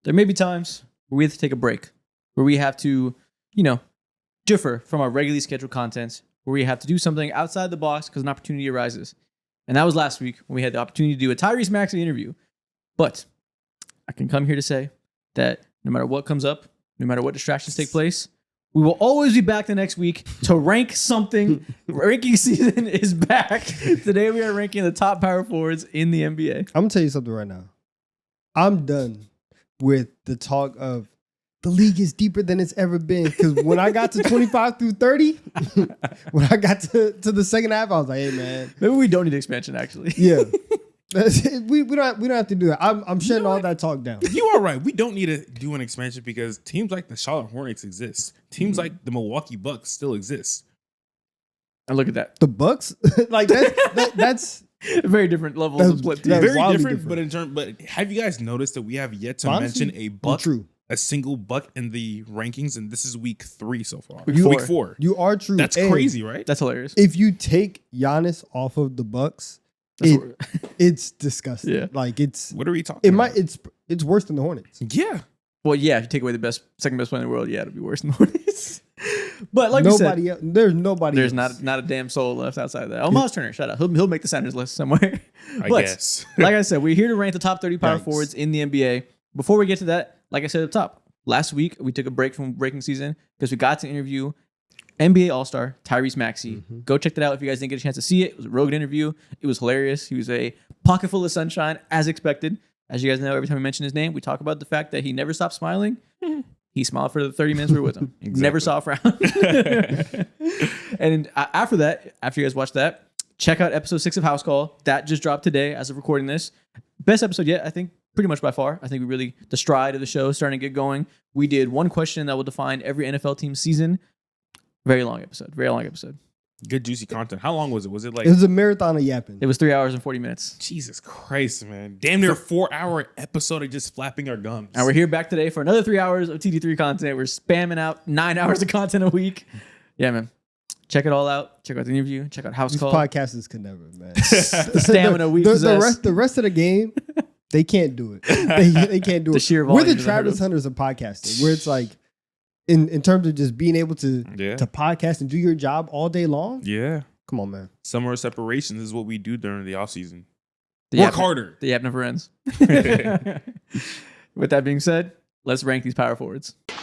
there may be times where we have to take a break, where we have to, differ from our regularly scheduled content, where we have to do something outside the box because an opportunity arises. And that was last week when we had the opportunity to do a Tyrese Maxey interview. But I can come here to say that no matter what comes up, no matter what distractions take place, we will always be back the next week to rank something. Ranking season is back. Today we are ranking the top power forwards in the NBA. I'm going to tell you something right now. I'm done with the talk of the league is deeper than it's ever been. Because when I got to 25 through 30, when I got to the second half, I was like, hey, man. Maybe we don't need expansion, actually. Yeah. we don't have to do that. I'm shutting all that talk down. You are right. We don't need to do an expansion because teams like the Charlotte Hornets exist. Teams like the Milwaukee Bucks still exist. And look at that. The Bucks? Like, that's very different levels of split teams. Very different. But have you guys noticed that we have yet to mention a Buck? A single Buck in the rankings, and this is week 3 so far. Week 4. You are true. That's crazy, right? That's hilarious. If you take Giannis off of the Bucks, it's disgusting. Yeah. Like it's. What are we talking about? It's worse than the Hornets. Yeah. Well, yeah. If you take away the second best player in the world, yeah, it'll be worse than the Hornets. But like nobody else, there's nobody. There's not a damn soul left outside of that. Oh, Miles Turner, shut up. He'll make the Sanders list somewhere. I guess. Like I said, we're here to rank the top 30 power forwards in the NBA. Before we get to that, like I said up top, last week we took a break from breaking season because we got to interview NBA All-Star Tyrese Maxey. Mm-hmm. Go check that out if you guys didn't get a chance to see it. It was a real good interview. It was hilarious. He was a pocket full of sunshine, as expected. As you guys know, every time we mention his name, we talk about the fact that he never stopped smiling. He smiled for the 30 minutes we were with him. Exactly. Never saw a frown. And after that, after you guys watched that, check out episode 6 of House Call. That just dropped today as of recording this. Best episode yet, I think. Pretty much by far. I think the stride of the show is starting to get going. We did one question that will define every NFL team's season. Very long episode. Good juicy content. How long was it? Was it like... It was a marathon of yapping. It was 3 hours and 40 minutes. Jesus Christ, man. Damn near 4-hour episode of just flapping our gums. And we're here back today for another 3 hours of TD3 content. We're spamming out 9 hours of content a week. Yeah, man. Check it all out. Check out the interview. Check out House Call. These podcasters can never, man. The stamina we possess. The rest of the game... They can't do it. They can't do it. We're the Travis Hunters of podcasting, where it's like, in terms of just being able to podcast and do your job all day long. Yeah. Come on, man. Summer separations is what we do during the offseason. Work harder. The app never ends. With that being said, let's rank these power forwards. The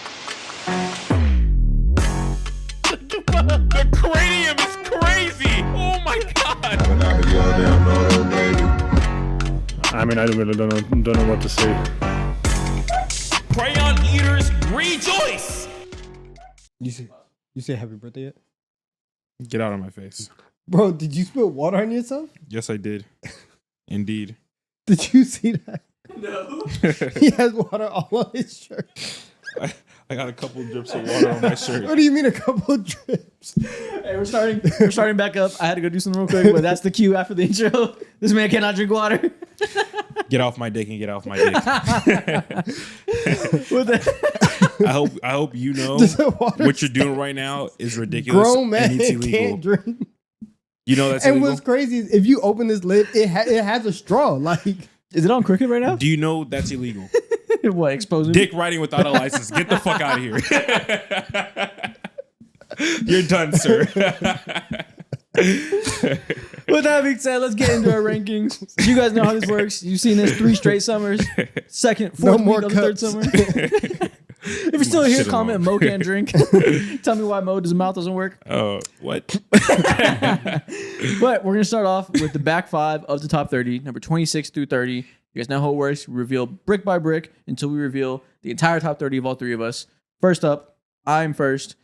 cranium is crazy. Oh my God. I mean, I really don't know what to say. Crayon eaters, rejoice! You say happy birthday yet? Get out of my face. Bro, did you spill water on yourself? Yes, I did. Indeed. Did you see that? No. He has water all on his shirt. I got a couple drips of water on my shirt. What do you mean a couple drips? Hey, we're starting back up. I had to go do something real quick, but that's the cue after the intro. This man cannot drink water. Get off my dick and get off my dick. I hope you know what you're doing right now is ridiculous. Grown man can't drink. You know that's illegal? illegal? And what's crazy is if you open this lid, it has a straw. Like, is it on Cricket right now? Do you know that's illegal? What, exposing? Dick riding without a license. Get the fuck out of here. You're done, sir. With that being said, let's get into our rankings. You guys know how this works. You've seen this 3 straight summers. Fourth week of the third summer. If you're still here, comment Mo can't drink. Tell me why Mo, his mouth doesn't work. What? But we're going to start off with the back 5 of the top 30, number 26 through 30. You guys know how it works. We reveal brick by brick until we reveal the entire top 30 of all 3 of us. First up, I'm first.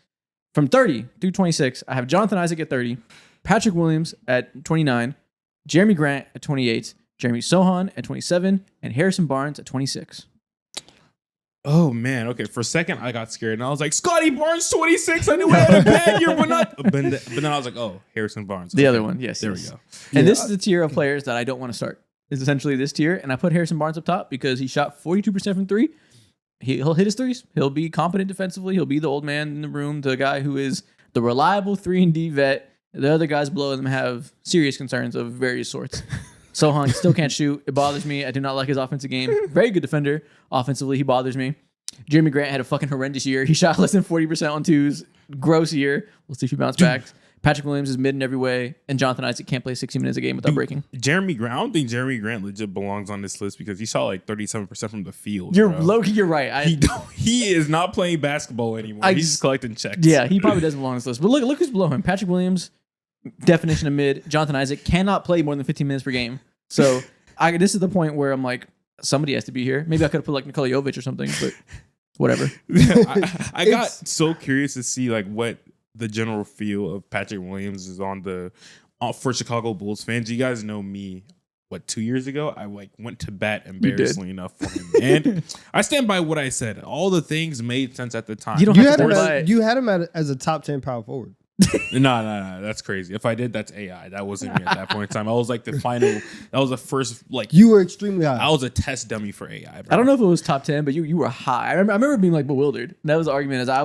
From 30 through 26, I have Jonathan Isaac at 30, Patrick Williams at 29, Jeremy Grant at 28, Jeremy Sohan at 27, and Harrison Barnes at 26. Oh, man. Okay, for a second, I got scared. And I was like, Scotty Barnes, 26. I knew I had a bad year, but then I was like, oh, Harrison Barnes. The other one, yes. There we go. And this is the tier of players that I don't want to start. It's essentially this tier. And I put Harrison Barnes up top because he shot 42% from 3. He'll hit his threes. He'll be competent defensively. He'll be the old man in the room, the guy who is the reliable 3-and-D vet. The other guys below them have serious concerns of various sorts. Sohan still can't shoot. It bothers me. I do not like his offensive game. Very good defender. Offensively, he bothers me. Jeremy Grant had a fucking horrendous year. He shot less than 40% on twos. Gross year. We'll see if he bounces back. Patrick Williams is mid in every way, and Jonathan Isaac can't play 60 minutes a game without breaking. Jeremy Grant, I don't think Jeremy Grant legit belongs on this list because he shot like 37% from the field. You're bro. low-key, you're right. He is not playing basketball anymore. He's just collecting checks. Yeah, he probably doesn't belong on this list. But look who's below him. Patrick Williams, definition of mid. Jonathan Isaac cannot play more than 15 minutes per game. So this is the point where I'm like, somebody has to be here. Maybe I could have put like Nikola Jovic or something, but whatever. I got so curious to see like what the general feel of Patrick Williams is on the for Chicago Bulls fans. You guys know me. What, 2 years ago, I like went to bat embarrassingly enough for him, and I stand by what I said. All the things made sense at the time. You had him as a top 10 power forward. No, that's crazy. If I did, that's AI. That wasn't me at that point in time. I was like the final. That was the first. Like you were extremely high. I was a test dummy for AI. Bro. I don't know if it was top 10, but you were high. I remember being like bewildered. That was the argument. As I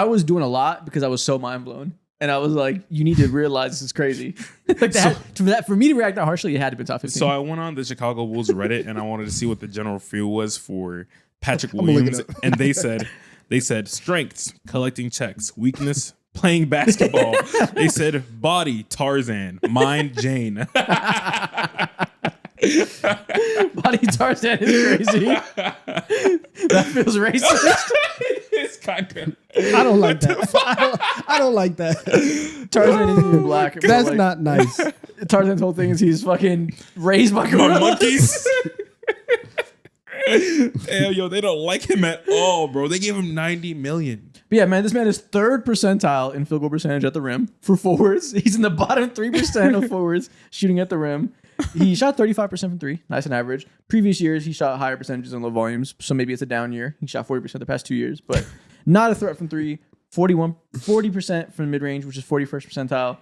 was doing a lot because I was so mind blown, and I was like, you need to realize this is crazy. For me to react that harshly, it had to be top 15. So I went on the Chicago Bulls Reddit and I wanted to see what the general feel was for Patrick Williams, and they said strengths, collecting checks, weakness, playing basketball. They said body, Tarzan, mind, Jane. Body Tarzan is crazy. That feels racist. It's kind of. I don't like that. I don't like that. Tarzan isn't even black. That's not nice. Tarzan's whole thing is he's fucking raised by gorillas. Monkeys. Damn, yo, they don't like him at all, bro. They gave him $90 million. But yeah, man, this man is third percentile in field goal percentage at the rim for forwards. He's in the bottom 3% of forwards shooting at the rim. He shot 35% from three, nice and average. Previous years, he shot higher percentages in low volumes, so maybe it's a down year. He shot 40% the past 2 years, but not a threat from three. 40% from mid-range, which is 41st percentile.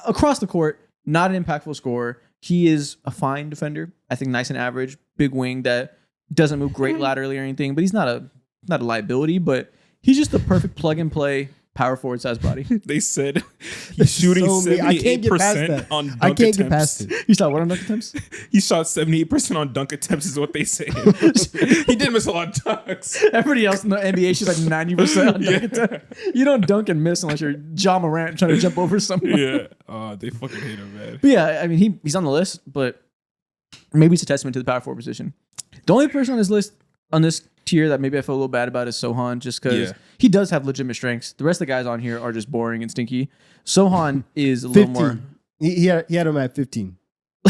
Across the court, not an impactful scorer. He is a fine defender. I think nice and average. Big wing that doesn't move great laterally or anything, but he's not a liability, but he's just the perfect plug-and-play power forward size body. They said he's shooting 78% on dunk attempts. I can't get past it. You shot what on dunk attempts? He shot 78% on dunk attempts is what they say. He did miss a lot of dunks. Everybody else in the NBA shoots like 90% on dunk attempts. You don't dunk and miss unless you're Ja Morant trying to jump over someone. Yeah. They fucking hate him, man. But yeah, I mean, he's on the list, but maybe it's a testament to the power forward position. The only person on this list, on this tier that maybe I feel a little bad about is Sohan, just because he does have legitimate strengths. The rest of the guys on here are just boring and stinky. Sohan is a little more. He had him at 15.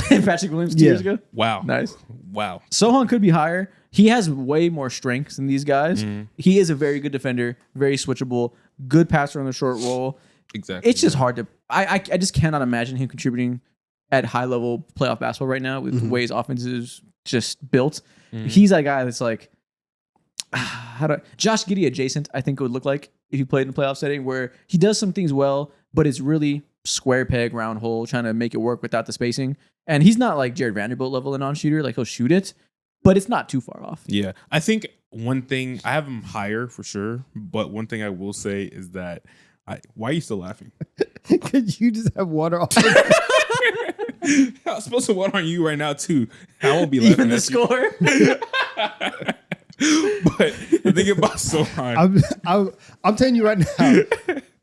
Patrick Williams 2 years ago? Wow. Nice. Wow. Sohan could be higher. He has way more strengths than these guys. He is a very good defender, very switchable, good passer on the short roll. Exactly. It's just hard to. I just cannot imagine him contributing at high level playoff basketball right now with the way his offense is just built. He's that guy that's like, Josh Giddey adjacent, I think it would look like if he played in a playoff setting where he does some things well, but it's really square peg, round hole, trying to make it work without the spacing. And he's not like Jared Vanderbilt level a non-shooter. Like he'll shoot it, but it's not too far off. Yeah. I think one thing, I have him higher for sure, but one thing I will say is that, why are you still laughing? Because you just have water all I'm supposed to water on you right now too. I won't be laughing Even the at score. But the thing about Sohan, I'm telling you right now.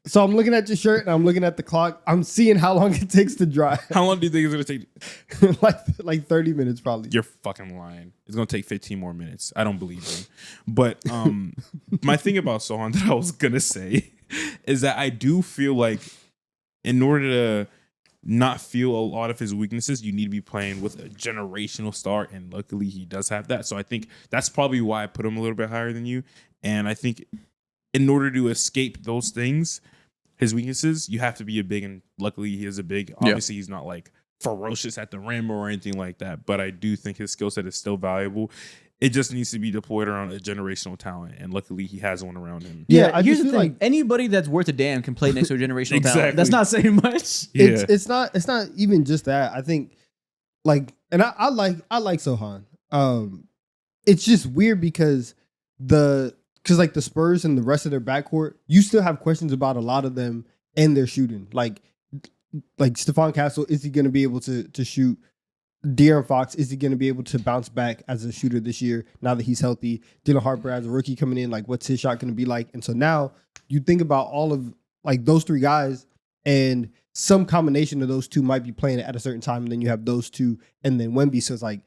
So I'm looking at your shirt and I'm looking at the clock. I'm seeing how long it takes to dry. how long do you think it's gonna take? like 30 minutes probably. You're fucking lying. It's gonna take 15 more minutes. I don't believe you. But my thing about Sohan that I was gonna say is that I do feel like in order to not feel a lot of his weaknesses, you need to be playing with a generational star, and luckily he does have that. So I think that's probably why I put him a little bit higher than you. And I think in order to escape those things, his weaknesses, you have to be a big, and luckily he is a big. Obviously, he's not like ferocious at the rim or anything like that, but I do think his skill set is still valuable. It just needs to be deployed around a generational talent, and luckily he has one around him. Yeah, here's the thing: like, anybody that's worth a damn can play next to a generational talent. That's not saying much. Yeah. It's not even just that. I think like, and I like Sohan. It's just weird because like the Spurs and the rest of their backcourt, you still have questions about a lot of them and their shooting. Like Stephon Castle, is he going to be able to shoot? De'Aaron Fox, is he going to be able to bounce back as a shooter this year now that he's healthy? Dylan Harper as a rookie coming in, like what's his shot going to be like? And so now you think about all of like those three guys, and some combination of those two might be playing at a certain time, and then you have those two, and then Wemby. So it's like,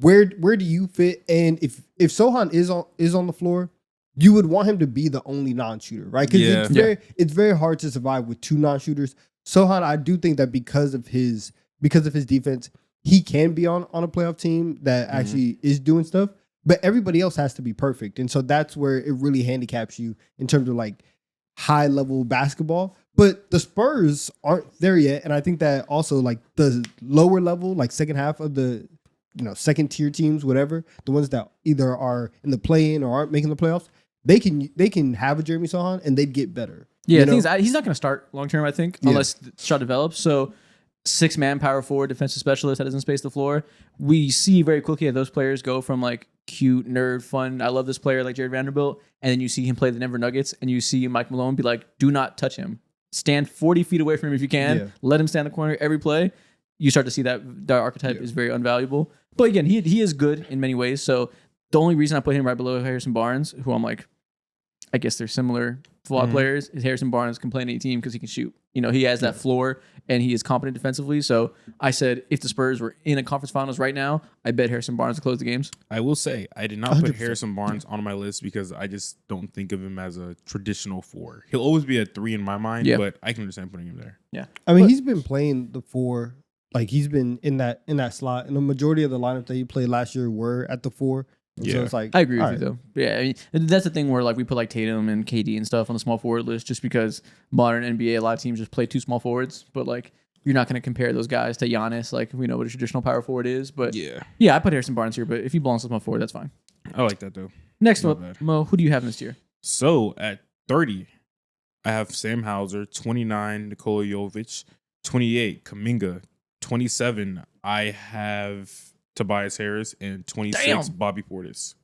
where do you fit? And if Sohan is on the floor, you would want him to be the only non-shooter, right? Because it's very hard to survive with two non-shooters. Sohan, I do think that because of his defense, he can be on a playoff team that actually is doing stuff, but everybody else has to be perfect. And so that's where it really handicaps you in terms of like high level basketball. But the Spurs aren't there yet. And I think that also like the lower level, like second half of the, second tier teams, whatever, the ones that either are in the play-in or aren't making the playoffs, they can have a Jeremy Sohan and they'd get better. Yeah, he's not going to start long term, I think, unless the shot develops. So 6-man power forward defensive specialist that doesn't space the floor. We see very quickly that those players go from like cute, nerd, fun, I love this player like Jared Vanderbilt, and then you see him play the Denver Nuggets and you see Mike Malone be like, do not touch him. Stand 40 feet away from him if you can. Yeah. Let him stand in the corner every play. You start to see that archetype is very unvaluable. But again, he is good in many ways. So the only reason I put him right below Harrison Barnes, who I'm like, I guess they're similar flawed players, is Harrison Barnes can play in any team because he can shoot. He has that floor and he is competent defensively. So I said if the Spurs were in a conference finals right now, I bet Harrison Barnes to close the games. I will say I did not put Harrison Barnes on my list because I just don't think of him as a traditional 4. He'll always be a 3 in my mind, but I can understand putting him there. Yeah. I mean, he's been playing the 4. Like he's been in that slot, and the majority of the lineup that he played last year were at the 4. So it's like, I agree with you though. Yeah, I mean, that's the thing where like we put like Tatum and KD and stuff on the small forward list just because modern NBA, a lot of teams just play 2 small forwards, but like you're not going to compare those guys to Giannis. Like we know what a traditional power forward is, but yeah, I put Harrison Barnes here. But if he belongs to small forward, that's fine. I like that though. Next up, Mo, who do you have this year? So at 30, I have Sam Hauser. 29, Nikola Jovic. 28, Kuminga. 27, I have Tobias Harris, and 26, Bobby Portis.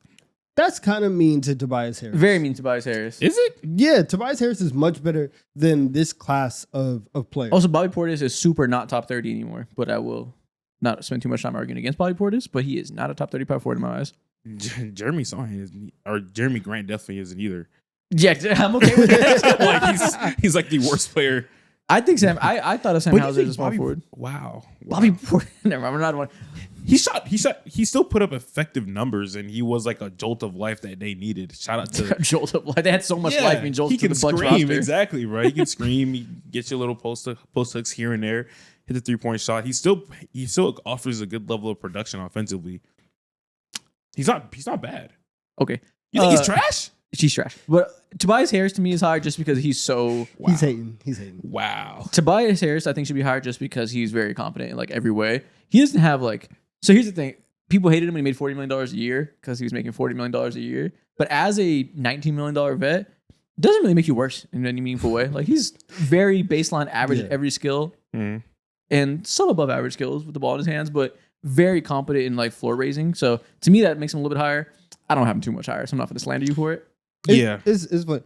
That's kind of mean to Tobias Harris. Very mean to Tobias Harris. Is it? Yeah, Tobias Harris is much better than this class of players. Also, Bobby Portis is super not top 30 anymore, but I will not spend too much time arguing against Bobby Portis, but he is not a top 30 power forward in my eyes. Jeremy Sohan or Jeremy Grant definitely isn't either. Yeah, I'm okay with that. Like he's like the worst player. I think Sam. I thought of Sam Hauser as a small forward. Wow. Bobby Portis. Never mind. I'm not one. He still put up effective numbers, and he was like a jolt of life that they needed. Shout out to jolt of life. They had so much life. I mean, jolt he to can the Bucks scream roster. exactly right. He can scream. He gets your little post hooks here and there. Hit the 3-point shot. He still offers a good level of production offensively. He's not bad. Okay. You think he's trash? She's trash. But Tobias Harris to me is higher just because he's so... Wow. He's hating. Wow. Tobias Harris I think should be higher just because he's very competent in like every way. He doesn't have like... So here's the thing. People hated him when he made $40 million a year because he was making $40 million a year. But as a $19 million vet, it doesn't really make you worse in any meaningful way. Like he's very baseline average at every skill and some above average skills with the ball in his hands, but very competent in like floor raising. So to me, that makes him a little bit higher. I don't have him too much higher, so I'm not going to slander you for it. Is what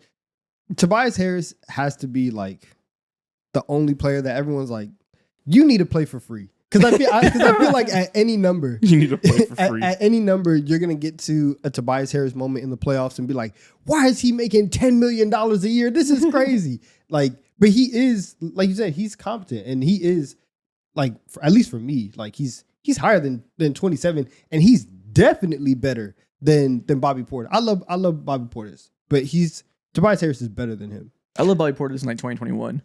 Tobias Harris has to be like the only player that everyone's like, you need to play for free. Because I feel like at any number, you need to play for free. At any number, you're gonna get to a Tobias Harris moment in the playoffs and be like, why is he making $10 million a year? This is crazy. Like, but he is, like you said, he's competent, and he is like, at least for me, like he's higher than 27, and he's definitely better than Bobby Portis. I love Bobby Portis, but Tobias Harris is better than him. I love Bobby Portis in like 2021.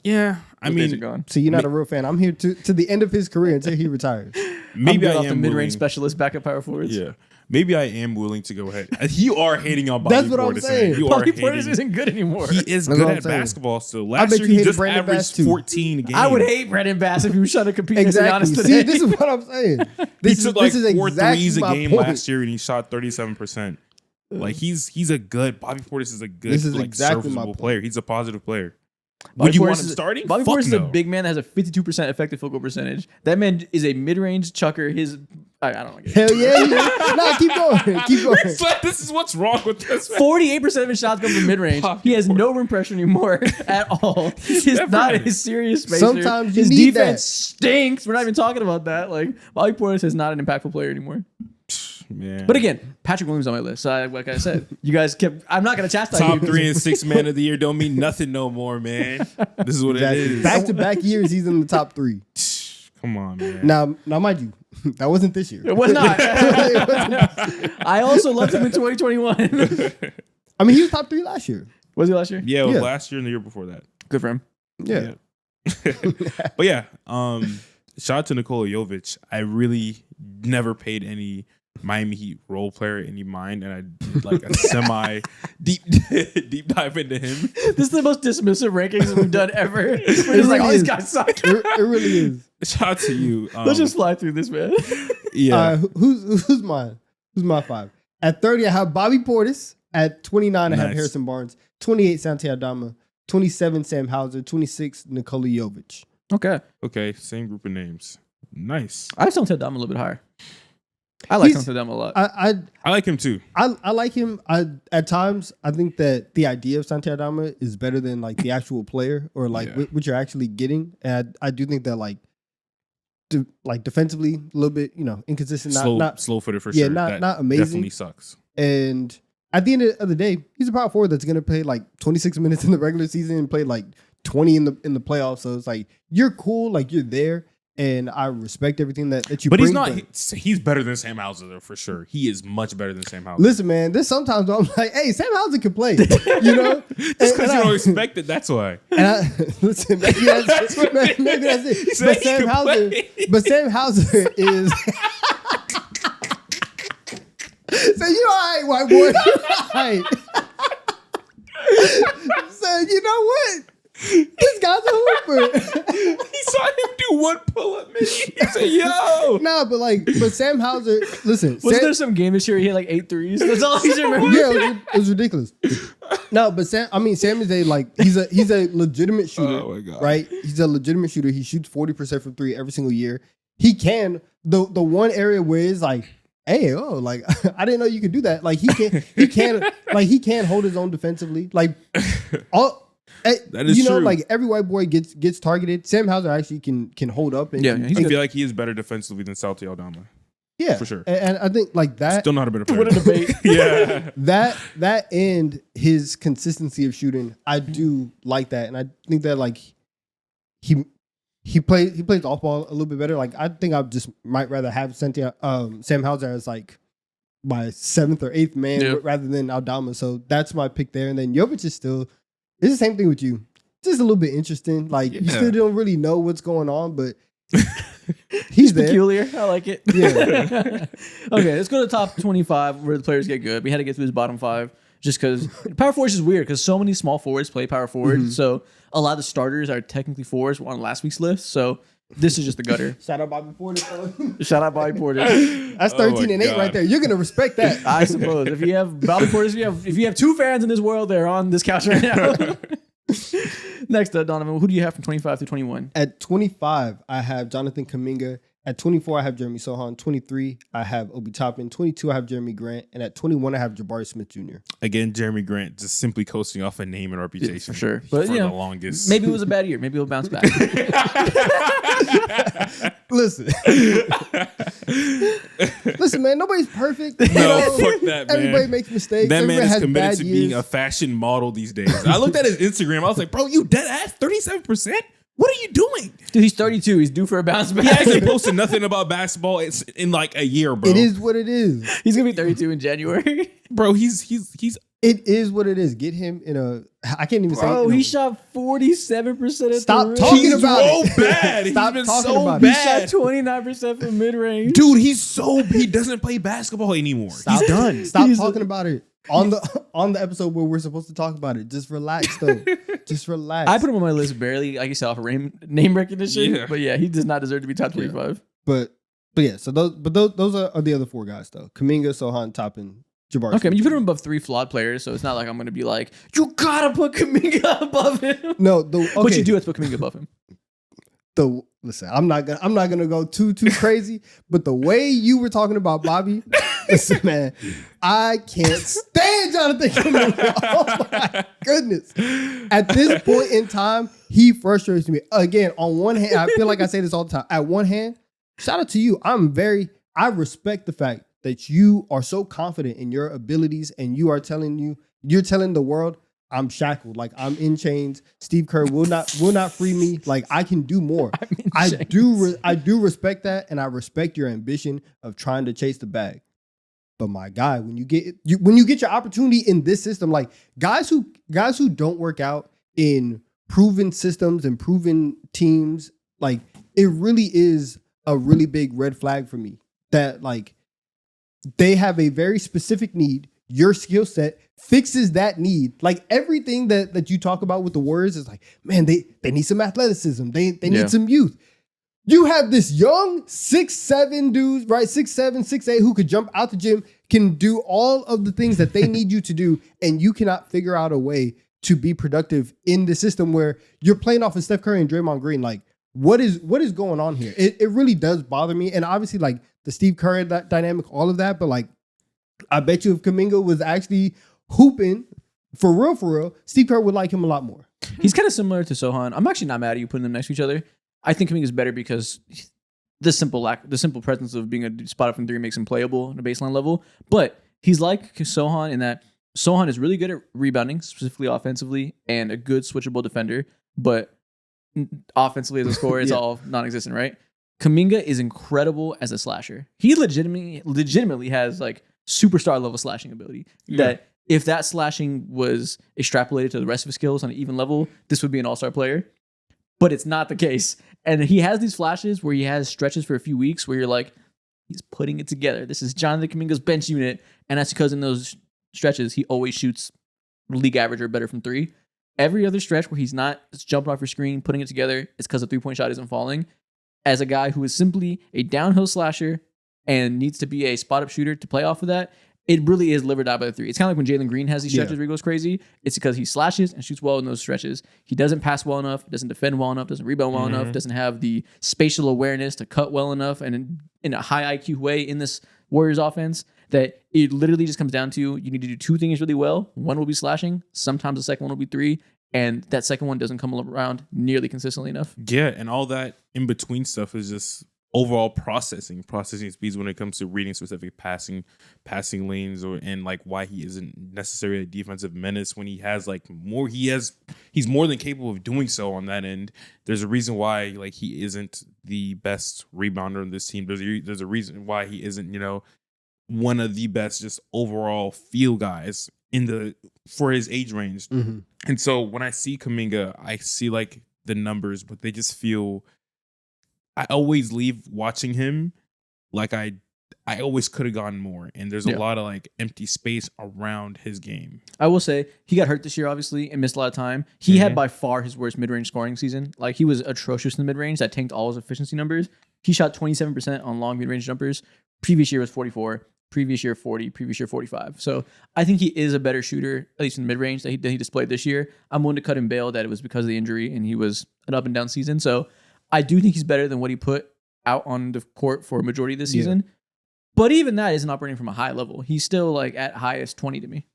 Yeah, I mean, gone. So you're not a real fan. I'm here to the end of his career until he retires. Maybe I am the mid-range specialist backup power forwards. Yeah, maybe I am willing to go ahead. You are hating on Bobby Portis. That's what I'm saying. Bobby Portis isn't good anymore. He is That's good at basketball still. Last year he just averaged 14 games. I would hate Brandon Bass if he was trying to compete exactly. against Giannis today. See, this is what I'm saying. He took like 4 threes a game point. last year, and he shot 37%. Like he's a good Bobby Portis is a good This is like exactly serviceable player. He's a positive player. Would you Portis want him is- starting? Bobby Fuck Portis is no. a big man that has a 52% effective field goal percentage. That man is a mid-range chucker. I don't know. Hell yeah. Nah, keep going. Keep going. It's like, this is what's wrong with this. 48% of his shots come from mid-range. Bobby He has Portis. no rim pressure anymore at all. He's never not had a it. serious spacer. Sometimes you his need defense that. stinks. We're not even talking about that. Like Bobby Portis is not an impactful player anymore. Man. But again, Patrick Williams on my list. So like I said, you guys kept. I'm not gonna chastise top you. 3 and 6 man of the year don't mean nothing no more, man. This is what it Exactly. is. Back-to-back years, he's in the top 3. Come on, man. Now, mind you, that wasn't this year. It was not. It wasn't- I also loved him in 2021. I mean, he was top 3 last year. Was he last year? Yeah, it was Yeah. last year and the year before that. Good for him. Yeah. But yeah, shout out to Nikola Jovic. I really never paid any Miami Heat role player any mind, and I did like a semi deep dive into him. This is the most dismissive rankings we've done ever. We're just like, really all these is. guys suck. It really is. Shout out to you. Let's just fly through this, man. yeah. Who's mine? Who's my 5? At 30, I have Bobby Portis. At 29, I have Nice. Harrison Barnes. 28, Santi Aldama. 27, Sam Hauser. 26, Nikola Jovic. Okay. Okay, same group of names. Nice. I have Santi Aldama a little bit higher. I like He's- Santi Aldama a lot. I like him too. I like him. At times I think that the idea of Santi Aldama is better than like the actual player or like Yeah. what you're actually getting. And I do think that like defensively a little bit inconsistent. Slow footed for yeah, sure. not- That not amazing. Definitely sucks. And at the end of the day, he's a power forward that's gonna play like 26 minutes in the regular season and play like 20 in the playoffs. So it's like you're cool, like you're there, and I respect everything that you But bring. he's not. He's better than Sam Hauser though, for sure. He is much better than Sam Hauser. Listen, man, there's sometimes where I'm like, hey, Sam Hauser can play, you know? Just because you don't expect it, that's why. And I, listen, maybe that's what it is. maybe that's He it. said But he Sam could Hauser, play. but Sam Hauser is. So you all right, white boy? You all right. So you know what? This guy's a hooper. He saw him do one pull up, man. He said, "Yo." Nah, but Sam Hauser, listen. Wasn't Sam, there some game this year he had like 8 threes? That's all I remember. yeah, it was ridiculous. No, but Sam is he's a legitimate shooter. Oh my God. Right? He's a legitimate shooter. He shoots 40% from 3 every single year. He can the one area where it's like, hey, like I didn't know you could do that. Like he can hold his own defensively. Like That is true. like every white boy gets targeted. Sam Hauser actually can hold up and Yeah, he's I good. feel like he is better defensively than Santi Aldama. yeah, for sure. And I think like that Still not a better player. What a debate. Yeah. that and his consistency of shooting, I do like that, and I think that like he plays off ball a little bit better. Like I think I just might rather have Sam Hauser as like my 7th or 8th man Yeah. rather than Aldama. So that's my pick there. And then Jovic is still it's the same thing with you. Just a little bit interesting. Like you Yeah. still don't really know what's going on, but he's there. Peculiar. I like it. Yeah. Okay, let's go to the top 25 where the players get good. We had to get through this bottom 5 just because power forwards is weird because so many small forwards play power forward. Mm-hmm. So a lot of the starters are technically forwards on last week's list. So this is just the gutter. Shout out Bobby Portis. Shout out Bobby Portis. That's Oh 13 my and 8 God. right there. You're gonna respect that. I suppose if you have Bobby Portis, if you have 2 fans in this world, they're on this couch right now. Next up, Donovan, who do you have from 25 to 21? At 25, I have Jonathan Kuminga. At 24, I have Jeremy Sohan. 23, I have Obi Toppin. 22, I have Jeremy Grant. And at 21, I have Jabari Smith Jr. Again, Jeremy Grant just simply coasting off a name and reputation. For sure. But, for you the know, longest. Maybe it was a bad year. Maybe he'll bounce back. Listen. Listen, man, nobody's perfect. You No, know? fuck that, man. Everybody makes mistakes. That man Everybody is has committed bad to years. being a fashion model these days. I looked at his Instagram. I was like, bro, you dead ass 37%? What are you doing? Dude, he's 32. He's due for a bounce back. He hasn't posted nothing about basketball in like a year, bro. It is what it is. He's going to be 32 in January. Bro, he's It is what it is. Get him in a. I can't even say. Bro, in a- he shot 47% at Stop the talking he's about so it. bad. He's Stop been talking so about He it. bad. shot 29% from mid-range. Dude, he doesn't play basketball anymore. Stop, He's done. Stop He's- talking about it on the episode where we're supposed to talk about it. Just relax, though. Just relax. I put him on my list barely, like you said, off of name recognition. Yeah. But yeah, he does not deserve to be top 25. But yeah, so those are the other 4 guys though. Kuminga, Sohan, Toppin, Jabari. Okay, I mean, you put him above 3 flawed players, so it's not like I'm going to be like, you gotta put Kuminga above him. No, What you do is put Kuminga above him. Listen, I'm not gonna go too crazy, but the way you were talking about Bobby, listen, man, I can't stand Jonathan Kuminga. Oh my goodness. At this point in time, he frustrates me. Again, on one hand, I feel like I say this all the time. At one hand, shout out to you. I respect the fact that you are so confident in your abilities and you're telling the world, I'm shackled, like I'm in chains. Steve Kerr will not free me. Like I can do more. I do respect that, and I respect your ambition of trying to chase the bag. But my guy, when you get your opportunity in this system, like guys who don't work out in proven systems and proven teams, like it really is a really big red flag for me that like they have a very specific need. Your skill set fixes that need. Like everything that you talk about with the Warriors is like, man, they need some athleticism. They need some youth. You have this young 6'7" dude, right? 6'7", 6'8", who could jump out the gym, can do all of the things that they need you to do, and you cannot figure out a way to be productive in the system where you're playing off of Steph Curry and Draymond Green. Like, what is going on here? It really does bother me. And obviously, like the Steve Kerr dynamic, all of that, but like, I bet you if Kuminga was actually hooping for real, Steve Kerr would like him a lot more. He's kind of similar to Sohan. I'm actually not mad at you putting them next to each other. I think Kuminga is better because the simple presence of being a spot up from 3 makes him playable on a baseline level. But he's like Sohan in that Sohan is really good at rebounding, specifically offensively, and a good switchable defender. But offensively as a scorer, it's all non-existent, right? Kuminga is incredible as a slasher. He legitimately has like superstar level slashing ability that if that slashing was extrapolated to the rest of his skills on an even level, this would be an all-star player. But it's not the case. And he has these flashes where he has stretches for a few weeks where you're like, he's putting it together. This is Jonathan Kuminga's bench unit. And that's because in those stretches, he always shoots league average or better from 3. Every other stretch where he's not jumping off your screen, putting it together, it's because the 3-point shot isn't falling. As a guy who is simply a downhill slasher and needs to be a spot-up shooter to play off of that, it really is live or die by the 3. It's kind of like when Jalen Green has these stretches where he goes crazy. It's because he slashes and shoots well in those stretches. He doesn't pass well enough, doesn't defend well enough, doesn't rebound well enough, doesn't have the spatial awareness to cut well enough and in a high IQ way in this Warriors offense that it literally just comes down to you need to do 2 things really well. One will be slashing. Sometimes the second one will be 3. And that second one doesn't come around nearly consistently enough. Yeah, and all that in between stuff is just overall processing speeds when it comes to reading specific passing lanes and like why he isn't necessarily a defensive menace when he has like more. He's more than capable of doing so on that end. There's a reason why like he isn't the best rebounder on this team. There's a reason why he isn't one of the best just overall field guys for his age range. Mm-hmm. And so when I see Kuminga, I see like the numbers, but they just feel. I always leave watching him like I always could have gone more, and there's a lot of like empty space around his game. I will say he got hurt this year, obviously, and missed a lot of time. He had by far his worst mid-range scoring season. Like he was atrocious in the mid-range. That tanked all his efficiency numbers. He shot 27% on long mid-range jumpers. Previous year was 44. Previous year 40. Previous year 45. So I think he is a better shooter, at least in the mid-range that he displayed this year. I'm willing to cut him bail that it was because of the injury and he was an up and down season. So I do think he's better than what he put out on the court for a majority of this season. But even that isn't operating from a high level. He's still like at highest 20 to me.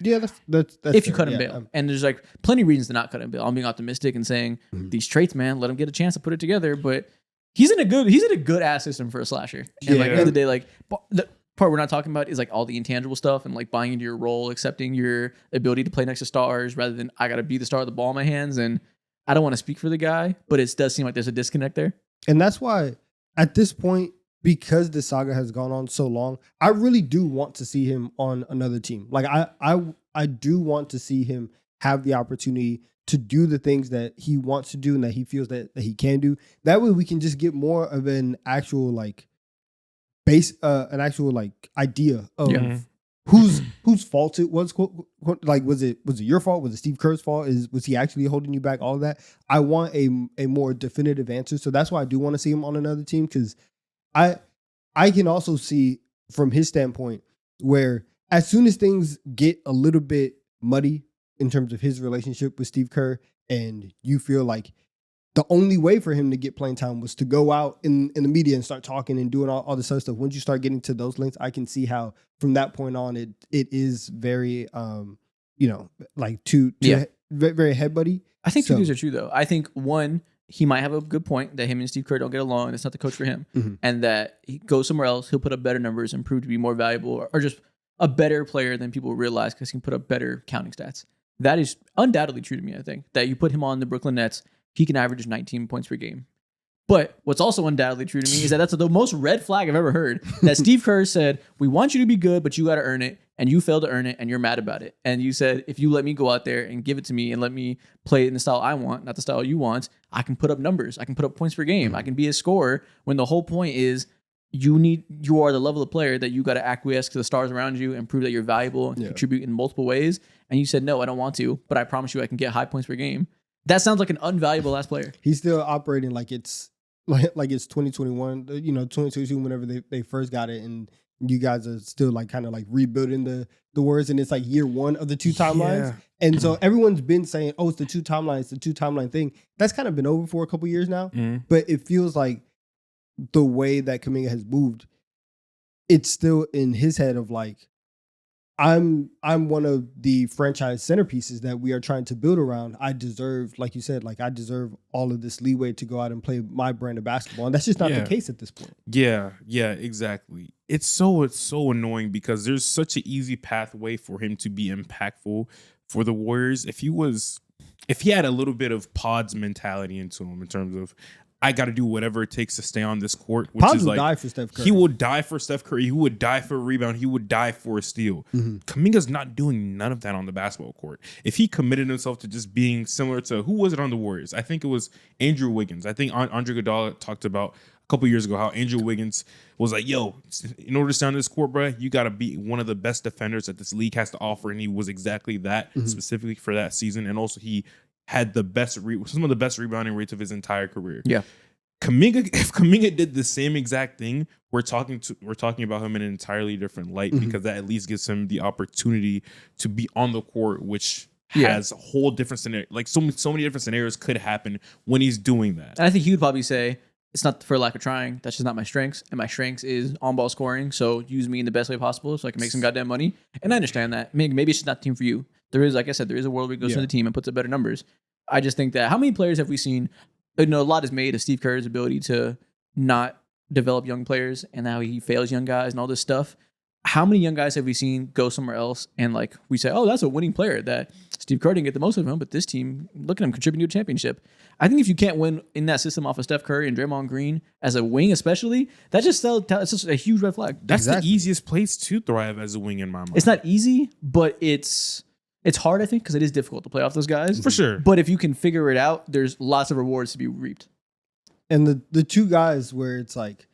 Yeah, that's if you cut him bail. And there's like plenty of reasons to not cut him bail. I'm being optimistic and saying these traits, man, let him get a chance to put it together. But he's in a good ass system for a slasher. And like the other day, like the part we're not talking about is like all the intangible stuff and like buying into your role, accepting your ability to play next to stars rather than I gotta be the star with the ball in my hands. And I don't want to speak for the guy, but it does seem like there's a disconnect there. And that's why at this point, because the saga has gone on so long, I really do want to see him on another team. Like I do want to see him have the opportunity to do the things that he wants to do and that he feels that he can do. That way we can just get more of an actual like idea of whose fault it was. Like, was it your fault? Was it Steve Kerr's fault? Was he actually holding you back? All of that. I want a more definitive answer. So that's why I do want to see him on another team, because I can also see from his standpoint where as soon as things get a little bit muddy in terms of his relationship with Steve Kerr, and you feel like the only way for him to get playing time was to go out in the media and start talking and doing all this other stuff. Once you start getting to those links, I can see how from that point on it is very like too very head buddy. I think two things are true though. I think one, he might have a good point that him and Steve Kerr don't get along and it's not the coach for him, and that he goes somewhere else, he'll put up better numbers and prove to be more valuable or just a better player than people realize because he can put up better counting stats. That is undoubtedly true to me. I think that you put him on the Brooklyn Nets, he can average 19 points per game. But what's also undoubtedly true to me is that that's the most red flag I've ever heard. That Steve Kerr said, we want you to be good, but you got to earn it. And you failed to earn it, and you're mad about it. And you said, if you let me go out there and give it to me and let me play it in the style I want, not the style you want, I can put up numbers. I can put up points per game. I can be a scorer when the whole point is you are the level of player that you got to acquiesce to the stars around you and prove that you're valuable and contribute in multiple ways. And you said, no, I don't want to, but I promise you I can get high points per game. That sounds like an unvaluable ass player. He's still operating like it's 2021, 2022, whenever they first got it, and you guys are still like kind of like rebuilding the words, and it's like year one of the two timelines. And so everyone's been saying, oh, it's the two timelines, the two timeline thing. That's kind of been over for a couple years now. But it feels like the way that Kuminga has moved, it's still in his head of like, I'm one of the franchise centerpieces that we are trying to build around. I deserve, like you said, like I deserve all of this leeway to go out and play my brand of basketball. And that's just not the case at this point. Yeah, exactly. It's so annoying because there's such an easy pathway for him to be impactful for the Warriors. If he had a little bit of Pods mentality into him in terms of, I got to do whatever it takes to stay on this court. Which Pods is would like, die for Steph Curry. He would die for Steph Curry. He would die for a rebound. He would die for a steal. Kuminga's not doing none of that on the basketball court. If he committed himself to just being similar to, who was it on the Warriors? I think it was Andrew Wiggins. I think Andre Iguodala talked about a couple years ago how Andrew Wiggins was like, yo, in order to stay on this court, bro, you got to be one of the best defenders that this league has to offer. And he was exactly that specifically for that season. And also he had some of the best rebounding rates of his entire career. Yeah. If Kuminga did the same exact thing, we're talking about him in an entirely different light because that at least gives him the opportunity to be on the court, which has a whole different scenario. Like so many different scenarios could happen when he's doing that. And I think he would probably say, it's not for lack of trying. That's just not my strengths. And my strengths is on-ball scoring. So use me in the best way possible so I can make some goddamn money. And I understand that. Maybe it's just not the team for you. There is, like I said, there is a world where he goes to the team and puts up better numbers. I just think that how many players have we seen? A lot is made of Steve Kerr's ability to not develop young players and how he fails young guys and all this stuff. How many young guys have we seen go somewhere else and like we say, oh, that's a winning player that Steve Kerr didn't get the most of him, but this team, look at him contributing to a championship. I think if you can't win in that system off of Steph Curry and Draymond Green as a wing, especially, that's just a huge red flag. That's the easiest place to thrive as a wing in my mind. It's not easy, but it's hard, I think, because it is difficult to play off those guys. For sure. But if you can figure it out, there's lots of rewards to be reaped. And the two guys where it's like,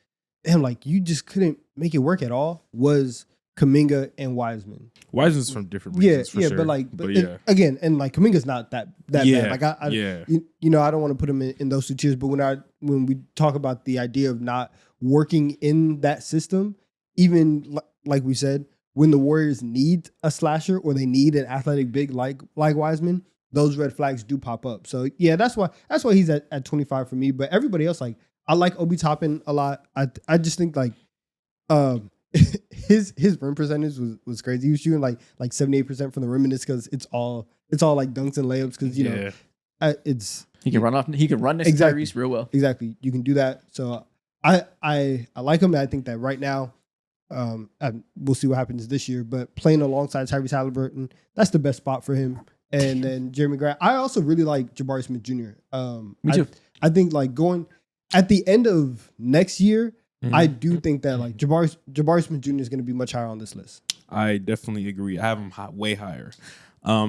damn, like you just couldn't make it work at all was Kuminga and Wiseman. Wiseman's from different reasons, for sure. But again, and like Kuminga's not that bad. Like I I don't want to put him in those two tiers, but when we talk about the idea of not working in that system, even like we said, when the Warriors need a slasher or they need an athletic big like Wiseman, those red flags do pop up. So yeah, that's why he's at 25 for me. But everybody else, like I like Obi Toppin a lot. I just think like his rim percentage was crazy. He was shooting like 78% from the rim, and it's because it's all like dunks and layups because it's he can run off. He can run next to Tyrese real well. Exactly, you can do that. So I like him. I think that right now. We'll see what happens this year, but playing alongside Tyrese Halliburton, that's the best spot for him. And then Jeremy Grant. I also really like Jabari Smith Jr. Me too. I think like going at the end of next year, I do think that like Jabari Smith Jr. is going to be much higher on this list. I definitely agree. I have him way higher.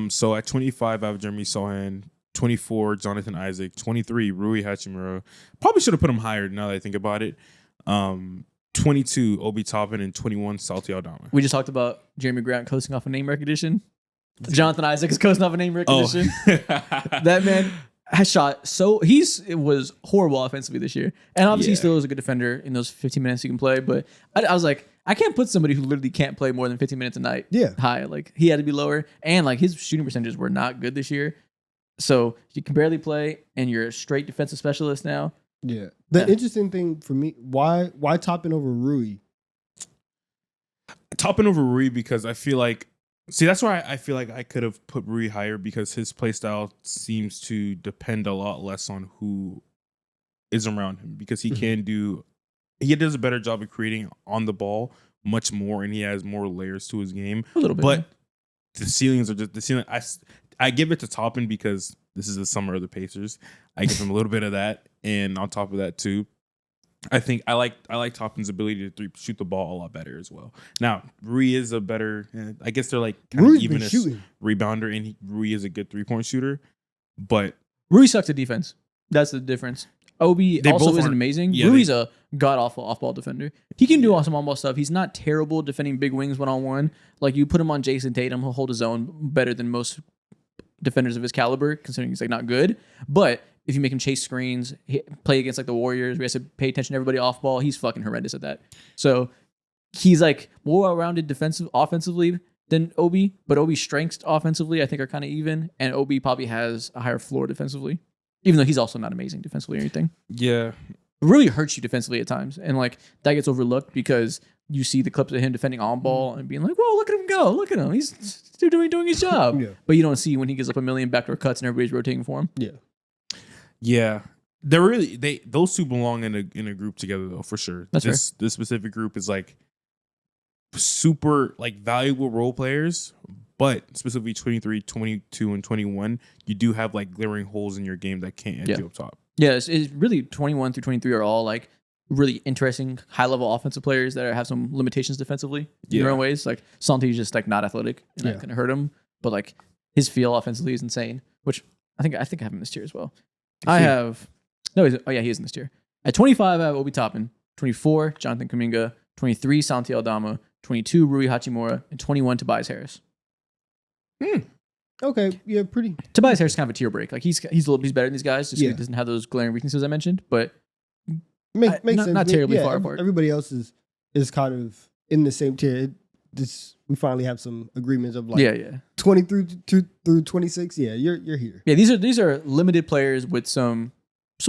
So at 25, I have Jeremy Sohan. 24, Jonathan Isaac. 23, Rui Hachimura. Probably should have put him higher now that I think about it. 22, Obi Toppin, and 21, Santi Aldama. We just talked about Jeremy Grant coasting off a name recognition. Jonathan Isaac is coasting off a name recognition. That man has shot it was horrible offensively this year. And obviously he still is a good defender in those 15 minutes he can play. But I was like, I can't put somebody who literally can't play more than 15 minutes a night Yeah. high. Like he had to be lower, and like his shooting percentages were not good this year. So you can barely play, and you're a straight defensive specialist now. Yeah. The Yeah. interesting thing for me, why Toppin over Rui? Topping over Rui because I feel like, that's why I feel like I could have put Rui higher because his playstyle seems to depend a lot less on who is around him because he he does a better job of creating on the ball much more and he has more layers to his game. A little bit. But the ceilings are just the ceiling. I give it to Toppin because this is the summer of the Pacers. I give him a little bit of that, and on top of that too, I think I like Toppin's ability to shoot the ball a lot better as well. Now Rui is a better. I guess they're like kind of Rui's even been as shooting. rebounder, and Rui is a good 3-point shooter. But Rui sucks at defense. That's the difference. Obi They also both isn't aren't- amazing. yeah, Rui's a god awful off ball defender. He can do awesome on ball stuff. He's not terrible defending big wings 1-on-1. Like you put him on Jason Tatum, he'll hold his own better than most defenders of his caliber, considering he's like not good. But if you make him chase screens, play against like the Warriors, we have to pay attention to everybody off ball. He's fucking horrendous at that. So he's like more well-rounded offensively than Obi, but Obi's strengths offensively I think are kind of even, and Obi probably has a higher floor defensively, even though he's also not amazing defensively or anything. yeah, It really hurts you defensively at times, and like that gets overlooked because you see the clips of him defending on ball and being like, "Whoa, look at him go! Look at him! He's still doing his job." Yeah. But you don't see when he gives up a million backdoor cuts and everybody's rotating for him. yeah. Those two belong in a group together though for sure. That's This specific group is like super like valuable role players, but specifically 23, 22, and 21, you do have like glaring holes in your game that can't end Yeah. you up top. Yeah, it's really 21 through 23 are all like really interesting high level offensive players that have some limitations defensively in their Yeah. own ways. Like Santi's just like not athletic and that Yeah. can hurt him, but like his feel offensively is insane. Which I think I have him in this tier as well. I have he is in this tier. At 25, I have Obi Toppin. 24, Jonathan Kuminga. 23, Santi Aldama. 22, Rui Hachimura, and 21, Tobias Harris. Okay. Yeah. Pretty. Tobias Harris is kind of a tier break. Like he's better than these guys. Just 'cause Yeah. he doesn't have those glaring weaknesses I mentioned, but Makes not- sense. not But terribly far apart. Everybody else is kind of in the same tier. We finally have some agreements of like yeah. 20 through 26. Yeah, you're here. Yeah, these are limited players with some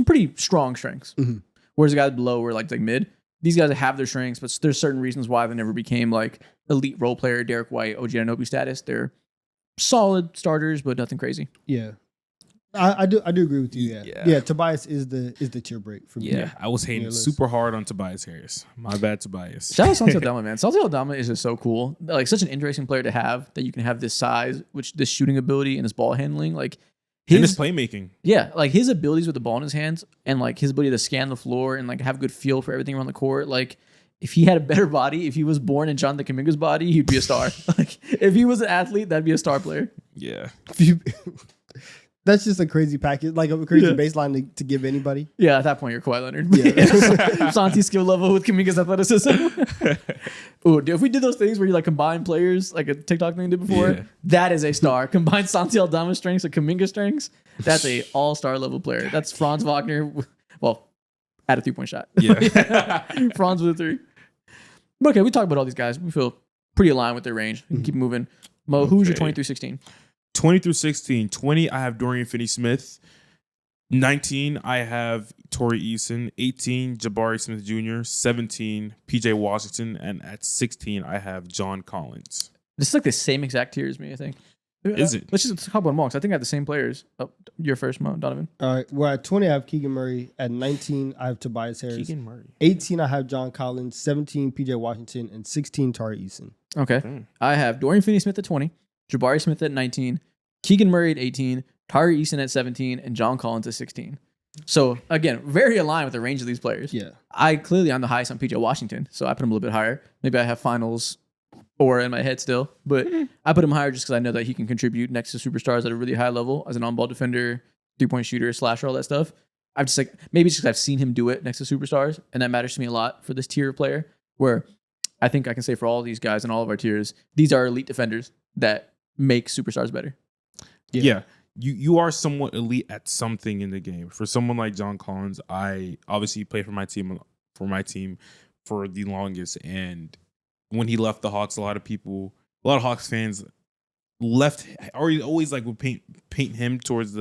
pretty strong strengths. Mhm. Whereas the guys below were like mid. These guys have their strengths, but there's certain reasons why they never became like elite role player, Derek White, OG Anunoby status. They're solid starters, but nothing crazy. Yeah. I do agree with you. Yeah. Yeah. Tobias is the tier break for me. Yeah, I was hating Yeah, let's- super hard on Tobias Harris. My bad, Tobias. Shout out Santi Aldama, man. Santi Aldama is just so cool. Like such an interesting player to have that you can have this size, this shooting ability and this ball handling. Like And his playmaking. yeah, like his abilities with the ball in his hands and like his ability to scan the floor and like have a good feel for everything around the court. Like if he had a better body, if he was born in Jonathan Kuminga's body, he'd be a star. Like if he was an athlete, that'd be a star player. Yeah. That's just a crazy package, like a crazy Yeah. baseline to give anybody. Yeah, at that point you're Kawhi Leonard. Yeah. Santi's skill level with Kuminga's athleticism. Ooh, dude, if we did those things where you like combine players, like a TikTok thing did before, Yeah. that is a star. Combine Santi Aldama's strengths with Kuminga's strengths. That's a all-star level player. That's Franz Wagner. Well, at a 3-point shot. Yeah. Franz with a 3. But okay, we talked about all these guys. We feel pretty aligned with their range. We can keep moving. Mo, who's your Okay. 20 through 16? 20 through 16. 20, I have Dorian Finney-Smith. 19, I have Torrey Eason. 18, Jabari Smith Jr. 17, PJ Washington. And at 16, I have John Collins. This is like the same exact tier as me, I think. Is it? Let's just hop on Monks. I think I have the same players. Oh, you're first, Mo, Donovan. All right. Well, at 20, I have Keegan Murray. At 19, I have Tobias Harris. Keegan Murray. 18, I have John Collins. 17, PJ Washington. And 16, Tari Eason. Okay. Mm. I have Dorian Finney-Smith at 20, Jabari Smith at 19, Keegan Murray at 18, Tari Eason at 17, and John Collins at 16. So, again, very aligned with the range of these players. Yeah. I'm the highest on PJ Washington, so I put him a little bit higher. Maybe I have finals aura in my head still, but I put him higher just because I know that he can contribute next to superstars at a really high level as an on-ball defender, 3-point shooter, slasher, all that stuff. I'm just like, maybe it's just because I've seen him do it next to superstars, and that matters to me a lot for this tier of player, where I think I can say for all these guys in all of our tiers, these are elite defenders that make superstars better. Yeah. You are somewhat elite at something in the game. For someone like John Collins, I obviously played for my team for the longest, and when he left the Hawks, a lot of Hawks fans left, or always like would paint him towards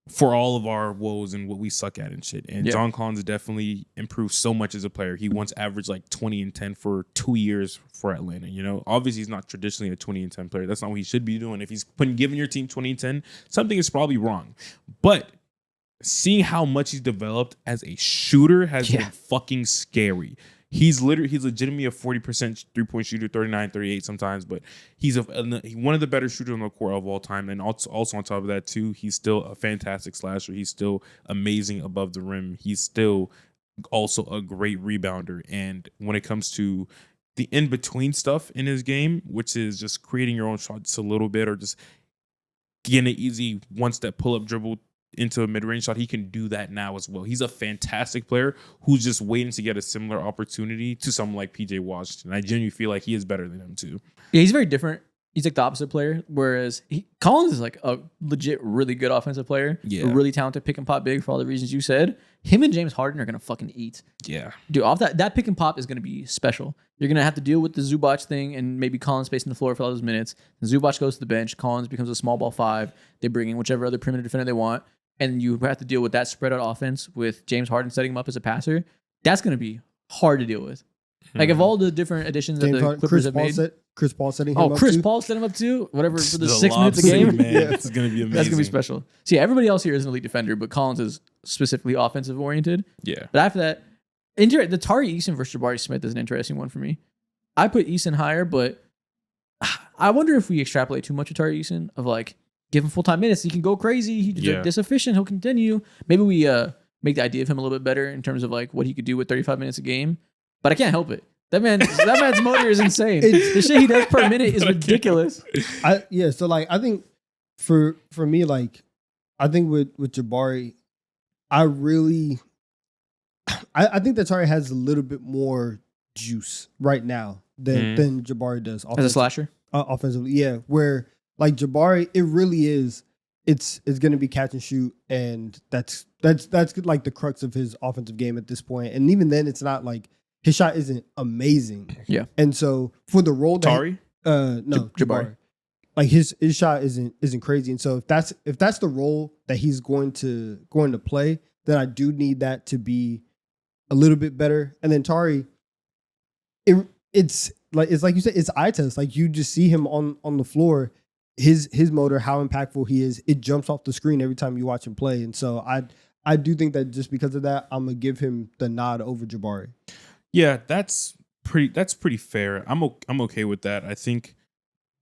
for all of our woes and what we suck at and shit. And John Collins definitely improved so much as a player. He once averaged like 20 and 10 for 2 years for Atlanta. You know, obviously he's not traditionally a 20 and 10 player. That's not what he should be doing. If he's giving your team 20 and 10, something is probably wrong. But seeing how much he's developed as a shooter has been fucking scary. He's legitimately a 40% 3-point shooter, 39, 38 sometimes, but he's one of the better shooters on the court of all time. And also on top of that too, he's still a fantastic slasher. He's still amazing above the rim. He's still also a great rebounder. And when it comes to the in-between stuff in his game, which is just creating your own shots a little bit or just getting an easy one-step pull-up dribble into a mid-range shot, he can do that now as well. He's a fantastic player who's just waiting to get a similar opportunity to someone like PJ Washington. I genuinely feel like he is better than him too. Yeah, he's very different. He's like the opposite player, whereas Collins is like a legit, really good offensive player. Yeah. A really talented pick and pop big for all the reasons you said. Him and James Harden are going to fucking eat. Yeah. Dude, off that pick and pop is going to be special. You're going to have to deal with the Zubac thing and maybe Collins spacing the floor for all those minutes. And Zubac goes to the bench. Collins becomes a small ball 5. They bring in whichever other perimeter defender they want. And you have to deal with that spread out offense with James Harden setting him up as a passer. That's going to be hard to deal with. Like, of all the different additions that the Clippers have made. Chris Paul setting him up Chris too. Paul set him up too? Whatever, for the The 6 lob minutes a game? man. Yeah. It's going to be amazing. That's going to be special. See, everybody else here is an elite defender, but Collins is specifically offensive oriented. Yeah. But after that, the Tari Eason versus Jabari Smith is an interesting one for me. I put Eason higher, but I wonder if we extrapolate too much of Tari Eason of like, give him full-time minutes. He can go crazy. He's this efficient. He'll continue. Maybe we make the idea of him a little bit better in terms of like what he could do with 35 minutes a game. But I can't help it. That man's motor is insane. The shit he does per minute is ridiculous. So like I think for me, like I think with Jabari, I think that Tari has a little bit more juice right now than Jabari does As a slasher? Offensively. Yeah, where like Jabari, it really is. It's going to be catch and shoot, and that's like the crux of his offensive game at this point. And even then, it's not like his shot isn't amazing. Yeah. And so for the role that Tari? No, Jabari. Like his shot isn't crazy. And so if that's the role that he's going to play, then I do need that to be a little bit better. And then Tari, it's like you said, it's eye test. Like you just see him on the floor. His motor, how impactful he is, it jumps off the screen every time you watch him play. And so I do think that just because of that, I'm gonna give him the nod over Jabari. Yeah, that's pretty fair. I'm okay with that. I think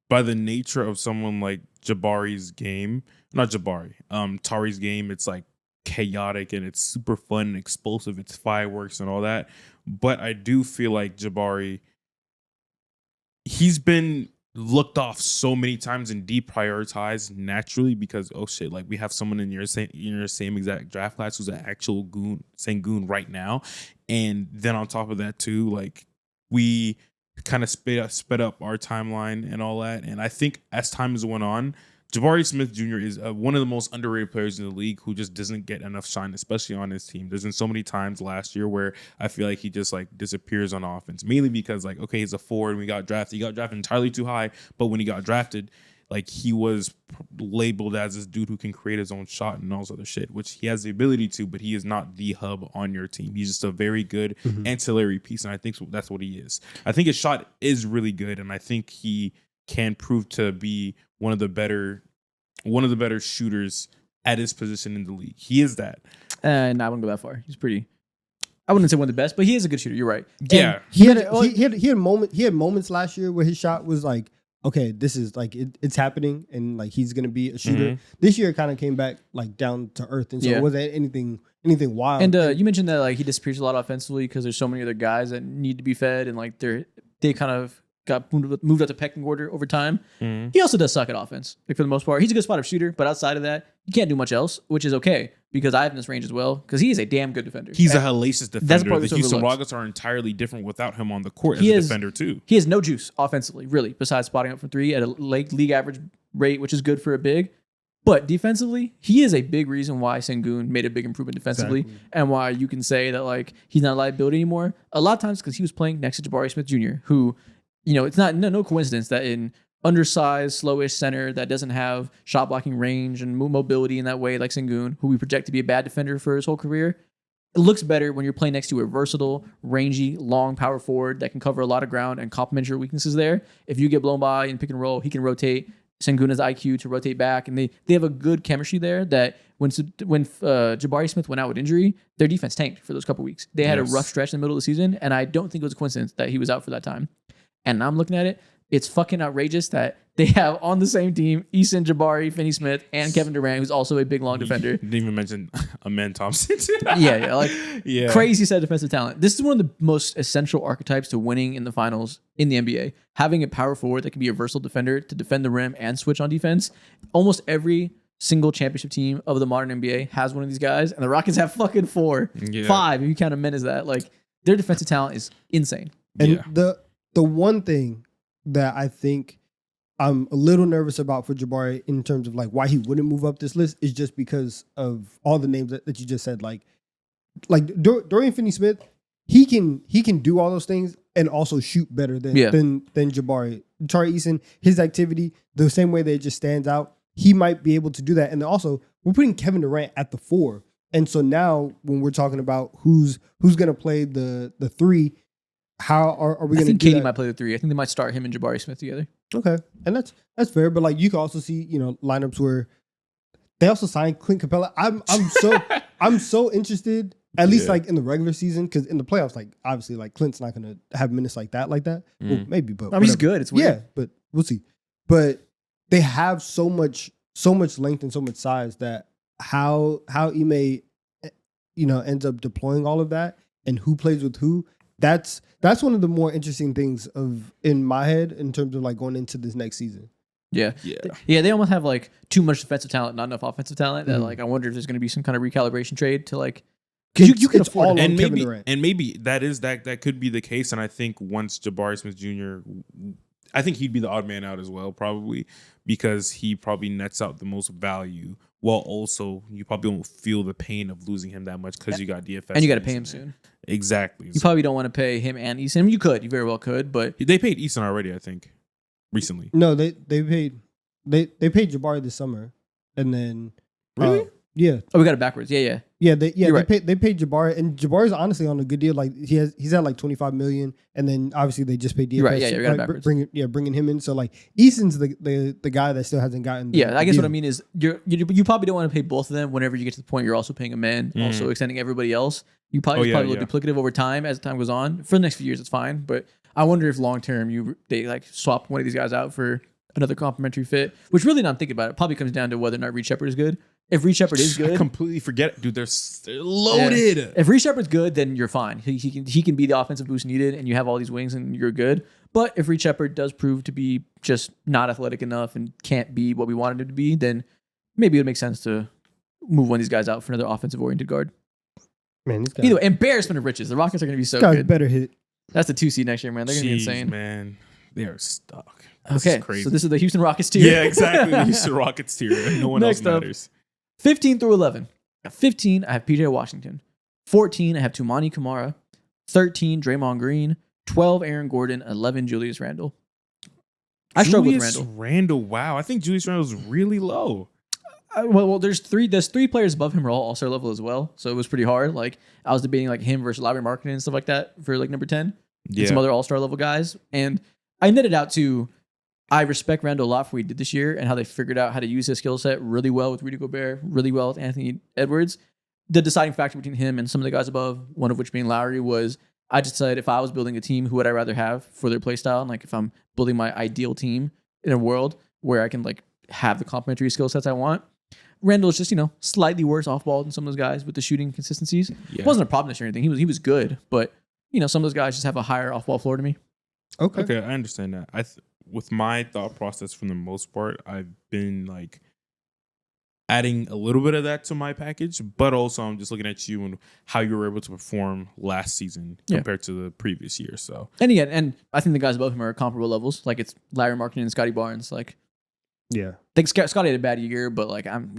by the nature of someone like Tari's game, it's like chaotic and it's super fun and explosive. It's fireworks and all that. But I do feel like Jabari, he's been looked off so many times and deprioritized naturally because like we have someone in your same exact draft class who's an actual goon right now, and then on top of that too, like we kind of sped up our timeline and all that, and I think as time has went on, Jabari Smith Jr. is one of the most underrated players in the league who just doesn't get enough shine, especially on his team. There's been so many times last year where I feel like he just like disappears on offense, mainly because like, okay, he's a forward. He got drafted entirely too high. But when he got drafted, like he was labeled as this dude who can create his own shot and all this other shit, which he has the ability to, but he is not the hub on your team. He's just a very good ancillary piece. And I think that's what he is. I think his shot is really good. And I think he can prove to be one of the better shooters at his position in the league. He is that. And I wouldn't go that far. He's pretty. I wouldn't say one of the best, but he is a good shooter. You're right. Yeah. He had moments last year where his shot was like, okay, this is like it's happening, and like he's gonna be a shooter. This year, it kind of came back like down to earth, and so it wasn't anything wild. And you mentioned that like he disappears a lot offensively because there's so many other guys that need to be fed, and like they kind of got moved up to pecking order over time. He also does suck at offense, like for the most part. He's a good spot-up shooter, but outside of that, he can't do much else, which is okay because I have in this range as well because he is a damn good defender. He's a hellacious defender. part The that's Houston overlooked. Rockets are entirely different without him on the court as a defender too. He has no juice offensively, really, besides spotting up from 3 at a league average rate, which is good for a big. But defensively, he is a big reason why Sengun made a big improvement defensively, and why you can say that like he's not a liability anymore. A lot of times because he was playing next to Jabari Smith Jr., who, it's not no coincidence that in undersized, slowish center that doesn't have shot blocking range and mobility in that way, like Sengun, who we project to be a bad defender for his whole career. It looks better when you're playing next to a versatile, rangy, long power forward that can cover a lot of ground and complement your weaknesses there. If you get blown by in pick and roll, he can rotate. Sengun has IQ to rotate back, and they have a good chemistry there that when Jabari Smith went out with injury, their defense tanked for those couple weeks. They had a rough stretch in the middle of the season, and I don't think it was a coincidence that he was out for that time. And I'm looking at it, it's fucking outrageous that they have on the same team Eason, Jabari, Finney Smith, and Kevin Durant, who's also a big, long defender. Didn't even mention Amen Thompson. Crazy set of defensive talent. This is one of the most essential archetypes to winning in the finals in the NBA. Having a power forward that can be a versatile defender to defend the rim and switch on defense. Almost every single championship team of the modern NBA has one of these guys, and the Rockets have fucking 4, 5, if you count men as that. Like, their defensive talent is insane. And the one thing that I think I'm a little nervous about for Jabari in terms of like why he wouldn't move up this list is just because of all the names that you just said. Like Dorian Finney-Smith, he can do all those things and also shoot better than Jabari. Tari Eason, his activity, the same way that it just stands out, he might be able to do that. And then also, we're putting Kevin Durant at the 4. And so now when we're talking about who's going to play the 3, how are we going to do KD that? might play the 3. I think they might start him and Jabari Smith together. Okay. And that's fair. But like you can also see, lineups where they also signed Clint Capella. I'm so interested, at least like in the regular season, because in the playoffs, like obviously like Clint's not gonna have minutes like that. Well, maybe, but he's good. It's weird. Yeah, but we'll see. But they have so much length and so much size that how Ime ends up deploying all of that and who plays with who. That's one of the more interesting things in my head in terms of like going into this next season. Yeah. They almost have like too much defensive talent, not enough offensive talent. That like I wonder if there's going to be some kind of recalibration trade to like because you can afford it. And maybe that could be the case. And I think once Jabari Smith Jr., I think he'd be the odd man out as well, probably because he probably nets out the most value. While also you probably won't feel the pain of losing him that much because you got DFS and you got to pay him soon. Exactly. You probably don't want to pay him and Eason. I mean, you very well could, but they paid Eason already, I think, recently. No, they paid paid Jabari this summer, and then really, yeah. Oh, we got it backwards. Yeah. They paid Jabari, and Jabari's honestly on a good deal. Like he's at like $25 million, and then obviously they just paid DFS. Right, we got it backwards. Bringing him in. So like Eason's the guy that still hasn't gotten. I guess what I mean is you probably don't want to pay both of them. Whenever you get to the point you're also paying a man, also extending everybody else. You probably look duplicative over time as time goes on. For the next few years, it's fine, but I wonder if long term they like swap one of these guys out for another complementary fit. Which really, not thinking about it, probably comes down to whether or not Reed Shepherd is good. If Reed Shepherd is good, I completely forget it, dude. They're loaded. Yeah. If Reed Shepherd's good, then you're fine. He can be the offensive boost needed, and you have all these wings, and you're good. But if Reed Shepherd does prove to be just not athletic enough and can't be what we wanted him to be, then maybe it would make sense to move one of these guys out for another offensive oriented guard. Man, either way, embarrassment of riches. The Rockets are going to be so good. Better hit. That's the 2 seed next year, man. They're going to be insane. Man, they are stuck. This is crazy. So this is the Houston Rockets tier. Yeah, exactly. The Houston Rockets tier. No one else matters. 15 through 11. At 15, I have PJ Washington. 14, I have Tumani Kamara. 13, Draymond Green. 12, Aaron Gordon. 11, Julius Randle. I struggle with Randle. Wow, I think Julius Randle's really low. Well, there's three players above him who are all all-star level as well. So it was pretty hard. Like I was debating like him versus Lauri Markkanen and stuff like that for like number 10. And some other all-star level guys. And I netted out to I respect Randle a lot for what he did this year and how they figured out how to use his skill set really well with Rudy Gobert, really well with Anthony Edwards. The deciding factor between him and some of the guys above, one of which being Lowry, was I just said if I was building a team, who would I rather have for their play style? And like if I'm building my ideal team in a world where I can like have the complementary skill sets I want, Randle's just, slightly worse off ball than some of those guys with the shooting consistencies. Yeah. It wasn't a problem this year or anything. He was good, but some of those guys just have a higher off ball floor to me. Okay, I understand that. With my thought process, for the most part, I've been like adding a little bit of that to my package, but also I'm just looking at you and how you were able to perform last season compared to the previous year. So and I think the guys above him are comparable levels. Like it's Larry Markkanen and Scotty Barnes. Like Yeah. I think Scotty had a bad year, but like I'm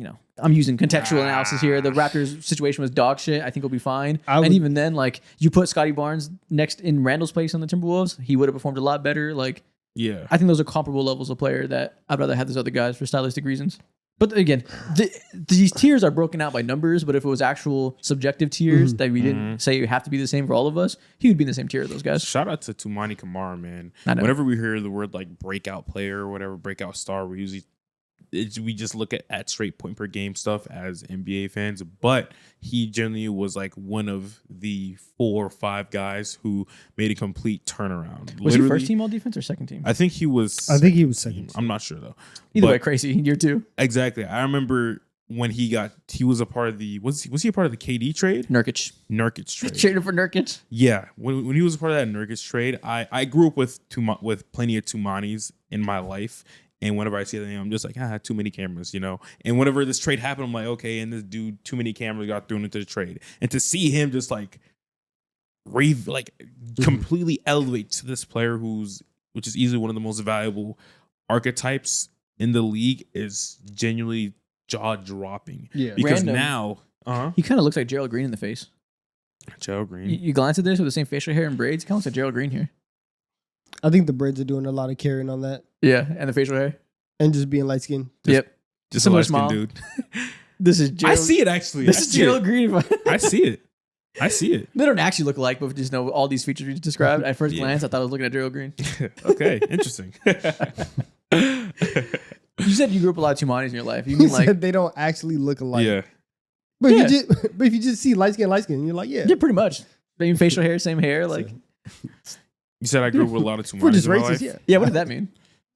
using contextual analysis here. The Raptors situation was dog shit. I think he'll be fine. And even then, like you put Scotty Barnes next in Randall's place on the Timberwolves, he would have performed a lot better. Like Yeah. I think those are comparable levels of player that I'd rather have those other guys for stylistic reasons. But again, these tiers are broken out by numbers. But if it was actual subjective tiers that we didn't say you have to be the same for all of us, he would be in the same tier as those guys. Shout out to Tumani Kamara, man. I know. Whenever we hear the word like breakout player or whatever, breakout star, we just look at straight point per game stuff as NBA fans. But he generally was like one of the 4 or 5 guys who made a complete turnaround. Was he first team all defense or second team? I think he was. second team. I'm not sure though. Either But- way, crazy year 2. Exactly. I remember when he was a part of the was he a part of the KD trade? Nurkic. Nurkic trade. Traded for Nurkic. Yeah, when he was a part of that Nurkic trade, I grew up with plenty of Tumanis in my life, and whenever I see them, I'm just like, too many cameras, And whenever this trade happened, I'm like, okay, and this dude, too many cameras got thrown into the trade, and to see him just like completely elevate to this player which is easily one of the most valuable archetypes in the league is genuinely jaw dropping. Yeah. because Random. now, He kind of looks like Gerald Green in the face. Joe Green. You glance at this with the same facial hair and braids. He kind of looks like Gerald Green here. I think the braids are doing a lot of carrying on that. Yeah, and the facial hair. And just being light skinned. Yep. Just Similar a light-skinned smile. dude. This is Gerald. I see it actually. This I is see Gerald it. Green. I see it. I see it. They don't actually look alike, but we just know all these features we just described. At first glance, I thought I was looking at Gerald Green. Okay, interesting. You said you grew up with a lot of Tumanis in your life. You He mean like, said they don't actually look alike. Yeah. But, Yeah. if you just see light skin, you're like, yeah. yeah, pretty much. Same facial hair, same hair. Like, You said I grew up with a lot of We're Tumanis just in my racist, life. yeah. yeah, what did that mean?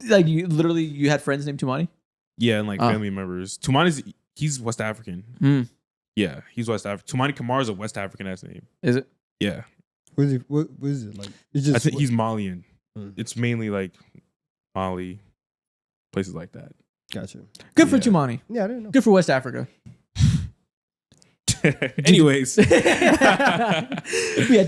Like, you had friends named Tumani? Yeah, and like Oh. family members. Tumani's he's West African. Mm. Yeah, he's West African. Tumani Kamara is a West African ass name. Is it? Yeah, What is it like? It's just I think he's Malian. Mm. It's mainly like Mali, places like that. gotcha. Good for Yeah. Tumani. Yeah, I didn't know. Good for West Africa. Anyways, Yeah,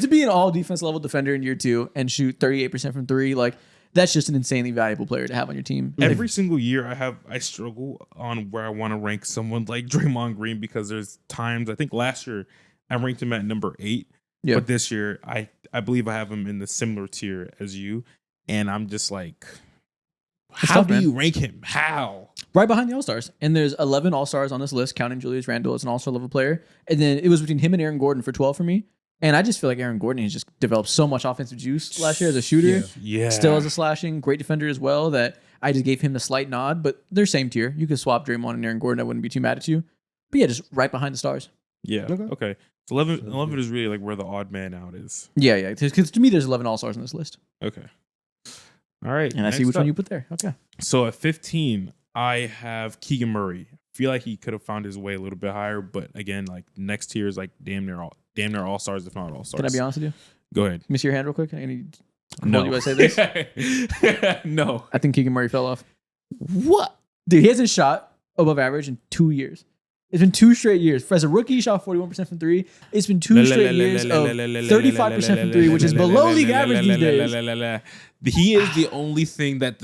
to be an all defense level defender in year 2 and shoot 38% from 3, like, that's just an insanely valuable player to have on your team. every single year I struggle on where I want to rank someone like Draymond Green because there's times I think last year I ranked him at number 8, Yeah. but this year I believe I have him in the similar tier as you, and I'm just like, It's how tough, do man. you rank him? How? Right behind the All-Stars. And there's 11 All-Stars on this list, counting Julius Randle as an All-Star level player. And then it was between him and Aaron Gordon for 12 for me. And I just feel like Aaron Gordon has just developed so much offensive juice last year as a shooter. Yeah, Still as a slashing, great defender as well, that I just gave him the slight nod. But they're same tier. You could swap Draymond and Aaron Gordon. I wouldn't be too mad at you. But yeah, just right behind the stars. Yeah. Okay. So 11 is really like where the odd man out is. Yeah. Because to me, there's 11 All-Stars on this list. Okay. All right. And I see next which one up. you put there. Okay. So at 15, I have Keegan Murray. Feel like he could have found his way a little bit higher, but again, like next tier is like damn near all stars, if not all stars. Can I be honest with you? Go ahead. Let me see your hand real quick. I need No. you guys say this. No. I think Keegan Murray fell off. What? Dude, he hasn't shot above average in 2 years. It's been 2 straight years. As a rookie, he shot 41% from 3. It's been 2 straight years of 35% from 3, which is below league average these days. He is the only thing that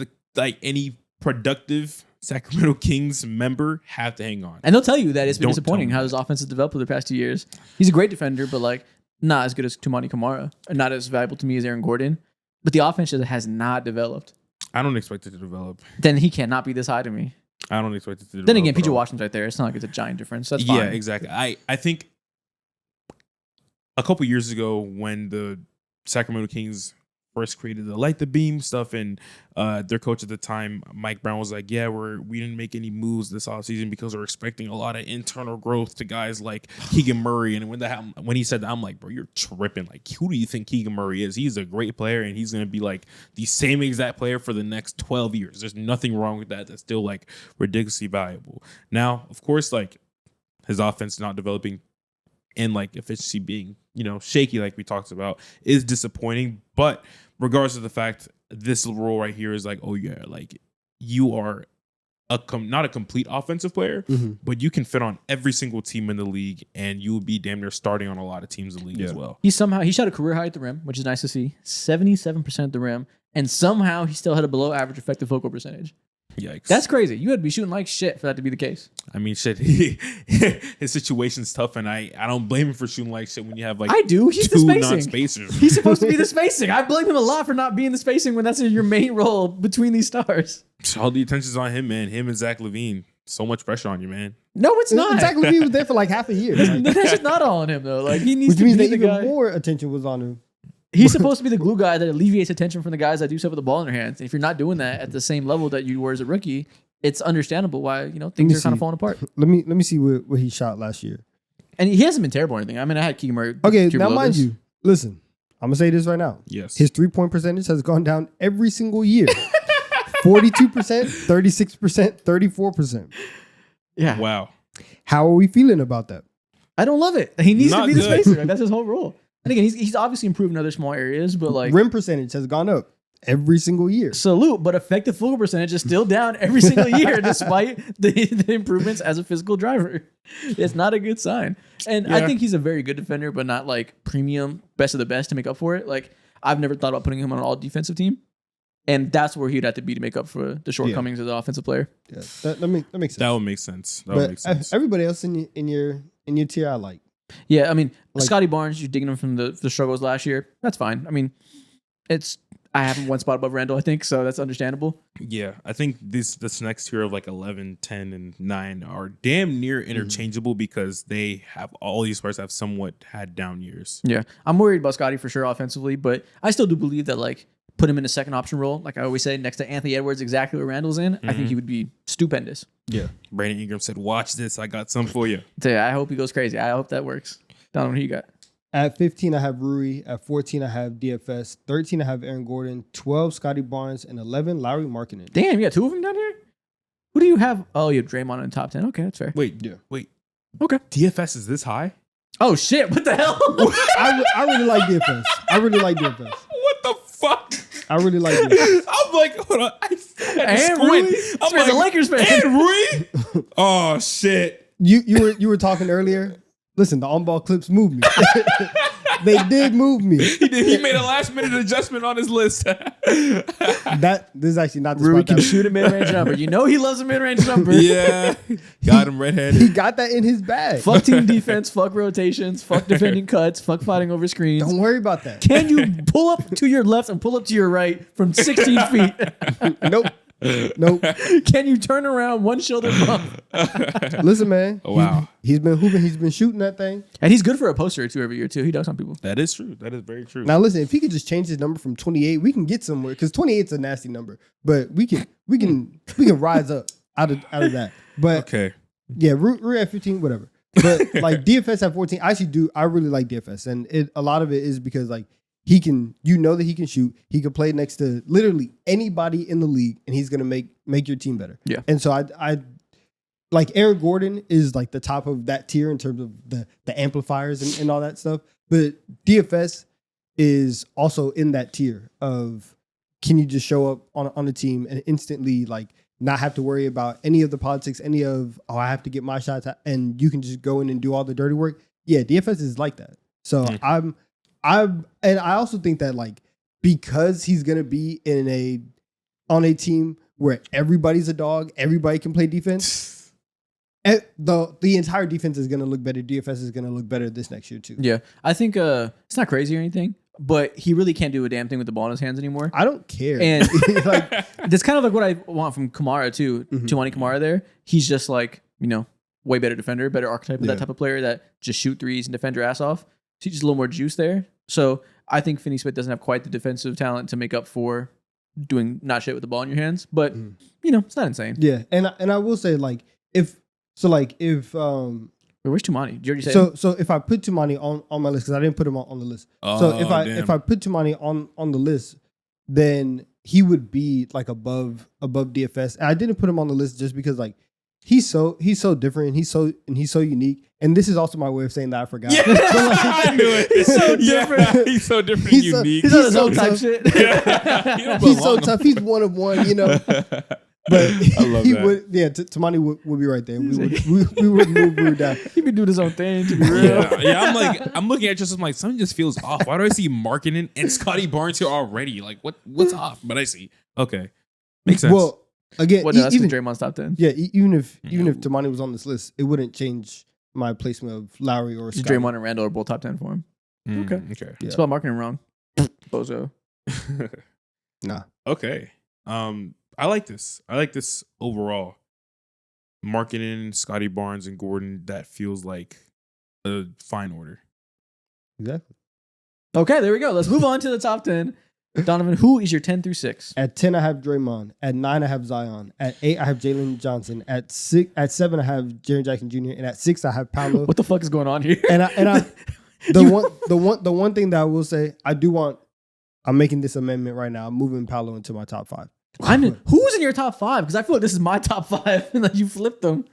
any productive Sacramento Kings member have to hang on. And they'll tell you that it's been Don't disappointing tell me how his offense has developed over the past 2 years. He's a great defender, but like not as good as Tumani Kamara, or not as valuable to me as Aaron Gordon. But the offense just has not developed. I don't expect it to develop. Then he cannot be this high to me. I don't expect it to develop. Then again, at PJ all. Washington's right there. It's not like it's a giant difference. That's Yeah, fine. exactly. I think a couple years ago when the Sacramento Kings first created the Light the Beam stuff, and their coach at the time, Mike Brown, was like, yeah, we didn't make any moves this offseason because we're expecting a lot of internal growth to guys like Keegan Murray. And when he said that, I'm like, bro, you're tripping. Like, who do you think Keegan Murray is? He's a great player, and he's going to be like the same exact player for the next 12 years. There's nothing wrong with that. That's still like ridiculously valuable. Now, of course, like his offense not developing and like efficiency being, shaky, like we talked about, is disappointing. But regardless of the fact, this role right here is like, oh yeah, like you are not a complete offensive player, but you can fit on every single team in the league, and you will be damn near starting on a lot of teams in the league as well. He shot a career high at the rim, which is nice to see. 77% at the rim, and somehow he still had a below average effective focal percentage. Yikes. That's crazy. You had to be shooting like shit for that to be the case. I mean, shit. His situation's tough, and I don't blame him for shooting like shit when you have like I do. He's the two spacing. non-spacers. He's supposed to be the spacing. I blame him a lot for not being the spacing when that's your main role between these stars. All the attention's on him, man. Him and Zach LaVine. So much pressure on you, man. No, it's not. Zach LaVine was there for like half a year. Like, That's just not all on him though. Like he needs which to means be that the even guy. more attention was on him. He's supposed to be the glue guy that alleviates attention from the guys that do stuff with the ball in their hands. And if you're not doing that at the same level that you were as a rookie, it's understandable why me things are kind of see. falling apart. Let me see what he shot last year. And he hasn't been terrible or anything. I mean, I had Keegan Murray. Okay, dribble now over mind this. you, listen, I'm gonna say this right now. Yes. His 3-point percentage has gone down every single year. 42%, 36%, 34%. Yeah, Wow. How are we feeling about that? I don't love it. He needs to Not be the good. spacer. Like, that's his whole role. And again, he's obviously improved in other small areas, but like Rim percentage has gone up every single year. salute. But effective field goal percentage is still down every single year, despite the improvements as a physical driver. It's not a good sign. And I Yeah. think he's a very good defender, but not like premium best of the best to make up for it. Like I've never thought about putting him on an all defensive team. And that's where he'd have to be to make up for the shortcomings as an offensive player. Yeah, that makes sense. That would make sense. That would make But sense. everybody else in your tier, I like. Yeah, I mean, Like- Scotty Barnes, you're digging him from the struggles last year. That's fine. I mean, I have him one spot above Randall, I think, so that's understandable. Yeah, I think this next tier of like 11, 10, and 9 are damn near interchangeable because they have all these players have somewhat had down years. Yeah, I'm worried about Scotty for sure offensively, but I still do believe that like put him in a second option role, like I always say, next to Anthony Edwards, exactly where Randall's in. I think he would be stupendous. Yeah. Brandon Ingram said, "Watch this, I got some for you." So yeah, I hope he goes crazy. I hope that works. Don't know who you got. At 15, I have Rui. At 14, I have DFS. 13, I have Aaron Gordon. 12, Scotty Barnes. And 11, Lowry Markkinen. Damn, you got two of them down here? Who do you have? Oh, you have Draymond in the top 10. Okay, that's fair. Wait, Yeah. wait. Okay. DFS is this high? Oh shit, what the hell? I really like DFS. I really like DFS. What the fuck? I really like DFS. I'm like, hold on. I had to And squint. Rui? I'm This man's a Lakers fan. And Rui? Oh shit. You were talking earlier. Listen, the on-ball clips moved me. They did move me. He made a last-minute adjustment on his list. This is actually not the Rui spot can that shoot a mid-range number. You know he loves a mid-range number. Yeah, got him he red-handed. got that in his bag. Fuck team defense, fuck rotations, fuck defending cuts, fuck fighting over screens. Don't worry about that. Can you pull up to your left and pull up to your right from 16 feet? Nope. Nope. Can you turn around one shoulder bump? Listen, man. Oh, wow. He's been hooping. He's been shooting that thing. And he's good for a poster or two every year too. He does on people. That is true. That is very true. Now, listen. If he could just change his number from 28, we can get somewhere. Because 28 is a nasty number, but we can rise up out of that. But Okay. yeah, Rui at 15, whatever. But like DFS at 14, I really like DFS, and a lot of it is because like he can, that he can shoot. He can play next to literally anybody in the league, and he's gonna make your team better. Yeah. And so I like Aaron Gordon is like the top of that tier in terms of the amplifiers and all that stuff. But DFS is also in that tier of can you just show up on a team and instantly like not have to worry about any of the politics, any of I have to get my shots, and you can just go in and do all the dirty work. Yeah, DFS is like that. So and I also think that like because he's gonna be on a team where everybody's a dog, everybody can play defense. The entire defense is gonna look better. DFS is gonna look better this next year too. Yeah, I think it's not crazy or anything, but he really can't do a damn thing with the ball in his hands anymore. I don't care. And like that's kind of like what I want from Kamara too. Tumani Kamara there. He's just like, way better defender, better archetype of that type of player that just shoot threes and defend your ass off. So he's just a little more juice there. So I think Finney Smith doesn't have quite the defensive talent to make up for doing not shit with the ball in your hands. But, it's not insane. yeah, and I will say like if Wait, where's Tumani? Did you already say so if I put Tumani on my list because I didn't put him on the list. So if I put Tumani on the list, then he would be like above DFS. And I didn't put him on the list just because like he's so different and he's so unique. And this is also my way of saying that I forgot. Yeah, So, like, I knew it. He's so different. He's so different He's and so- unique. He's on his so own type tough. shit. You don't he's so belong. tough. He's one of one, But I love he that. would, Tamani would be right there. We would move Rui down. He be doing his own thing, to be real. Yeah. I'm looking at I'm like, something just feels off. Why do I see Markkinen and Scotty Barnes here already? Like, what's off? But I see. Okay. Makes sense. Well, Again, What? No, that's even Draymond's top 10. yeah, even if Tamani was on this list, it wouldn't change my placement of Lowry or Scottie. Draymond and Randall are both top 10 for him. Okay. Okay. Yeah. Spell marketing wrong. Bozo. Nah. Okay. I like this. I like this overall. Marketing Scotty Barnes and Gordon, that feels like a fine order. Exactly. Okay, there we go. Let's move on to the top 10. Donovan, who is your 10 through 6? At 10, I have Draymond. At 9, I have Zion. At 8, I have Jalen Johnson. At 7, I have Jaren Jackson Jr. And at 6, I have Paolo. What the fuck is going on here? And I the one thing that I will say, I'm making this amendment right now. I'm moving Paolo into my top 5. Who's in your top 5? Because I feel like this is my top 5, and like you flipped them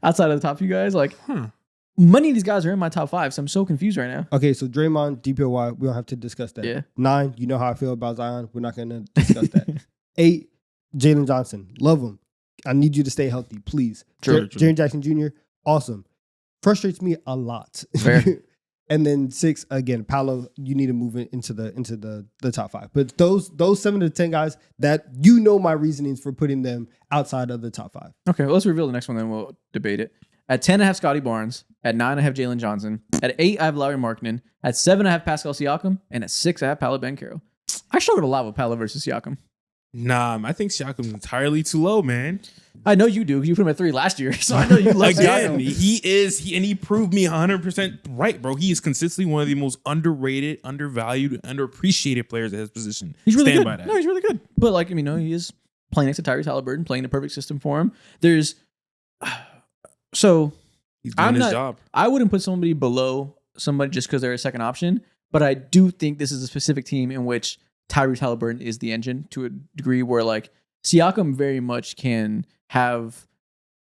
outside of the top few guys. Like, many of these guys are in my top 5, so I'm so confused right now. Okay, so Draymond, DPOY, we don't have to discuss that. Yeah. 9, you know how I feel about Zion. We're not going to discuss that. 8, Jalen Johnson, love him. I need you to stay healthy, please. True. Jaren Jackson Jr., awesome. Frustrates me a lot. Fair. And then 6, again, Paolo, you need to move it into the top 5. But those 7 to 10 guys, that you know my reasonings for putting them outside of the top 5. Okay, well, let's reveal the next one, then we'll debate it. At 10, I have Scotty Barnes. At 9, I have Jalen Johnson. At 8, I have Lauri Markkanen. At 7, I have Pascal Siakam. And at 6, I have Paolo Banchero. I struggled a lot with Paolo versus Siakam. Nah, I think Siakam's entirely too low, man. I know you do. You put him at 3 last year, so I know you love Again, Siakam. he proved me 100% right, bro. He is consistently one of the most underrated, undervalued, underappreciated players at his position. He's really Stand good. by that. No, he's really good. But like, he is playing next to Tyrese Halliburton, playing the perfect system for him. There's so He's doing his job. I wouldn't put somebody below somebody just because they're a second option, but I do think this is a specific team in which Tyrese Halliburton is the engine to a degree where like Siakam very much can have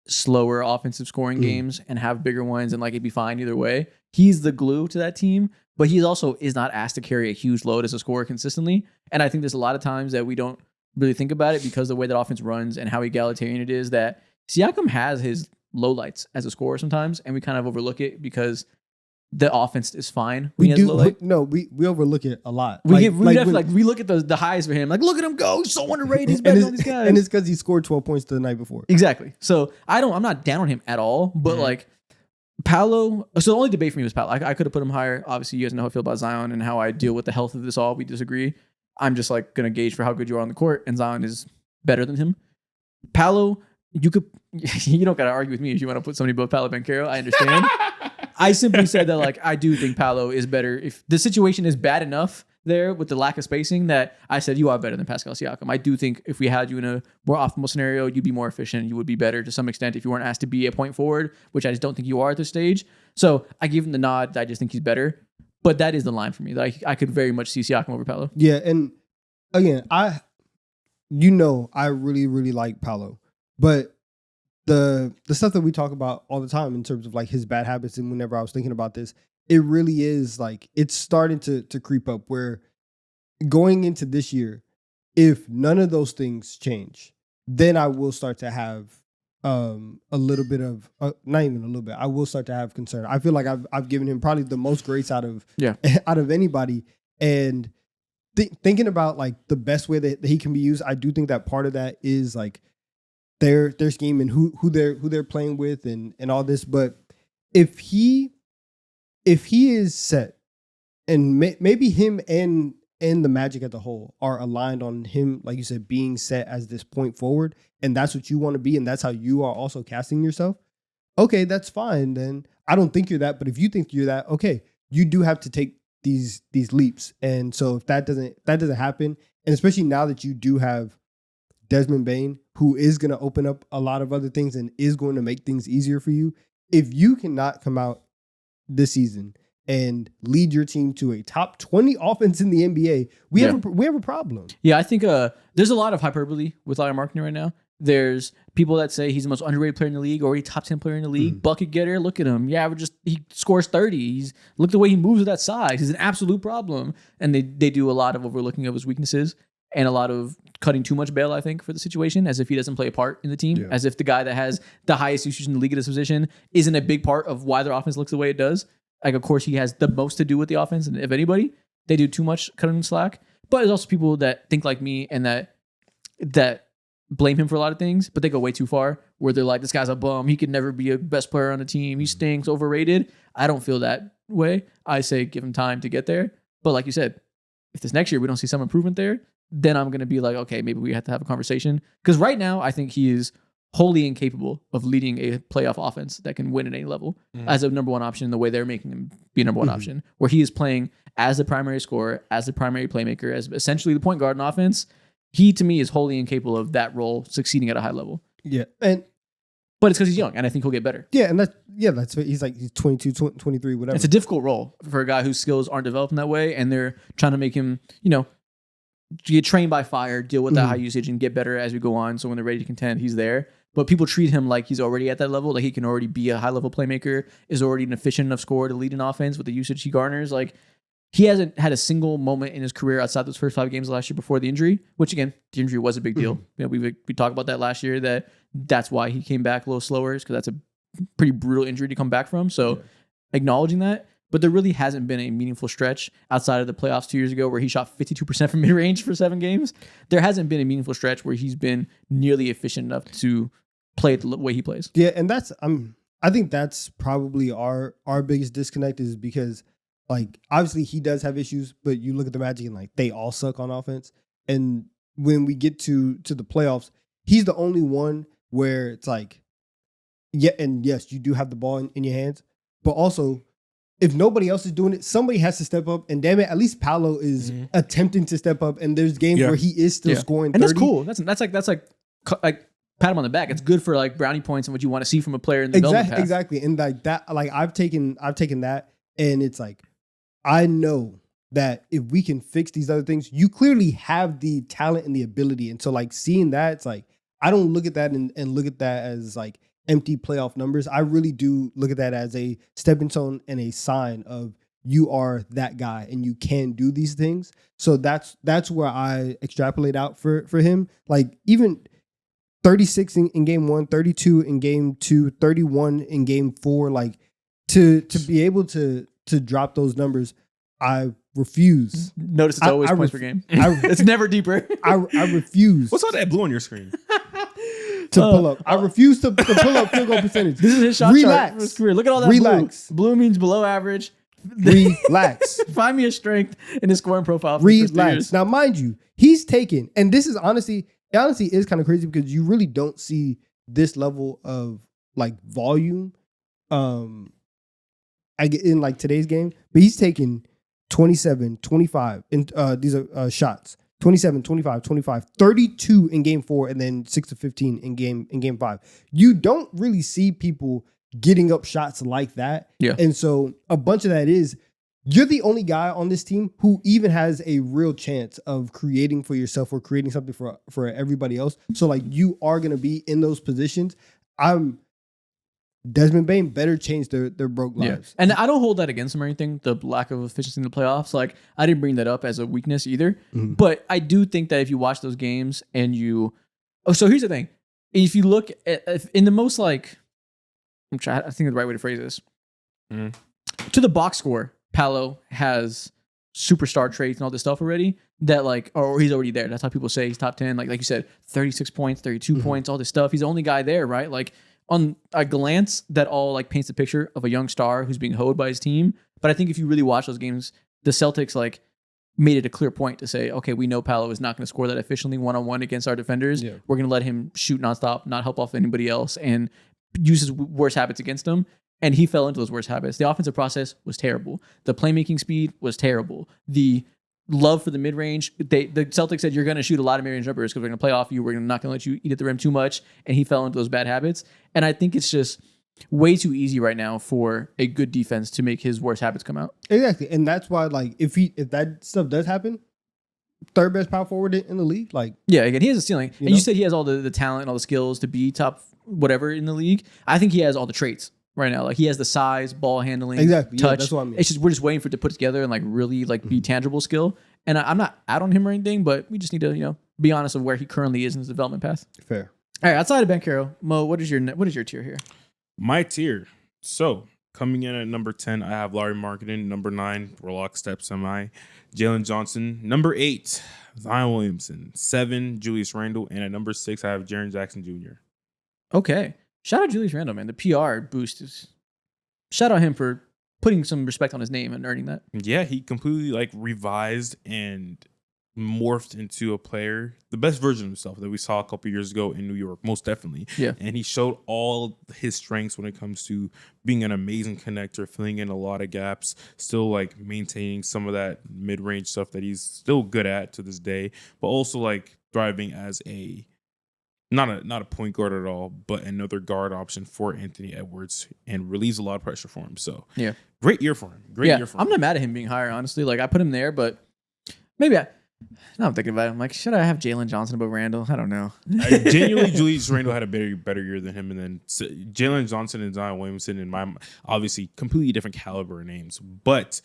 slower offensive scoring games and have bigger ones and like it'd be fine either way. He's the glue to that team, but he also is not asked to carry a huge load as a scorer consistently. And I think there's a lot of times that we don't really think about it because of the way that offense runs and how egalitarian it is that Siakam has his lowlights as a scorer sometimes, and we kind of overlook it because the offense is fine. We overlook it a lot. We look at the highs for him. Like, look at him go. He's so underrated. He's better than all these guys. And it's because he scored 12 points the night before. Exactly. So I'm not down on him at all. But like Paolo, so the only debate for me was Paolo. I could have put him higher. Obviously, you guys know how I feel about Zion and how I deal with the health of this all. We disagree. I'm just like gonna gauge for how good you are on the court, and Zion is better than him. Paolo, you don't gotta argue with me if you want to put somebody above Paolo Banchero. I understand. I simply said that like I do think Paolo is better. If the situation is bad enough there with the lack of spacing, that I said you are better than Pascal Siakam. I do think if we had you in a more optimal scenario, you'd be more efficient. You would be better to some extent if you weren't asked to be a point forward, which I just don't think you are at this stage. So I give him the nod. I just think he's better. But that is the line for me. Like I could very much see Siakam over Paolo. Yeah, and again, I really, really like Paolo, but the stuff that we talk about all the time in terms of like his bad habits, and whenever I was thinking about this, it really is like it's starting to creep up where going into this year, if none of those things change, then I will start to have a little bit of not even a little bit. I will start to have concern. I feel like I've given him probably the most grace out of anybody, and thinking about like the best way that he can be used. I do think that part of that is like their scheme and who they're playing with and all this. But if he is set, and maybe him and the Magic as a whole are aligned on him, like you said, being set as this point forward, and that's what you want to be, and that's how you are also casting yourself. Okay, that's fine. Then I don't think you're that, but if you think you're that, okay, you do have to take these leaps. And so if that doesn't happen, and especially now that you do have Desmond Bane, who is going to open up a lot of other things and is going to make things easier for you, if you cannot come out this season and lead your team to a top 20 offense in the NBA, we have a problem. Yeah, I think there's a lot of hyperbole with Lauri Markkanen right now. There's people that say he's the most underrated player in the league, already top 10 player in the league, bucket getter. Look at him. Yeah, he scores 30. Look at the way he moves with that size. He's an absolute problem. And they do a lot of overlooking of his weaknesses and a lot of cutting too much bail, I think, for the situation, as if he doesn't play a part in the team, as if the guy that has the highest usage in the league at this position isn't a big part of why their offense looks the way it does. Like, of course, he has the most to do with the offense, and if anybody, they do too much cutting slack. But there's also people that think like me and that blame him for a lot of things, but they go way too far where they're like, this guy's a bum. He could never be a best player on the team. He stinks, overrated. I don't feel that way. I say give him time to get there. But like you said, if this next year we don't see some improvement there, then I'm going to be like, okay, maybe we have to have a conversation. Because right now, I think he is wholly incapable of leading a playoff offense that can win at any level as a number one option in the way they're making him be a number one option, where he is playing as the primary scorer, as the primary playmaker, as essentially the point guard in offense. He, to me, is wholly incapable of that role succeeding at a high level. Yeah. But it's because he's young, and I think he'll get better. Yeah, and that's what he's like. He's 22, 23, whatever. It's a difficult role for a guy whose skills aren't developed in that way, and they're trying to make him, get trained by fire, deal with that high usage, and get better as we go on. So when they're ready to contend, he's there. But people treat him like he's already at that level, like he can already be a high-level playmaker, is already an efficient enough scorer to lead an offense with the usage he garners. Like, he hasn't had a single moment in his career outside those first 5 games last year before the injury, which, again, the injury was a big deal. We talked about that last year, that's why he came back a little slower, because that's a pretty brutal injury to come back from. So acknowledging that. But there really hasn't been a meaningful stretch outside of the playoffs 2 years ago where he shot 52% from mid-range for 7 games. There hasn't been a meaningful stretch where he's been nearly efficient enough to play it the way he plays. Yeah, and I think that's probably our biggest disconnect, is because, like, obviously he does have issues, but you look at the Magic and, like, they all suck on offense. And when we get to the playoffs, he's the only one where it's like, yes, you do have the ball in your hands, but also, if nobody else is doing it, somebody has to step up. And damn it, at least Paolo is attempting to step up. And there's games where he is still scoring 30. And that's cool. That's like pat him on the back. It's good for like brownie points and what you want to see from a player in the development path. Exactly. And like that, like I've taken that, and it's like, I know that if we can fix these other things, you clearly have the talent and the ability. And so, like, seeing that, it's like, I don't look at that and look at that as like empty playoff numbers. I really do look at that as a stepping stone and a sign of you are that guy and you can do these things. So that's where I extrapolate out for him. Like, even 36 in game 1, 32 in game 2, 31 in game 4, like, to be able to drop those numbers, I refuse. Notice it's always points per game. It's never deeper. I refuse. What's all that blue on your screen? To pull up. I refuse to pull up field goal percentage. This is his shot chart for his career. Look at all that Relax. blue. Blue means below average. Relax. Find me a strength in his scoring profile for the first 2 years. Now, mind you, he's taken, and this is honestly is kind of crazy because you really don't see this level of like volume in like today's game, but he's taken 27, 25, and these are shots. 27, 25, 25, 32 in game 4, and then 6 to 15 in game 5. You don't really see people getting up shots like that. Yeah. And so a bunch of that is, you're the only guy on this team who even has a real chance of creating for yourself or creating something for everybody else. So like, you are going to be in those positions. Desmond Bane better change their broke lives. And I don't hold that against him or anything, the lack of efficiency in the playoffs. Like, I didn't bring that up as a weakness either. Mm-hmm. But I do think that if you watch those games and so here's the thing. If you look at, in the most like, I think the right way to phrase this. To the box score, Paolo has superstar traits and all this stuff already that like, or he's already there. That's how people say he's top 10. Like you said, 36 points, 32 points, all this stuff. He's the only guy there, right? Like, on a glance, that all like paints a picture of a young star who's being hoed by his team. But I think if you really watch those games, the Celtics like made it a clear point to say, okay, we know Paolo is not going to score that efficiently one-on-one against our defenders. Yeah. We're going to let him shoot nonstop, not help off anybody else, and use his worst habits against him. And he fell into those worst habits. The offensive process was terrible. The playmaking speed was terrible. The love for the mid-range. The Celtics said, you're going to shoot a lot of mid-range jumpers because we're going to play off you. We're not going to let you eat at the rim too much. And he fell into those bad habits. And I think it's just way too easy right now for a good defense to make his worst habits come out. Exactly. And that's why, like, if that stuff does happen, third best power forward in the league. Like, yeah, again, he has a ceiling. You said he has all the talent and all the skills to be top whatever in the league. I think he has all the traits right now. Like, he has the size, ball handling, exactly, touch. Yeah, that's what I mean. It's just, we're just waiting for it to put together and like really like be tangible skill. And I'm not out on him or anything, but we just need to, be honest of where he currently is in his development path. Fair. All right, outside of Banchero, Mo, what is your tier here? My tier. So Coming in at number 10, I have Larry Marketing. Number 9, we're lockstep semi. Jalen Johnson. Number 8, Zion Williamson. 7, Julius Randle. And at number 6, I have Jaren Jackson Jr. Okay. Shout out Julius Randle, man. The PR boost is. Shout out him for putting some respect on his name and earning that. Yeah, he completely like revised and morphed into a player, the best version of himself that we saw a couple years ago in New York, most definitely. Yeah. And he showed all his strengths when it comes to being an amazing connector, filling in a lot of gaps, still like maintaining some of that mid-range stuff that he's still good at to this day, but also like thriving as a not a point guard at all, but another guard option for Anthony Edwards, and relieves a lot of pressure for him. So yeah, great year for him. Great year for him. I'm not mad at him being higher, honestly. Like I put him there, but maybe now I'm thinking about it. I'm like, should I have Jalen Johnson above Randall? I don't know. Genuinely, Julius Randle had a better year than him, and then Jalen Johnson and Zion Williamson, in my obviously completely different caliber of names, but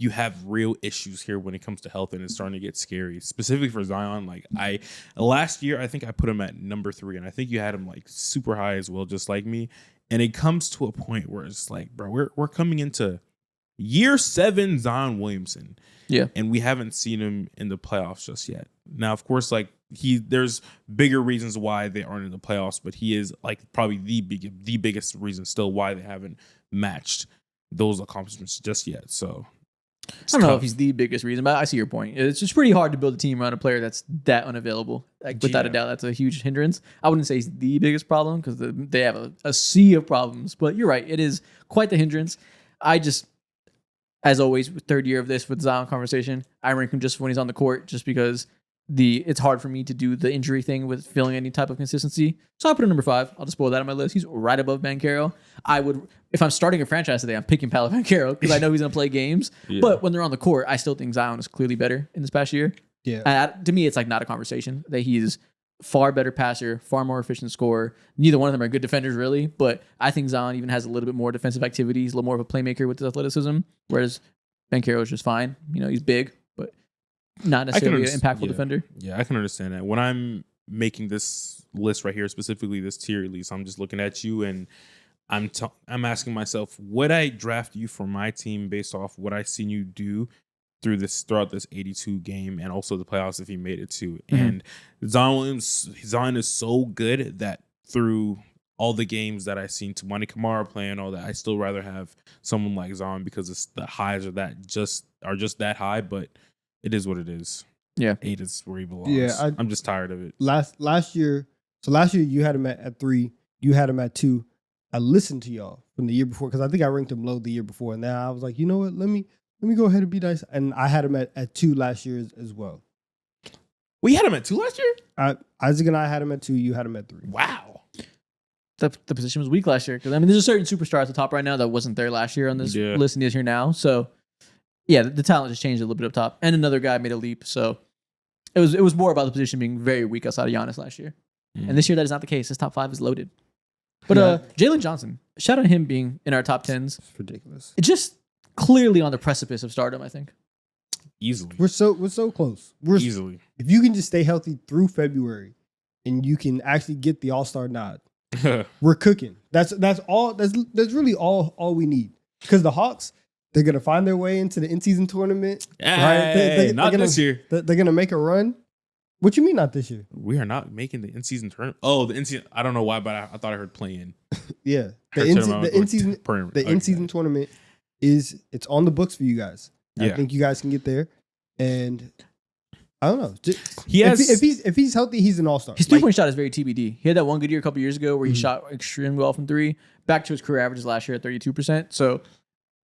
you have real issues here when it comes to health, and it's starting to get scary. Specifically for Zion, like last year, I think I put him at number 3, and I think you had him like super high as well, just like me. And it comes to a point where it's like, bro, we're coming into year 7, Zion Williamson. Yeah. And we haven't seen him in the playoffs just yet. Now, of course, like there's bigger reasons why they aren't in the playoffs, but he is like probably the biggest reason still why they haven't matched those accomplishments just yet. So I don't know if he's the biggest reason, but I see your point. It's just pretty hard to build a team around a player that's that unavailable. Like, without a doubt, that's a huge hindrance. I wouldn't say he's the biggest problem because they have a sea of problems, but you're right. It is quite the hindrance. I just, as always, third year of this with Zion conversation, I rank him just when he's on the court, just because it's hard for me to do the injury thing with feeling any type of consistency. So I put him number 5. I'll just pull that on my list. He's right above Banchero. I would, if I'm starting a franchise today, I'm picking Paolo Banchero because I know he's going to play games. Yeah. But when they're on the court, I still think Zion is clearly better in this past year. Yeah. And to me, it's like not a conversation that he is far better passer, far more efficient scorer. Neither one of them are good defenders, really. But I think Zion even has a little bit more defensive activity. He's a little more of a playmaker with his athleticism, whereas Banchero is just fine. You know, he's big, but not necessarily an impactful defender. Yeah, I can understand that. When I'm making this list right here, specifically this tier list, I'm just looking at you and I'm asking myself, would I draft you for my team based off what I've seen you do throughout this 82 game and also the playoffs if he made it to. Mm-hmm. And Zion is so good that through all the games that I've seen Toumani Camara play and all that, I still rather have someone like Zion because it's the highs are just that high, but it is what it is. Yeah. 8 is where he belongs. Yeah, I'm just tired of it. Last year you had him at 3, you had him at 2. I listened to y'all from the year before because I think I ranked him low the year before. And now I was like, you know what? Let me go ahead and be nice. And I had him at 2 last year as well. We had him at 2 last year? Isaac and I had him at 2. You had him at 3. Wow. The position was weak last year because, I mean, there's a certain superstar at the top right now that wasn't there last year on this list and is here now. So, yeah, the talent just changed a little bit up top. And another guy made a leap. So, it was more about the position being very weak outside of Giannis last year. And this year, that is not the case. His top 5 is loaded. But Jalen Johnson, shout out him being in our top 10s. It's ridiculous. It's just clearly on the precipice of stardom, I think. Easily. We're so close. Easily. If you can just stay healthy through February and you can actually get the All-Star nod, we're cooking. That's all. That's really all we need. Because the Hawks, they're gonna find their way into the in-season tournament. Hey, right? not this year. They're gonna make a run. What you mean not this year? We are not making the in-season tournament. Oh, the in-season. I don't know why, but I thought I heard play-in. Yeah, the in-season tournament it's on the books for you guys. I think you guys can get there, and I don't know. If he's healthy, he's an all-star. His 3-point shot is very TBD. He had that one good year a couple years ago where he shot extremely well from 3, back to his career averages last year at 32%. So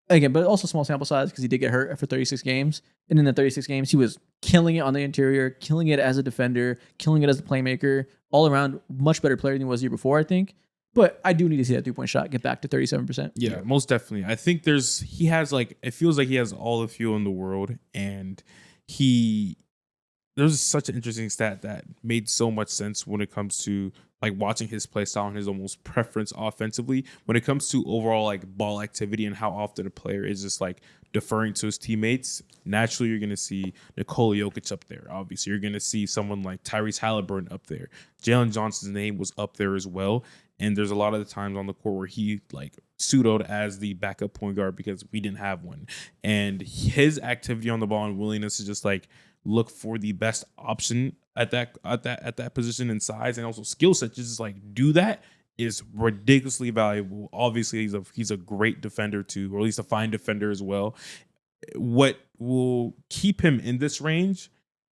again, but also small sample size because he did get hurt after 36 games. And in the 36 games, he was killing it on the interior, killing it as a defender, killing it as a playmaker, all around much better player than he was the year before, I think. But I do need to see that 3-point shot get back to 37%. Yeah, most definitely. I think it feels like he has all the fuel in the world, and there's such an interesting stat that made so much sense when it comes to like watching his play style and his almost preference offensively. When it comes to overall like ball activity and how often a player is just like deferring to his teammates, naturally you're going to see Nikola Jokic up there. Obviously, you're going to see someone like Tyrese Halliburton up there. Jalen Johnson's name was up there as well. And there's a lot of the times on the court where he like pseudoed as the backup point guard because we didn't have one. And his activity on the ball and willingness to just like look for the best option at that position and size and also skill set, just like do that, is ridiculously valuable. Obviously, he's a great defender too, or at least a fine defender as well. What will keep him in this range,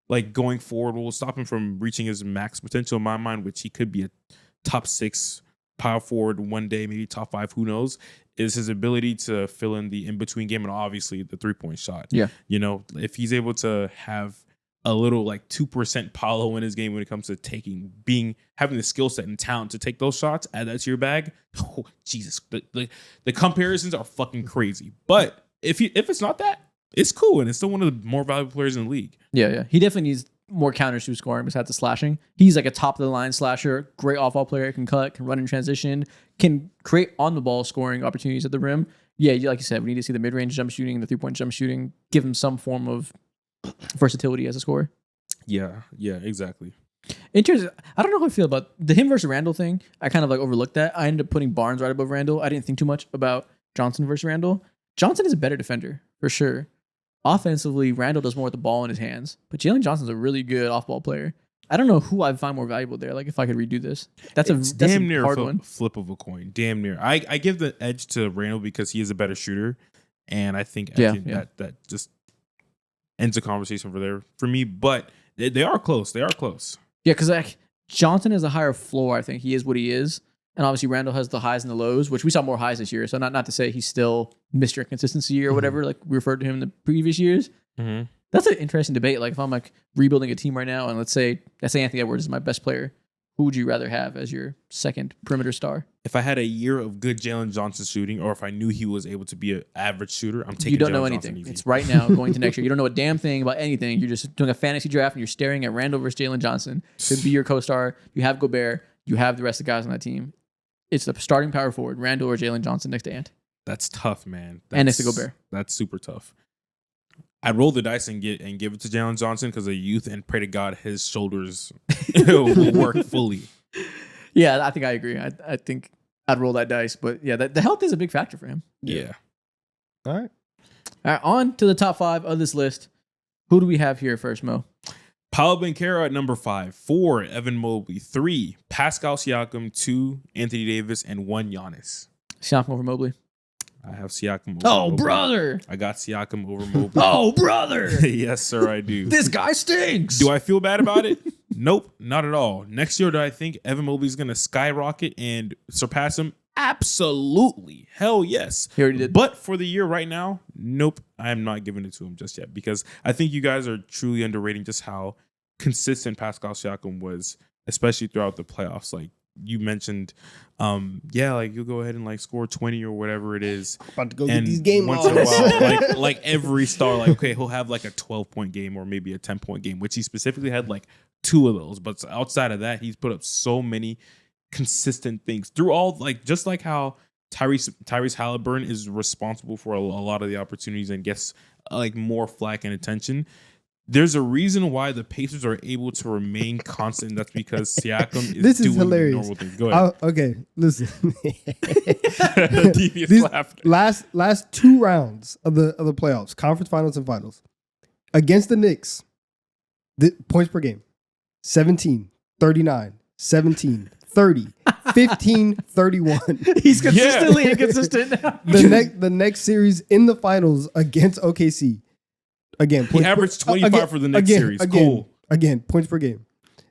like going forward, will stop him from reaching his max potential in my mind, which he could be a top 6 power forward one day, maybe top 5, who knows, is his ability to fill in the in-between game and obviously the 3-point shot. Yeah. You know, if he's able to have a little like 2% Paulo in his game when it comes to having the skill set and talent to take those shots, add that to your bag. Oh, Jesus. The comparisons are fucking crazy. But if it's not that, it's cool. And it's still one of the more valuable players in the league. Yeah. He definitely needs more counters to scoring besides the slashing. He's like a top of the line slasher, great off-ball player, can cut, can run in transition, can create on the ball scoring opportunities at the rim. Yeah, like you said, we need to see the mid-range jump shooting, the 3-point jump shooting, give him some form of versatility as a scorer. Yeah, exactly. In terms of, I don't know how I feel about the him versus Randall thing. I kind of like overlooked that. I ended up putting Barnes right above Randall. I didn't think too much about Johnson versus Randall. Johnson is a better defender for sure. Offensively, Randall does more with the ball in his hands, but Jalen Johnson's a really good off-ball player. I don't know who I'd find more valuable there. Like if I could redo this, that's damn near hard a one. flip of a coin. Damn near. I give the edge to Randall because he is a better shooter, and I think that just ends the conversation for me. But they are close. They are close. Yeah, because like Johnson has a higher floor. I think he is what he is, and obviously Randall has the highs and the lows, which we saw more highs this year. So not to say he's still Mr. Consistency or whatever, like we referred to him in the previous years. Mm-hmm. That's an interesting debate. Like if I'm like rebuilding a team right now, and let's say Anthony Edwards is my best player, who would you rather have as your second perimeter star? If I had a year of good Jalen Johnson shooting, or if I knew he was able to be an average shooter, I'm taking. You don't Jalen know Johnson anything. easy. It's right now going to next year. You don't know a damn thing about anything. You're just doing a fantasy draft and you're staring at Randall versus Jalen Johnson to be your co-star. You have Gobert. You have the rest of the guys on that team. It's the starting power forward, Randall or Jalen Johnson next to Ant. That's tough, man. And next to Gobert. That's super tough. I'd roll the dice and give it to Jalen Johnson because of youth, and pray to God his shoulders will work fully. Yeah, I think I agree. I think I'd roll that dice, but yeah, the health is a big factor for him. Yeah. All right. All right, on to the top 5 of this list. Who do we have here first, Mo? Paolo Banchero at number 5, 4, Evan Mobley, 3, Pascal Siakam, 2, Anthony Davis, and 1, Giannis. Siakam over Mobley. I have Siakam over Mobley. Brother. I got Siakam over Mobley. Oh, brother. Yes, sir, I do. This guy stinks. Do I feel bad about it? Nope, not at all. Next year, do I think Evan Mobley's going to skyrocket and surpass him? Absolutely. Hell yes. He already did. But for the year right now, nope, I am not giving it to him just yet because I think you guys are truly underrating just how consistent Pascal Siakam was, especially throughout the playoffs. Like you mentioned, like you'll go ahead and like score 20 or whatever it is. About to go get these game once in a logs. while, like every star, like okay, he'll have like a 12-point game or maybe a 10-point game, which he specifically had like 2 of those. But outside of that, he's put up so many consistent things through all, like just like how Tyrese Halliburton is responsible for a lot of the opportunities and gets like more flack and attention. There's a reason why the Pacers are able to remain constant. That's because Siakam is This is doing hilarious. normal things. Go ahead. Okay, listen. Devious These laughter. last 2 rounds of the playoffs, conference finals and finals, against the Knicks, the points per game, 17, 39, 17, 30, 15, 31. He's consistently inconsistent. The next series in the finals against OKC. Again, He averaged 25 for the next series. Cool. Again, points per game.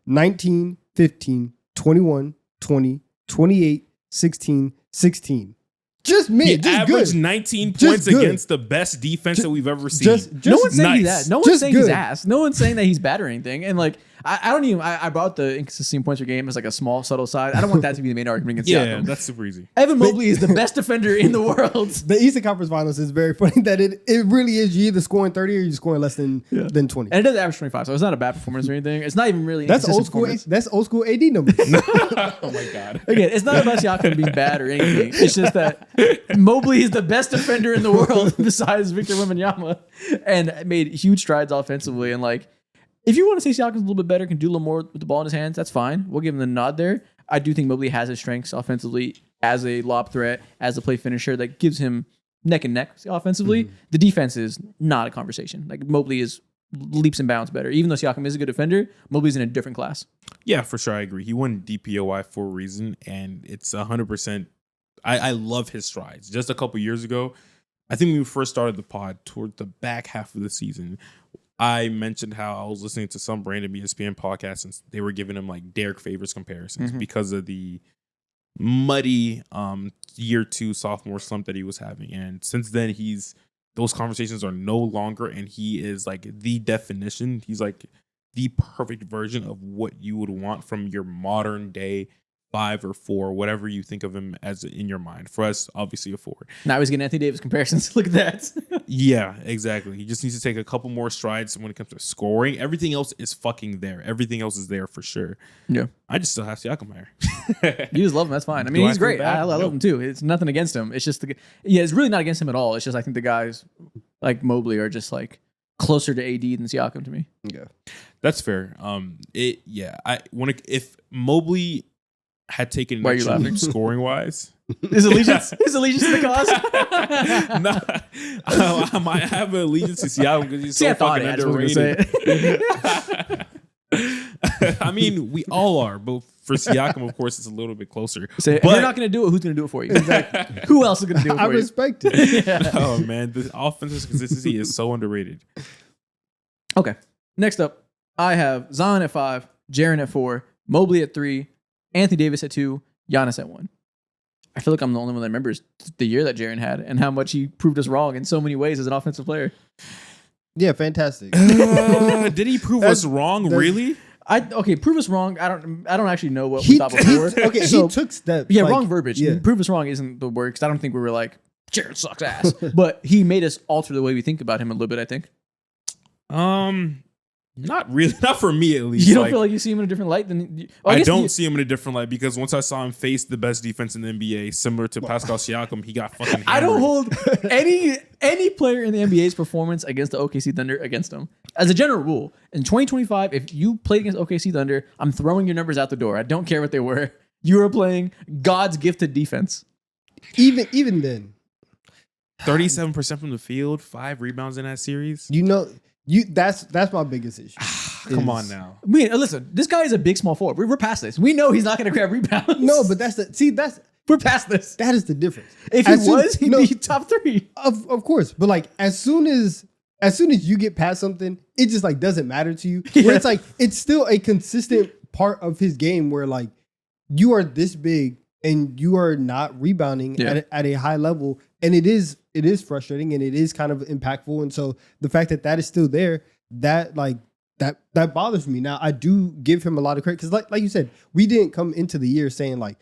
19, 15, 21, 20, 28, 16, 16. Just He mid, just averaged good. 19 Just points good. agains the best defense that we've ever seen. No one's saying he's nice. that. No one's Just saying he's good. ass. No one's saying that he's bad or anything. And like, I don't even. I brought the inconsistent points per game as like a small, subtle side. I don't want that to be the main argument against Yeah, Siakam. that's super easy. Evan Mobley is the best defender in the world. The Eastern Conference Finals is very funny that it really is you either scoring 30 or you're scoring less than 20. And it does average 25, so it's not a bad performance or anything. It's not even really That's inconsistent old school. performance. That's old school AD numbers. Oh my God. Again, it's not about Siakam being bad or anything. It's just that Mobley is the best defender in the world besides Victor Wembanyama, and made huge strides offensively. And like, if you want to say Siakam's a little bit better, can do a little more with the ball in his hands, that's fine. We'll give him the nod there. I do think Mobley has his strengths offensively as a lob threat, as a play finisher that gives him neck and neck offensively. The defense is not a conversation. Like Mobley is leaps and bounds better. Even though Siakam is a good defender, Mobley's in a different class. Yeah, for sure. I agree. He won DPOY for a reason, and it's 100%. I love his strides. Just a couple years ago, I think when we first started the pod toward the back half of the season, I mentioned how I was listening to some random ESPN podcast and they were giving him like Derek Favors comparisons because of the muddy year 2 sophomore slump that he was having. And since then, those conversations are no longer, and he is like the definition. He's like the perfect version of what you would want from your modern day 5 or 4, whatever you think of him as in your mind. For us, obviously a 4. Now he's getting Anthony Davis comparisons. Look at that. Yeah, exactly. He just needs to take a couple more strides when it comes to scoring. Everything else is fucking there. Everything else is there for sure. Yeah. I just still have Siakam higher. You just love him. That's fine. I mean, Do I he's feel great. bad? I love No. him too. It's nothing against him. It's just it's really not against him at all. It's just I think the guys like Mobley are just like closer to AD than Siakam to me. Yeah. That's fair. If Mobley had taken Why are you action laughing? scoring wise. His allegiance to the cause. No, I might have an allegiance to Siakam because he's See, so I thought fucking it. I just wasn't gonna underrated. I mean, we all are, but for Siakam, of course, it's a little bit closer. So if But- you're not going to do it, who's going to do it for you? Exactly. Who else is going to do it I for you? respect it. Yeah. Oh man, the offensive consistency is so underrated. Okay. Next up, I have Zion at 5, Jaren at 4, Mobley at 3, Anthony Davis at 2, Giannis at 1. I feel like I'm the only one that remembers the year that Jaren had and how much he proved us wrong in so many ways as an offensive player. Yeah, fantastic. Did he prove us wrong? that's- Really? Prove us wrong. I don't actually know what we He, thought before. okay, So- he took steps. Yeah, like, wrong verbiage. Yeah. Prove us wrong isn't the word because I don't think we were like, Jared sucks ass. But he made us alter the way we think about him a little bit, I think. Not really. Not for me, at least. You don't feel like you see him in a different light than I guess don't see him in a different light because once I saw him face the best defense in the NBA, similar to Pascal Siakam, he got fucking hammered. I don't hold any player in the NBA's performance against the OKC Thunder against them. As a general rule, in 2025, if you played against OKC Thunder, I'm throwing your numbers out the door. I don't care what they were. You were playing God's gifted defense. Even then, 37% from the field, 5 rebounds in that series. that's my biggest issue. Come on now. I mean, listen, this guy is a big small forward. We're past this. We know he's not going to grab rebounds. No, but we're past this. that is the difference. If he As soon- was, he'd no, be top 3. of course, but like as soon as you get past something, it just like doesn't matter to you. Where it's like it's still a consistent part of his game where like you are this big and you are not rebounding at a high level, and it is frustrating and it is kind of impactful. And so the fact that is still there, that bothers me. Now I do give him a lot of credit because like you said, we didn't come into the year saying like,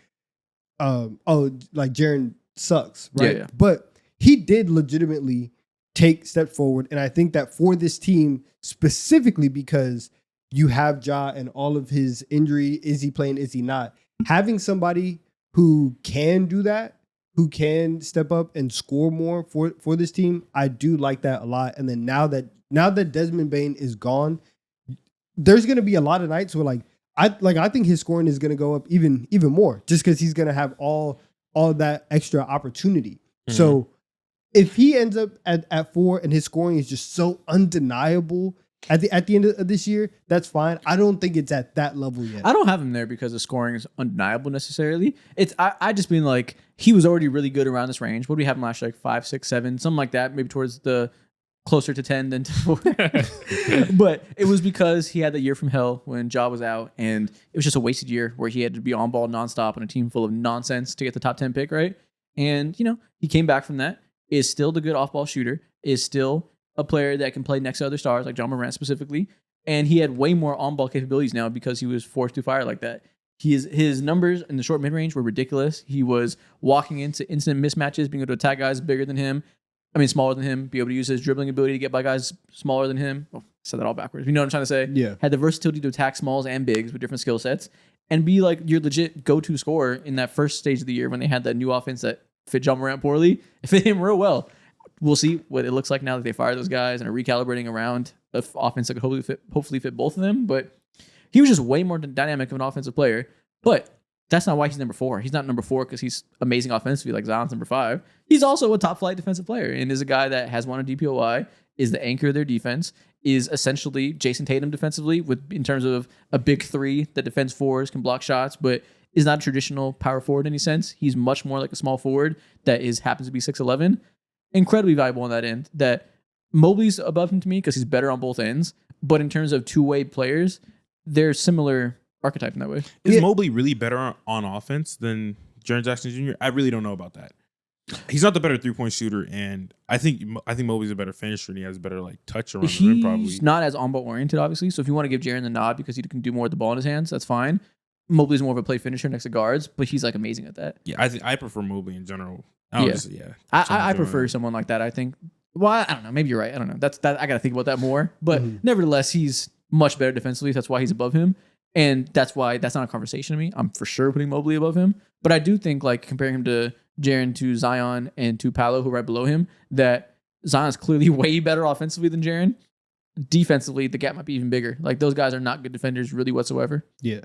like Jaren sucks, right? Yeah. But he did legitimately take step forward, and I think that for this team specifically because you have Ja and all of his injury, is he playing? Is he not? Having somebody who can do that, who can step up and score more for this team, I do like that a lot. And then now that Desmond Bane is gone, there's going to be a lot of nights where I think his scoring is going to go up even more just because he's going to have all that extra opportunity. Mm-hmm. So if he ends up at 4 and his scoring is just so undeniable at the end of this year, that's fine. I don't think it's at that level yet. I don't have him there because the scoring is undeniable necessarily. I just mean like he was already really good around this range. What do we have him last year? Like 5, 6, 7, something like that. Maybe towards the closer to 10 than to 4. But it was because he had that year from hell when Ja was out, and it was just a wasted year where he had to be on ball nonstop on a team full of nonsense to get the top 10 pick, right? And he came back from that. Is still the good off ball shooter. Is still a player that can play next to other stars like John Morant specifically, and he had way more on-ball capabilities now because he was forced to fire like that. His numbers in the short mid-range were ridiculous. He was walking into instant mismatches, being able to attack guys bigger than him. Smaller than him, be able to use his dribbling ability to get by guys smaller than him. Oh, I said that all backwards. You know what I'm trying to say? Yeah. Had the versatility to attack smalls and bigs with different skill sets and be like your legit go-to scorer in that first stage of the year when they had that new offense that fit John Morant poorly. It fit him real well. We'll see what it looks like now that they fire those guys and are recalibrating around an offense that could hopefully fit both of them. But he was just way more dynamic of an offensive player. But that's not why he's number 4. He's not number 4 because he's amazing offensively like Zion's number 5. He's also a top flight defensive player and is a guy that has won a DPOY, is the anchor of their defense, is essentially Jason Tatum defensively in terms of a big 3 that defends 4s, can block shots, but is not a traditional power forward in any sense. He's much more like a small forward that happens to be 6'11". Incredibly valuable on that end. That Mobley's above him to me because he's better on both ends. But in terms of two-way players, they're similar archetype in that way. Is Mobley really better on offense than Jaren Jackson Jr.? I really don't know about that. He's not the better 3-point shooter, and I think Mobley's a better finisher, and he has better like touch around the rim. Probably He's not as on-ball oriented, obviously. So if you want to give Jaren the nod because he can do more with the ball in his hands, that's fine. Mobley's more of a play finisher next to guards, but he's like amazing at that. Yeah, I prefer Mobley in general. I prefer someone like that. I think. Well, I don't know. Maybe you're right. I don't know. That I got to think about that more. But nevertheless, he's much better defensively. That's why he's above him. And that's why that's not a conversation to me. I'm for sure putting Mobley above him. But I do think like comparing him to Jaren, to Zion, and to Paolo, who are right below him, that Zion's clearly way better offensively than Jaren. Defensively, the gap might be even bigger. Like those guys are not good defenders really whatsoever. Yeah.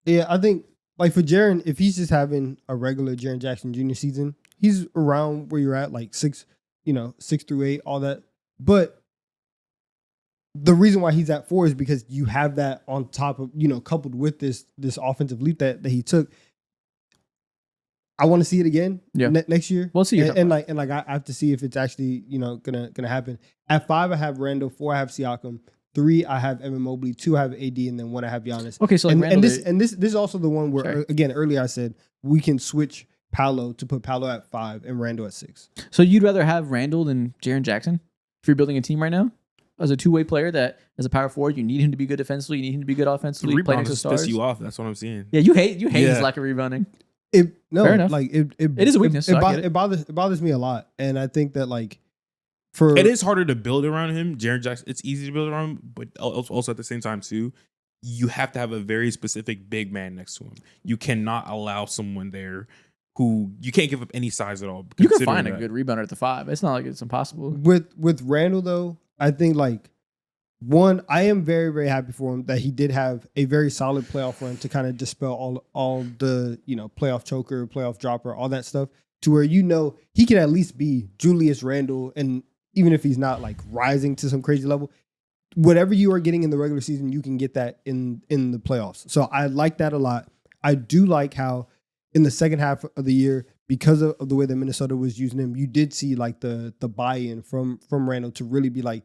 Yeah, I think like for Jaren, if he's just having a regular Jaren Jackson Jr. season, he's around where you're at, like 6 through 8, all that. But the reason why he's at 4 is because you have that on top of, coupled with this offensive leap that he took. I want to see it again next year. We'll see. And I have to see if it's actually, gonna happen. At 5, I have Randall. 4, I have Siakam. 3, I have Evan Mobley. 2, I have AD, and then 1, I have Giannis. Okay, so like this is also the one where again earlier I said we can switch Paolo to put Paolo at 5 and Randall at 6. So you'd rather have Randall than Jaren Jackson if you're building a team right now? As a two-way player that as a power forward, you need him to be good defensively, you need him to be good offensively. Rebound next to stars. piss you off. That's what I'm seeing. Yeah, you hate his lack of rebounding. Fair enough. Like it is a weakness. It bothers me a lot, and I think that like it is harder to build around him. Jaren Jackson, it's easy to build around him, but also at the same time too, you have to have a very specific big man next to him. You cannot allow someone there who you can't give up any size at all. You can find a good rebounder at the 5. It's not like it's impossible. With Randall though, I think like one, I am very, very happy for him that he did have a very solid playoff run to kind of dispel all the, playoff choker, playoff dropper, all that stuff to where, he can at least be Julius Randle. And even if he's not like rising to some crazy level, whatever you are getting in the regular season, you can get that in the playoffs. So I like that a lot. I do like how in the second half of the year, because of the way that Minnesota was using him, you did see like the buy-in from Randle to really be like,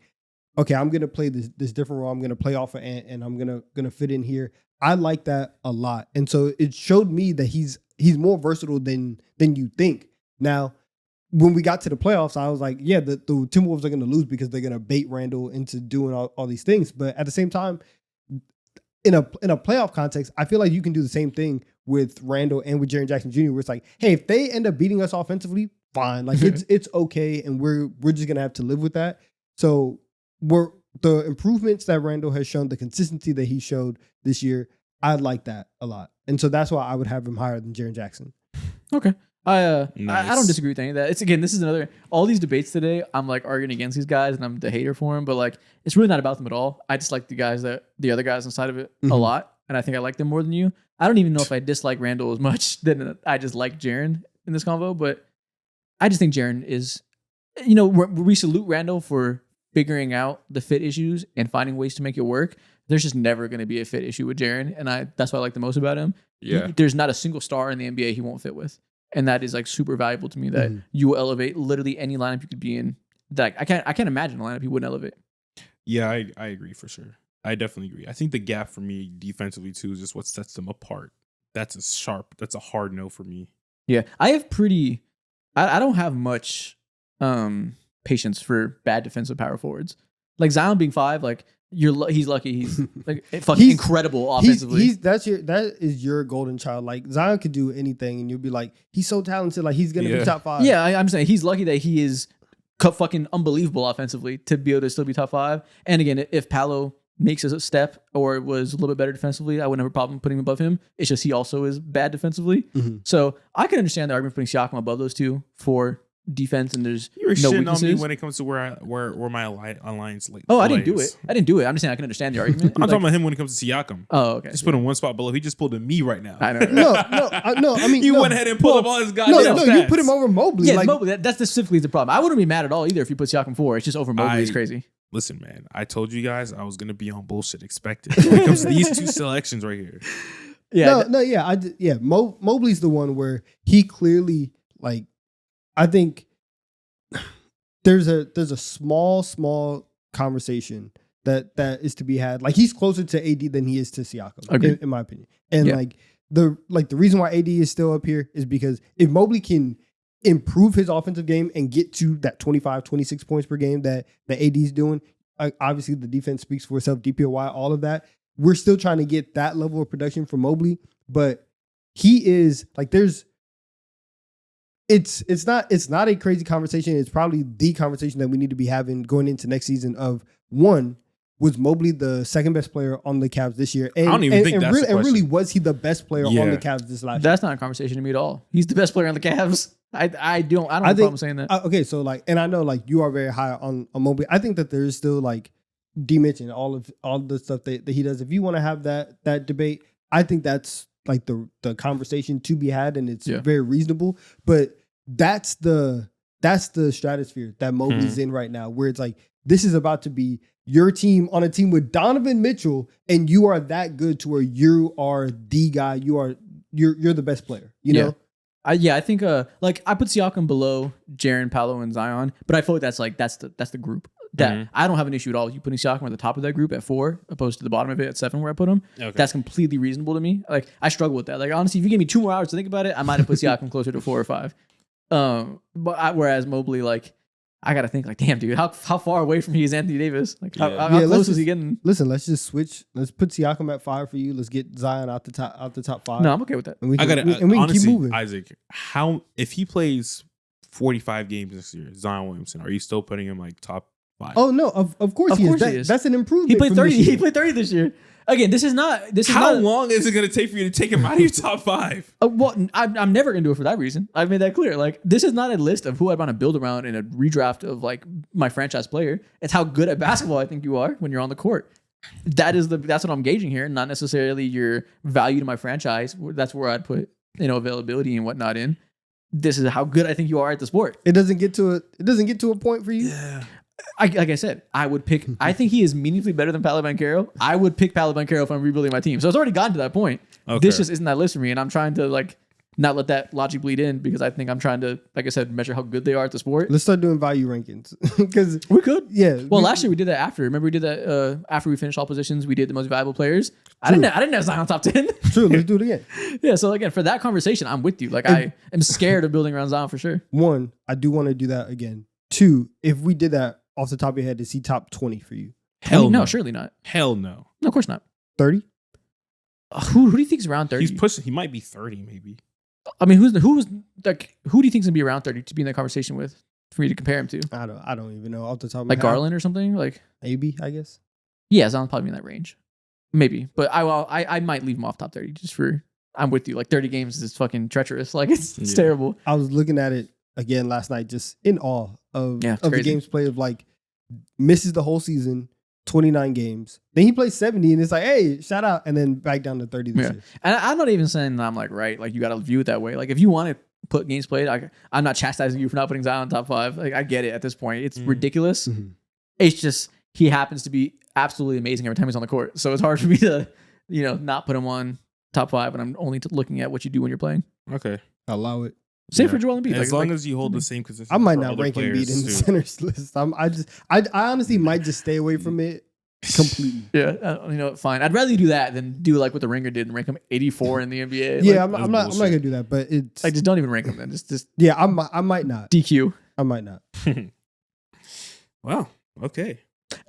okay, I'm gonna play this different role. I'm gonna play off of Ant, and I'm gonna fit in here. I like that a lot, and so it showed me that he's more versatile than you think. Now, when we got to the playoffs, I was like, yeah, the Timberwolves are gonna lose because they're gonna bait Randle into doing all these things. But at the same time, in a playoff context, I feel like you can do the same thing with Randle and with Jaren Jackson Jr. Where it's like, hey, if they end up beating us offensively, fine, like it's okay, and we're just gonna have to live with that. So the improvements that Randle has shown, the consistency that he showed this year, I like that a lot. And so that's why I would have him higher than Jaren Jackson. Okay. Nice. I don't disagree with any of that. It's again, this is another, all these debates today, I'm like arguing against these guys and I'm the hater for them, but like, it's really not about them at all. I just like the other guys inside of it a lot. And I think I like them more than you. I don't even know if I dislike Randle as much than I just like Jaren in this convo, but I just think Jaren is, we salute Randle for figuring out the fit issues and finding ways to make it work. There's just never going to be a fit issue with Jaren, and that's what I like the most about him. Yeah, there's not a single star in the NBA he won't fit with, and that is like super valuable to me. That you will elevate literally any lineup you could be in. That I can't imagine a lineup he wouldn't elevate. Yeah, I agree for sure. I definitely agree. I think the gap for me defensively too is just what sets them apart. That's a hard no for me. Yeah, I have I don't have much patience for bad defensive power forwards. Like Zion being 5, like he's lucky. He's like fucking incredible offensively. That is your golden child. Like Zion could do anything, and you'll be like, he's so talented. Like he's gonna be top 5. Yeah, I'm saying he's lucky that he is fucking unbelievable offensively to be able to still be top 5. And again, if Paolo makes a step or was a little bit better defensively, I wouldn't have a problem putting him above him. It's just he also is bad defensively. So I can understand the argument for putting Siakam above those two for defense and there's You were no shitting on me weaknesses. when it comes to where my alliance like. Oh, I didn't do lays. it. I didn't do it. I'm just saying I can understand the argument. I'm talking about him when it comes to Siakam. Oh, okay. Just put him one spot below. He just pulled a me right now. I know. No. I mean, You no, went ahead and pulled up all his No, goddamn no, stats. you put him over Mobley. Yeah, like, Mobley. That's specifically the problem. I wouldn't be mad at all either if you put Siakam 4. It's just over Mobley is I- crazy. Listen, man. I told you guys I was gonna be on bullshit expected when it comes to these two selections right here. Yeah. Mobley's the one where he clearly like. I think there's a small conversation that is to be had. Like he's closer to AD than he is to Siakam, Agreed. in my opinion. And Yeah. the reason why AD is still up here is because if Mobley can improve his offensive game and get to that 25, 26 points per game that AD is doing, obviously the defense speaks for itself, DPOY, all of that. We're still trying to get that level of production from Mobley, but he is like it's not a crazy conversation. It's probably the conversation that we need to be having going into next season of one, was Mobley the second best player on the Cavs this year? And, I don't even think that's the and really, question. was he the best player on Yeah. the Cavs this last year? That's not a conversation to me at all. He's the best player on the Cavs. I don't have a problem saying that. Okay, so like, and I know like you are very high on Mobley. I think that there is still like D mentioned all the stuff that he does. If you want to have that debate, I think that's like the conversation to be had, and it's Yeah. very reasonable. But that's the stratosphere that Mobley's in right now, where it's like this is about to be your team on a team with Donovan Mitchell, and you are that good to where you are the guy. You're the best player. You know. I think like I put Siakam below Jaren, Paolo, and Zion, but I feel like that's the group. That I don't have an issue at all with you putting Siakam at the top of that group at 4, opposed to the bottom of it at 7 where I put him. Okay. That's completely reasonable to me. Like I struggle with that. Like honestly, if you give me 2 more hours to think about it, I might have put Siakam closer to 4 or 5. Whereas Mobley, like I gotta think like, damn dude, how far away from me is Anthony Davis? Like how let's close is just- he getting? Listen, let's just switch. Let's put Siakam at 5 for you. Let's get Zion out the top 5. No, I'm okay with that. and we I can, got we can honestly, keep moving. Isaac. How if he plays 45 games this year, Zion Williamson, are you still putting him like top 5? Oh no, of course Of he course is. he is. That's an improvement. He played from 30. this year. He played 30 this year. Again, this is not. How not, long is it going to take for you to take him out of your top 5? Well, I'm never gonna do it for that reason. I've made that clear. Like this is not a list of who I want to build around in a redraft of like my franchise player. It's how good at basketball I think you are when you're on the court. That's what I'm gauging here, not necessarily your value to my franchise. That's where I'd put availability and whatnot in. This is how good I think you are at the sport. It doesn't get to a point for you. Like I said, I would pick. I think he is meaningfully better than Paolo Banchero. I would pick Paolo Banchero if I'm rebuilding my team. So it's already gotten to that point. Okay. This just isn't that list for me, and I'm trying to like not let that logic bleed in because I think I'm trying to, like I said, measure how good they are at the sport. Let's start doing value rankings because We could. Well, we- last year we did that after. Remember we did that after we finished all positions. We did the most valuable players. I didn't have Zion top 10. true. Let's do it again. Yeah. So again, for that conversation, I'm with you. Like I am scared of building around Zion for sure. 1, I do want to do that again. 2, if we did that off the top of your head, is he top 20 for you? Hell no, no. surely not. Hell no. No, of course not. 30? Who do you think's around 30? He's pushing. He might be 30 maybe. I mean, who do you think's gonna be around 30 to be in that conversation with for me to compare him to? I don't even know off the top of my Like head. Garland or something? Like Maybe, I guess. yeah, Zion's probably in that range. Maybe. But I might leave him off top 30 just for I'm with you. Like 30 games is fucking treacherous. Like it's Yeah. terrible. I was looking at it again last night, just in awe of Yeah, it's the crazy. games played. Of like misses the whole season, 29 games. Then he plays 70, and it's like, hey, shout out, and then back down to 30 this Yeah. year. And I'm not even saying that I'm like right. Like you got to view it that way. Like if you want to put games played, I'm not chastising you for not putting Zion in top 5. Like I get it at this point. It's ridiculous. Mhm. It's just he happens to be absolutely amazing every time he's on the court. So it's hard for me to not put him on top 5. And I'm only looking at what you do when you're playing. Okay. Allow it. Same Yeah. for Joel Embiid. As long as you hold the same consistency. I might for not other rank Embiid players, in the too. centers list. I honestly might just stay away from it completely. Yeah, fine. I'd rather you do that than do like what the Ringer did and rank him 84 in the NBA. Yeah, Like, I'm not gonna do that, but it's just don't even rank him then. Just yeah, I might not. DQ. I might not. Wow. Okay.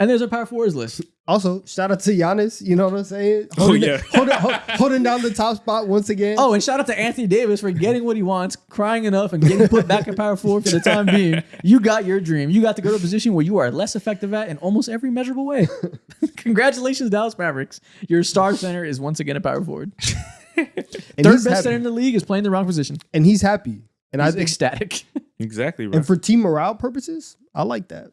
And there's our power forwards list. Also, shout out to Giannis. You know what I'm saying? Oh, yeah. holding down the top spot once again. Oh, and shout out to Anthony Davis for getting what he wants, crying enough, and getting put back at power forward for the time being. You got your dream. You got to go to a position where you are less effective at in almost every measurable way. Congratulations, Dallas Mavericks. Your star center is once again a power forward. and Third he's best happy. center in the league is playing the wrong position. And he's happy. And He's I think ecstatic. Exactly, bro. And for team morale purposes, I like that.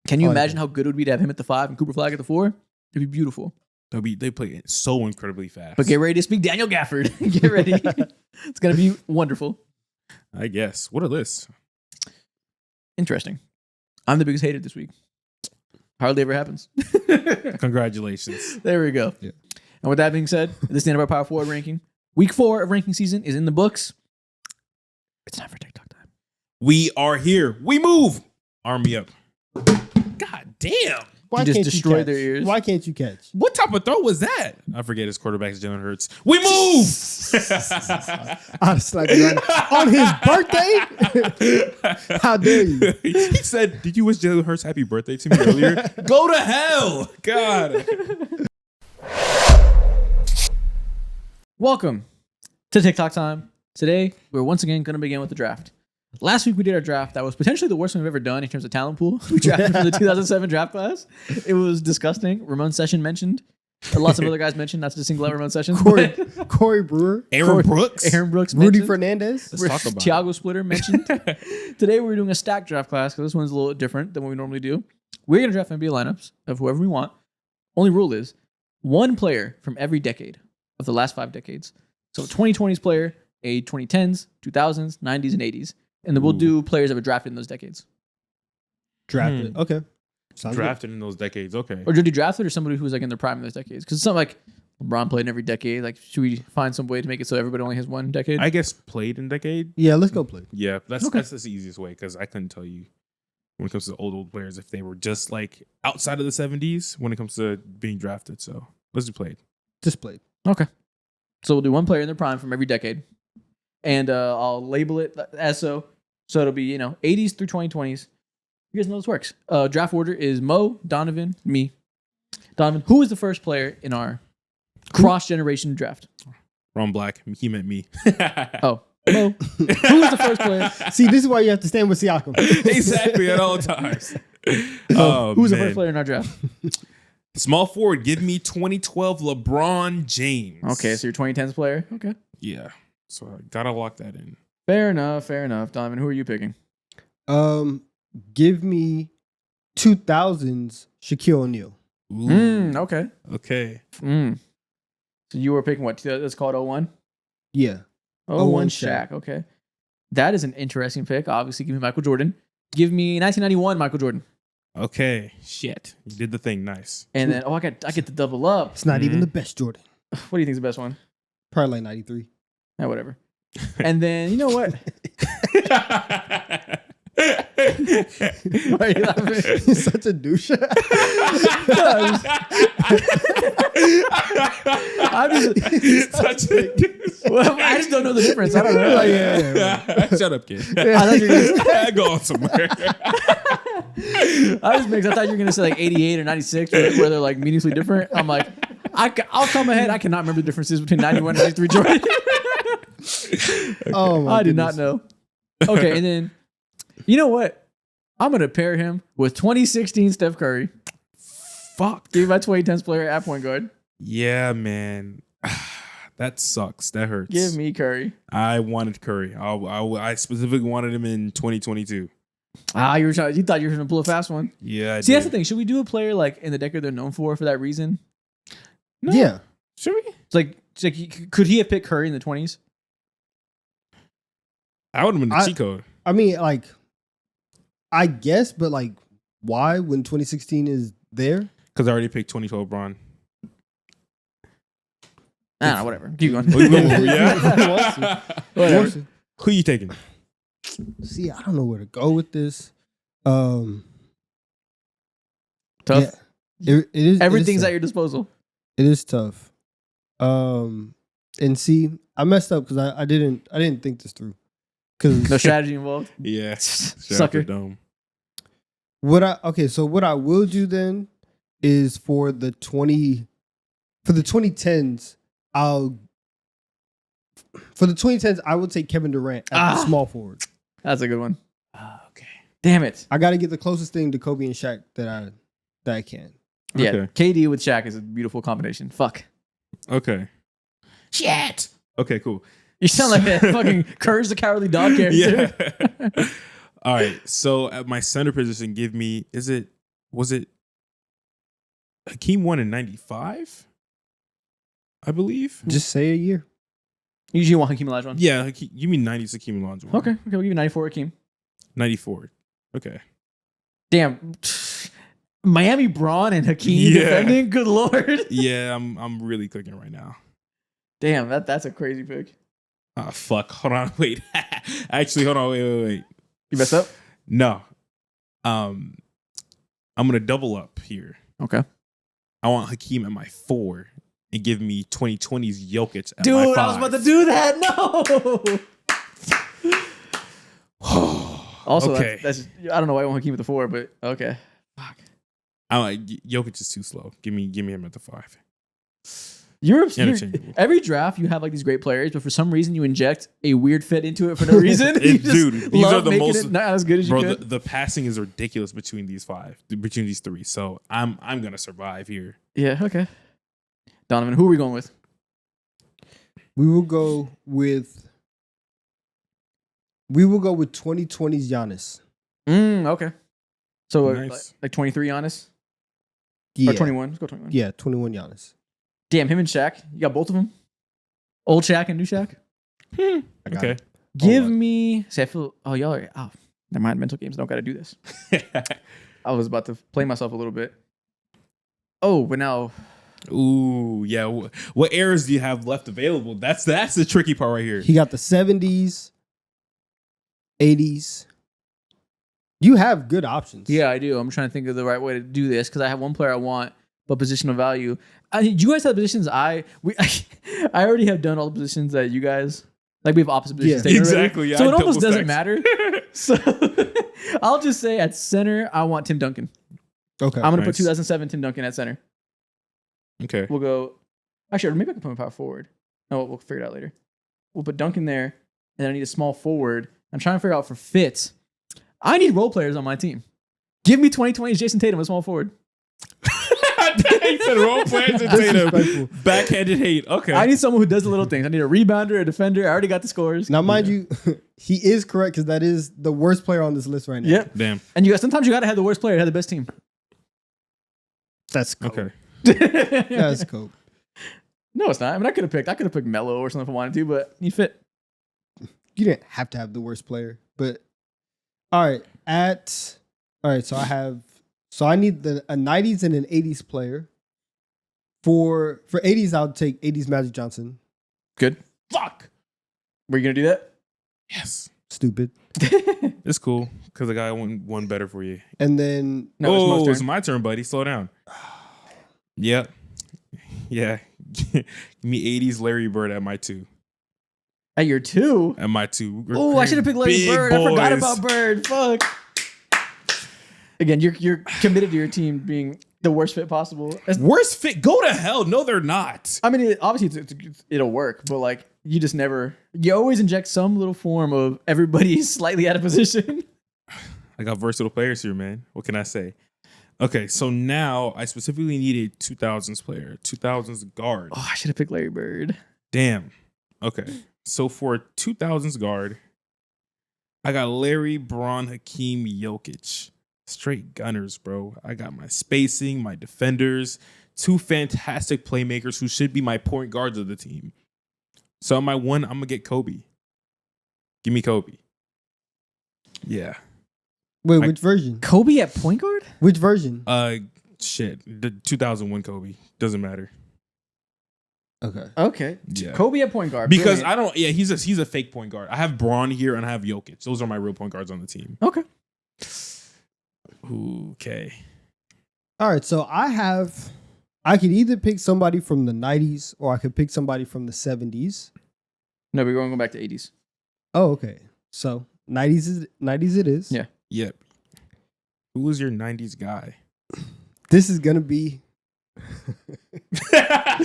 Can you I like imagine that. how good it would be to have him at the 5 and Cooper Flag at the 4? It'd be beautiful. They play it so incredibly fast. But get ready to speak Daniel Gafford. Get ready. It's going to be wonderful. I guess. What a list. Interesting. I'm the biggest hater this week. Hardly ever happens. Congratulations. There we go. Yeah. And with that being said, this is the end of our Power Forward ranking. Week 4 of ranking season is in the books. It's time for TikTok time. We are here. We move. Army up. God damn. Why just can't destroyed catch? their ears. Why can't you catch? What type of throw was that? I forget his quarterback's Jalen Hurts. We move. I'd slap you on his birthday. How dare you? He said, "Did you wish Jalen Hurts happy birthday to me earlier?" Go to hell. God. Welcome to TikTok time. Today, we're once again going to begin with the draft. Last week, we did our draft. That was potentially the worst one we've ever done in terms of talent pool. We drafted from the 2007 draft class. It was disgusting. Ramon Session mentioned. Lots of other guys mentioned, not to single out Ramon Sessions. Corey Brewer, Aaron Brooks. Aaron Brooks Rudy mentioned. Fernandez. Let's talk about Tiago Splitter mentioned. Today, we're doing a stack draft class because this one's a little different than what we normally do. We're going to draft NBA lineups of whoever we want. Only rule is one player from every decade of the last 5 decades. So 2020s player, a 2010s, 2000s, 90s, and 80s. And then we'll do players that were drafted in those decades. Drafted. Okay. Sounds Drafted in those decades. Okay. Or did you draft it or somebody who was like in their prime in those decades? Because it's not like LeBron played in every decade. Like, should we find some way to make it so everybody only has one decade? I guess played in decade. good. Yeah, let's go play. Yeah, that's Okay. that's the easiest way because I couldn't tell you when it comes to old players if they were just like outside of the 70s when it comes to being drafted. So let's do played. Just play. Okay. So we'll do one player in their prime from every decade. And I'll label it as so. So it'll be, 80s through 2020s. You guys know this works. Draft order is Mo, Donovan, me. Donovan, who is the first player in our cross-generation draft? Ron Black, he meant me. Oh, Mo. Who is the first player? See, this is why you have to stand with Siakam. Exactly at all times. Who's the man. first player in our draft? Small forward, give me 2012 LeBron James. Okay, so your 2010s player. Okay. Yeah. So I gotta lock that in. Fair enough. Donovan, who are you picking? Give me 2000s Shaquille O'Neal. Ooh. Okay. Okay. So you were picking what? That's called 01? Yeah. 01 Shaq. Shaq. Okay. That is an interesting pick. Obviously, give me Michael Jordan. Give me 1991 Michael Jordan. Okay. Shit. You did the thing. Nice. And then, I get to double up. It's not even the best Jordan. What do you think is the best one? Probably like 93. Whatever. And then, you know what? Why are you laughing? He's such a douche. I'm just, Such a well, I just don't know the difference. I don't know. Like, Shut up, kid. I thought you were gonna, Go on somewhere. I was mixed. I thought you were gonna say like 88 or 96, where they're like meaningfully different. I'm like, I'll come ahead. I cannot remember the differences between 91 and 93 Jordan. Oh my I did not know. Okay, and then you know what? I'm gonna pair him with 2016 Steph Curry. Fuck. Give me my 2010s player at point guard. Yeah, man. That sucks. That hurts. Give me Curry. I wanted Curry. I specifically wanted him in 2022. You thought you were gonna pull a fast one. Yeah. See, that's the thing. Should we do a player like in the decade they're known for that reason? No. Yeah. Should we? It's like could he have picked Curry in the 20s? I would have been the cheat code. I mean, like, I guess, but like, why when 2016 is there? Because I already picked 2012 Bron. I don't know, whatever. Keep going. Yeah. Whatever. Who you taking? See, I don't know where to go with this. Tough. Yeah, it is. Everything's it at is your disposal. It is tough. And see, I messed up because I didn't think this through. No Because strategy involved. Yeah. Sucker. Dome. what I will do then is for the 2010s, I will take Kevin Durant at the small forward. That's a good one. Okay. Damn it. I got to get the closest thing to Kobe and Shaq that I can. Yeah. Okay. KD with Shaq is a beautiful combination. Fuck. Okay. Shit. Okay, cool. You sound like that fucking Courage the Cowardly Dog character. Yeah. All right. So at my center position, was it Hakeem won in 95? I believe. Just say a year. Usually you want Hakeem Olajuwon. Yeah, you mean 90s Hakeem Olajuwon. Okay, we'll give you 94 Hakeem. 94. Okay. Damn. Miami Braun and Hakeem Yeah. defending? Good Lord. Yeah, I'm really clicking right now. Damn, that's a crazy pick. Oh, fuck. Hold on. Wait. Actually, hold on. Wait. You messed up? No. I'm going to double up here. Okay. I want Hakeem at my 4 and give me 2020's Jokic at Dude, my 5. I was about to do that. No. Also, Okay. that's I don't know why I want Hakeem at the 4, but okay. Fuck. Jokic is too slow. Give me him at the 5. You're Interchangeable. every draft you have like these great players, but for some reason you inject a weird fit into it for no reason. You just Dude, these love are the making most it not as good as you Bro, could. the passing is ridiculous between these 3. So I'm gonna survive here. Yeah, okay. Donovan, who are we going with? We will go with 2020's Giannis. Okay. So Nice. like 23 Giannis? Yeah. Or 21? Let's go 21. Yeah, 21 Giannis. Damn, him and Shaq. You got both of them? Old Shaq and new Shaq? I got Okay. it. Give Hold on. me... See, I feel... Oh, y'all are... Oh, never mind. Mental games. Don't got to do this. I was about to play myself a little bit. Oh, but now... Ooh, yeah. What eras do you have left available? That's the tricky part right here. He got the 70s, 80s. You have good options. Yeah, I do. I'm trying to think of the right way to do this because I have one player I want, but positional value. You guys have positions. I already have done all the positions that you guys like. We have opposite positions. Yeah, taken already. exactly. Yeah, So I it almost double doesn't matter. So I'll just say at center, I want Tim Duncan. Okay. I'm gonna put Nice. 2007 Tim Duncan at center. Okay. We'll go. Actually, maybe I can put him power forward. No, we'll figure it out later. We'll put Duncan there, and then I need a small forward. I'm trying to figure out for fits. I need role players on my team. Give me 2020's Jason Tatum, a small forward. He said role players and Tatum. Disrespectful. Backhanded hate. Okay. I need someone who does the little things. I need a rebounder, a defender. I already got the scores. Now, mind you, he is correct because that is the worst player on this list right now. Yep. Damn. And sometimes you got to have the worst player to have the best team. That's cool. Okay. That's cool. No, it's not. I mean, I could have picked Melo or something if I wanted to, but you fit. You didn't have to have the worst player, but all right. So I need a 90s and an 80s player. For 80s, I'll take 80s Magic Johnson. Good. Fuck. Were you gonna do that? Yes. Stupid. It's cool because I got one better for you. And then No, it's Mo's turn. It's my turn, buddy. Slow down. Yep. Yeah. Give me 80s Larry Bird at my 2. At your 2. At my 2. Oh, I should have picked Larry Big Bird. I forgot boys. about Bird. Fuck. Again, you're committed to your team being the worst fit possible. Worst fit. Go to hell. No, they're not. I mean, obviously it'll work, but like you just never. You always inject some little form of everybody's slightly out of position. I got versatile players here, man. What can I say? Okay, so now I specifically need a 2000s player, 2000s guard. Oh, I should have picked Larry Bird. Damn. Okay, so for a 2000s guard, I got Larry, Braun, Hakeem, Jokic. Straight gunners, bro. I got my spacing, my defenders, 2 fantastic playmakers who should be my point guards of the team. So on my 1, I'm going to get Kobe. Give me Kobe. Yeah. wait, which version? Kobe at point guard? Which version? Shit. The 2001 Kobe. Doesn't matter. Okay. Okay. Yeah. Kobe at point guard. Because Brilliant. I don't, yeah, he's a fake point guard. I have Braun here and I have Jokic. Those are my real point guards on the team. Okay. Okay. All right. So I could either pick somebody from the 90s or I could pick somebody from the 70s. No, we're going to go back to 80s. Oh, okay. So 90s it is. Yeah. Yep. Who was your 90s guy? This is gonna be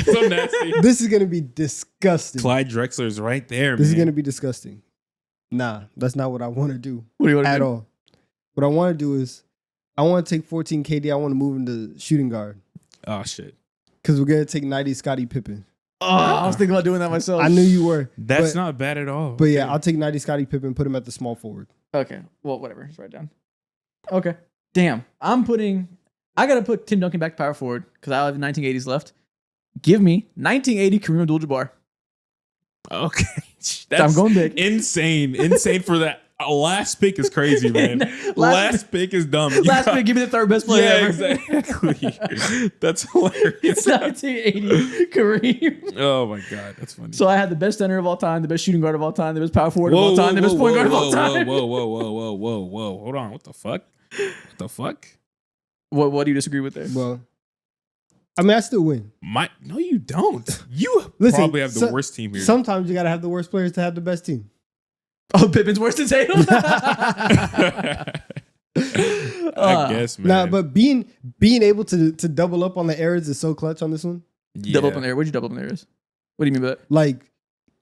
So nasty. this is gonna be disgusting. Clyde Drexler's right there, This man. is gonna be disgusting. Nah, that's not what I want to do What do you want to at do? all. What I want to do is I want to take 14 KD. I want to move him to shooting guard Oh, shit. because we're gonna take 90 Scottie Pippen. Oh, I was thinking about doing that myself. I knew you were. That's but, not bad at all. But yeah, I'll take 90 Scottie Pippen, put him at the small forward. Okay. Well, whatever. Just write it down. Okay. Damn. I got to put Tim Duncan back to power forward because I have 1980s left. Give me 1980 Kareem Abdul-Jabbar. Okay. I'm going big. Insane for that. Last pick is crazy, man. last pick is dumb. Last pick, give me the third best player ever. Exactly. That's hilarious. 1980 Kareem. Oh my god, that's funny. So I had the best center of all time, the best shooting guard of all time, the best power forward of all time, the best point guard of all time. Whoa. Hold on. What the fuck? What do you disagree with there? Well, I mean, I still win. No, you don't. You Listen, probably have the worst team here. Sometimes you gotta have the worst players to have the best team. Oh, Pippen's worse than Tatum? I guess, man. Nah, but being able to double up on the errors is so clutch on this one. Yeah. Double up on there. Where'd you double up on the errors? What do you mean by that? Like,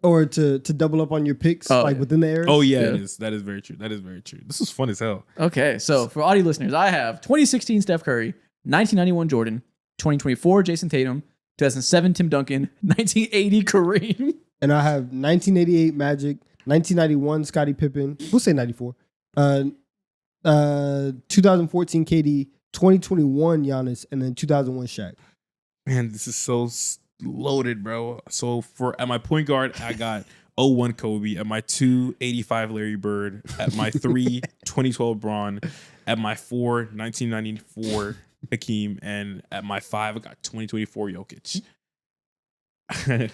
or to double up on your picks, within the errors. Oh yeah, Yeah. it is. That is very true. This is fun as hell. Okay, so for audio listeners, I have 2016 Steph Curry, 1991 Jordan, 2024 Jason Tatum, 2007 Tim Duncan, 1980 Kareem. And I have 1988 Magic, 1991 Scottie Pippen. We'll say 94. 2014 KD, 2021 Giannis, and then 2001 Shaq. Man, this is so loaded, bro. So at my point guard, I got 01 Kobe. At my 2, 85 Larry Bird. At my 3, 2012 Braun. At my 4, 1994 Hakeem. And at my 5, I got 2024 Jokic.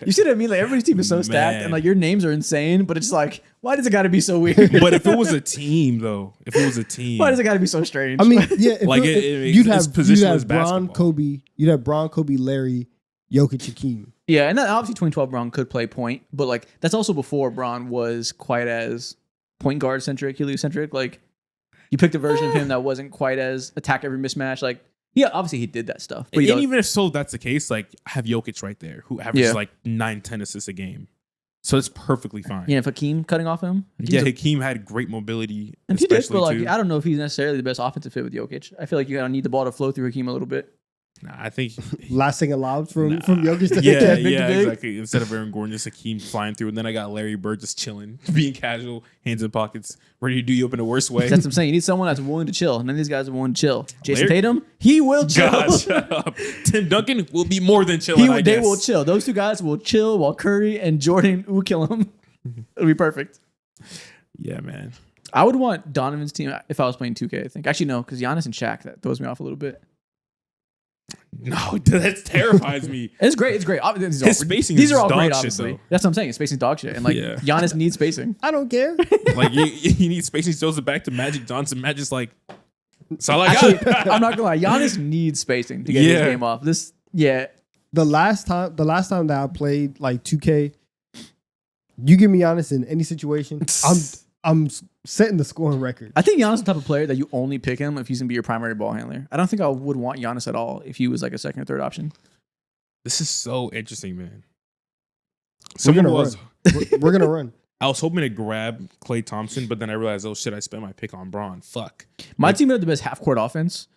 You see what I mean? Like everybody's team is so stacked, Man. and like your names are insane, but it's like, why does it got to be so weird? But if it was a team, though, Why does it got to be so strange? I mean, yeah, Like, you'd it's have positionless Bron, basketball. Kobe. You'd have Bron, Kobe, Larry, Jokic, Hakeem. yeah, and then obviously 2012 Braun could play point, but like that's also before Braun was quite as point guard centric, Helio centric. Like you picked a version of him that wasn't quite as attack every mismatch. Like yeah, obviously he did that stuff, but And you know, even if so, that's the case. Like, I have Jokic right there, who averages like 9-10 assists a game. So it's perfectly fine. if Hakeem cutting off him, Yeah, Hakeem had great mobility, and he did, especially but like too. I don't know if he's necessarily the best offensive fit with Jokic. I feel like you gotta need the ball to flow through Hakeem a little bit. Nah, I think Last thing allowed from Jokic. To yeah, big to yeah, big. exactly. Instead of Aaron Gordon, just Hakeem flying through, and then I got Larry Bird just chilling, being casual, hands in pockets, ready to do you up in the worst way. That's what I'm saying. You need someone that's willing to chill. None of these guys are willing to chill. Jason Larry- Tatum, he will chill. God, shut up. Tim Duncan will be more than chilling. I They guess. will chill. Those two guys will chill while Curry and Jordan will kill him. It'll be perfect. Yeah, man. I would want Donovan's team if I was playing 2K, I think. Actually, no, because Giannis and Shaq, that throws me off a little bit. No, that terrifies me. It's great. It's great. His spacing These is are all dog great, shit, obviously. though. That's what I'm saying. His spacing dog shit. And like Yeah. Giannis needs spacing. I don't care. Like you need spacing. Throws it back to Magic Johnson. Magic's like, that's all I Actually, got. I'm not gonna lie. Giannis needs spacing to get his Yeah. game off. The last time that I played like 2K, you give me Giannis in any situation, I'm setting the scoring record. I think Giannis is the type of player that you only pick him if he's gonna be your primary ball handler. I don't think I would want Giannis at all if he was like a second or third option. This is so interesting, man. We're Someone gonna was. We're gonna run. I was hoping to grab Klay Thompson, but then I realized, oh shit, I spent my pick on Braun. Fuck. My team had the best half court offense,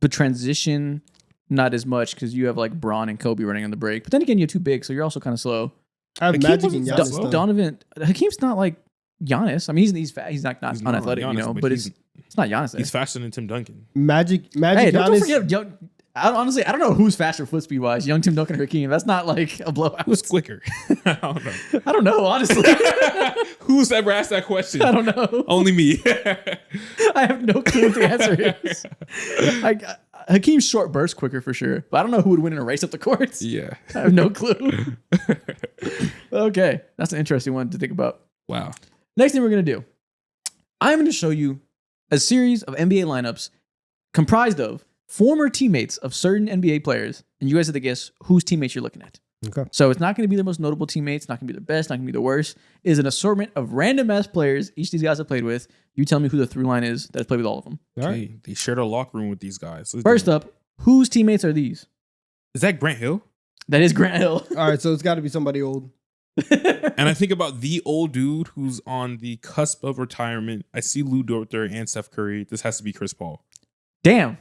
but transition not as much because you have like Braun and Kobe running on the break. But then again, you're too big, so you're also kind of slow. I have Hakeem Magic wasn't and that Giannis. slow. though. Donovan Hakeem's not like Giannis. I mean, he's fat. He's not He's not unathletic, Giannis, you know. but But he's- it's not Giannis. He's faster than Tim Duncan. Magic, Hey, don't Giannis. forget. Honestly, I don't know who's faster foot speed wise. Young Tim Duncan or Hakeem. That's not like a blowout. Who's quicker? I don't know. I don't know. Honestly, Who's ever asked that question? I don't know. Only me. I have no clue what the answer is. Hakeem's short burst quicker for sure, but I don't know who would win in a race up the courts. Yeah. I have no clue. Okay, that's an interesting one to think about. Wow. Next thing we're gonna do, I'm gonna show you a series of NBA lineups comprised of former teammates of certain NBA players, and you guys have to guess whose teammates you're looking at. Okay. So it's not going to be the most notable teammates, not going to be the best, not going to be the worst. It is an assortment of random ass players each of these guys have played with. You tell me who the through line is that has played with all of them. All right. Okay. They shared a locker room with these guys. Let's First do it. up, whose teammates are these? Is that Grant Hill? That is Grant Hill. All right. So it's got to be somebody old. And I think about the old dude who's on the cusp of retirement. I see Lou Dort and Steph Curry. This has to be Chris Paul. Damn.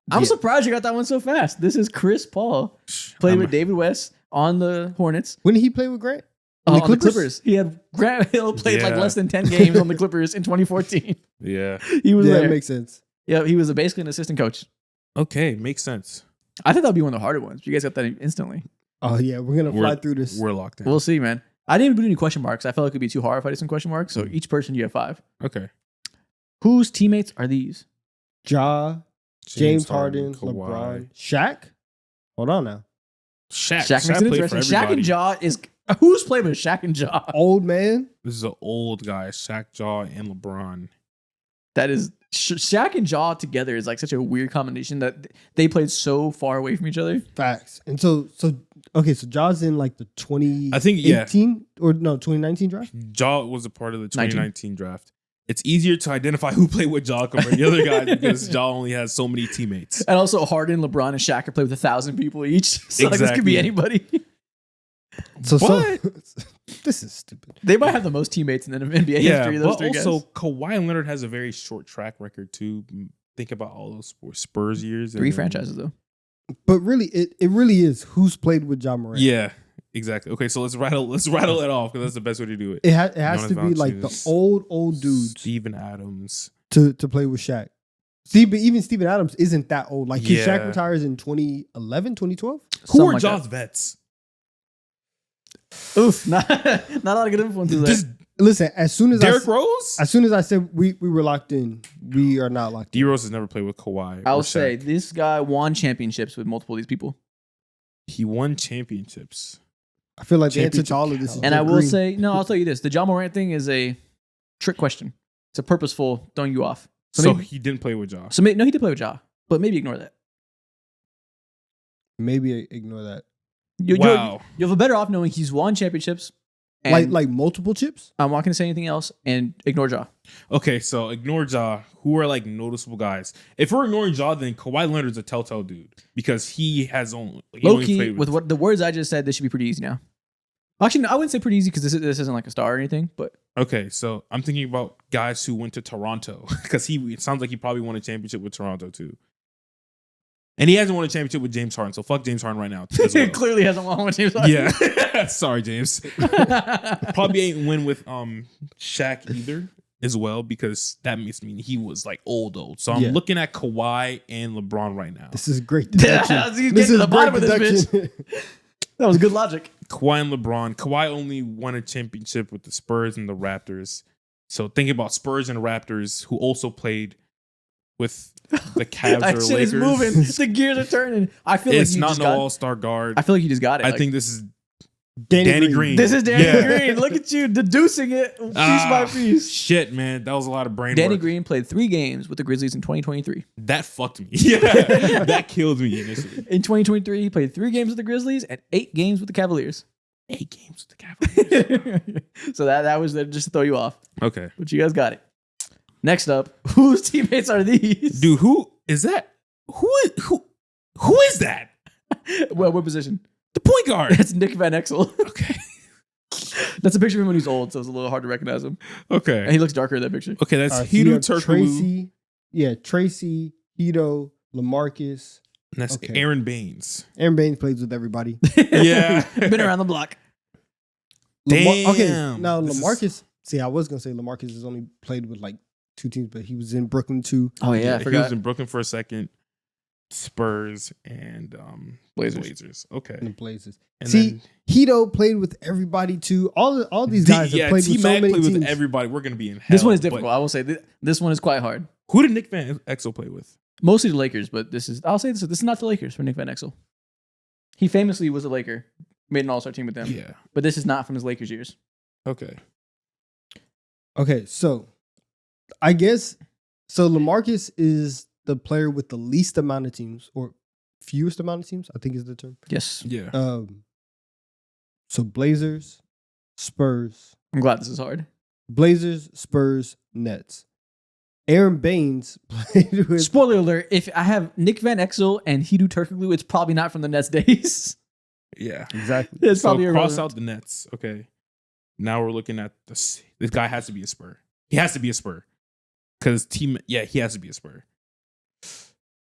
I'm Yeah. surprised you got that one so fast. This is Chris Paul. Played with David West on the Hornets. When did he play with Grant? Oh, The on the Clippers? Clippers. He had Grant Hill played like Yeah. less than 10 games on the Clippers in 2014. Yeah. He was Yeah, there. that makes sense. Yeah, he was basically an assistant coach. Okay, makes sense. I think that'd be one of the harder ones. You guys got that instantly. Oh yeah, we're gonna fly through this. We're locked in. We'll see, man. I didn't even do any question marks. I felt like it'd be too hard if I did some question marks. So each person, you have 5. Okay. Whose teammates are these? Ja, James Harden, LeBron, Shaq. Hold on now. Shaq. Shaq makes it played for interesting. Shaq everybody. and Ja is who's playing with Shaq and Ja? Old man. This is an old guy. Shaq, Jaw, and LeBron. That is Shaq and Ja together is like such a weird combination that they played so far away from each other. Facts. And so okay, so Ja's in like the 2018 I think, yeah. or no 2019 draft. Jaw was a part of the 2019 draft. It's easier to identify who played with Jaw compared to the other guys because Jaw only has so many teammates. And also Harden, LeBron, and Shaq are played with 1,000 people each. So like, this could be Exactly. anybody. So this is stupid. They might have the most teammates in the NBA Yeah, history. Those but three also guys. Kawhi Leonard has a very short track record too. Think about all those Spurs years. 3 franchises though. But really, it really is who's played with Ja Morant. Yeah, exactly. Okay, so let's rattle it off because that's the best way to do it. It has to Jonas be like the Valanciunas, old dudes Steven Adams. to play with Shaq. See, but even Steven Adams isn't that old. Like his Shaq Yeah. retires in 2011, 2012. Who Something are like Jaw's vets? Oof, not a lot of good influences there. Just Listen, as soon as Derrick Rose? I said we were locked in, we are not locked in. D Rose has never played with Kawhi. I'll or say Shaq. this guy won championships with multiple of these people. He won championships. I feel like the answer Championship to all of this is And I Jeff will Green. say, no, I'll tell you this. The Ja Morant thing is a trick question. It's a purposeful throwing you off. So maybe, he didn't play with Ja. no, he did play with Ja, but maybe ignore that. maybe ignore that. Wow. You'll have a better off knowing he's won championships. And Like multiple chips. I'm not going to say anything else and ignore Ja. Okay, so ignore Ja. Who are like noticeable guys? If we're ignoring Ja, then Kawhi Leonard's a telltale dude because he has only Low key, with what the words I just said, this should be pretty easy now. Actually, no, I wouldn't say pretty easy because this isn't like a star or anything, but Okay, so I'm thinking about guys who went to Toronto because it sounds like he probably won a championship with Toronto too. And he hasn't won a championship with James Harden, so fuck James Harden right now. as well. it clearly hasn't won with James Harden. Yeah. Sorry, James. Probably ain't win with Shaq either as well because that makes me he was like old. So I'm Yeah. looking at Kawhi and LeBron right now. This is great deduction. He's This getting to is the bottom of great this deduction. That was good logic. Kawhi and LeBron. Kawhi only won a championship with the Spurs and the Raptors. So thinking about Spurs and Raptors who also played with the Cavs That or shit Lakers. is moving. The gears are turning. I feel It's like you not just no got. all-star guard. I feel like you just got it. I Like, think this is Danny Green. this is Danny Yeah. Green. Look at you deducing it piece by piece. Shit, man. That was a lot of brain Danny work. Green played 3 games with the Grizzlies in 2023. That fucked me. Yeah. That killed me initially. In 2023, he played 3 games with the Grizzlies and 8 games with the Cavaliers. 8 games with the Cavaliers. So that was just to throw you off. Okay. But you guys got it. Next up, whose teammates are these? Dude, who is that? Who is that? Well, what position? The point guard. That's Nick Van Exel. Okay. That's a picture of him when he's old, so it's a little hard to recognize him. And Okay. he looks darker in that picture. Okay, that's All right, so you Hedo have Turkoglu. Tracy. Yeah, Tracy, Hito, LaMarcus. And that's Okay. Aaron Baines. Aaron Baines plays with everybody. Yeah. Been around the block. Okay, Damn. now This is- LaMarcus. See, I was gonna say LaMarcus has only played with like 2 teams, but he was in Brooklyn too. Oh, yeah, I he forgot. was in Brooklyn for a second. Spurs and Blazers. Okay. In the Blazers. And See, then Hito played with everybody too. All these guys have played with so T-Mac many played teams. with everybody. We're gonna be in hell. This one is but difficult. I will say this one is quite hard. Who did Nick Van Exel play with? Mostly the Lakers, but I'll say this is not the Lakers for Nick Van Exel. He famously was a Laker, made an all-star team with them. Yeah. But this is not from his Lakers years. Okay. Okay, so I guess so. LaMarcus is the player with the least amount of teams, or fewest amount of teams, I think is the term. Yes. Yeah. So Blazers, Spurs, I'm glad this is hard. Blazers, Spurs, Nets. Aaron Baines played with. Spoiler alert, if I have Nick Van Exel and Hedo Turkoglu, it's probably not from the Nets days. Yeah. Exactly. It's So probably cross irrelevant. out the Nets. Okay. Now we're looking at this. This guy has to be a Spur. He has to be a Spur. Because he has to be a Spur.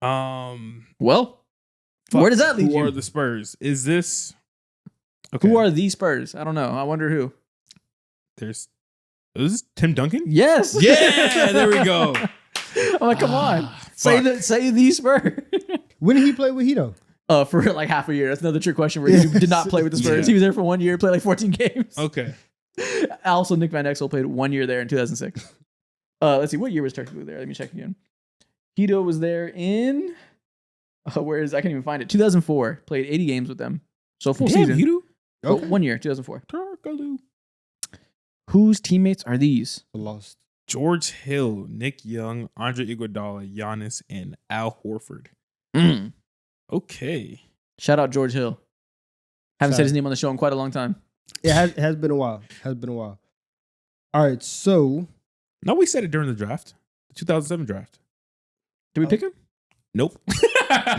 Well, where does that lead Who you? are the Spurs? Is this Okay. Who are these Spurs? I don't know. I wonder who. Is this Tim Duncan? Yes. Yeah, there we go. I'm like, come on. Fuck. Say these Spurs. When did he play with Hito? For like half a year. That's another trick question where he did not play with the Spurs. Yeah. He was there for 1 year, played like 14 games. Okay. Also, Nick Van Exel played 1 year there in 2006. Let's see. What year was Turkey there? Let me check again. Hito was there in... where is... I can't even find it. 2004. Played 80 games with them. So full season. You do? But 1 year, 2004. Turkaloo. Whose teammates are these? Lost. George Hill, Nick Young, Andre Iguodala, Giannis, and Al Horford. Okay. Shout out George Hill. Haven't Shout said out. his name on the show in quite a long time. It has been a while. All right, so No, we said it during the draft. The 2007 draft. Did we pick him? Nope.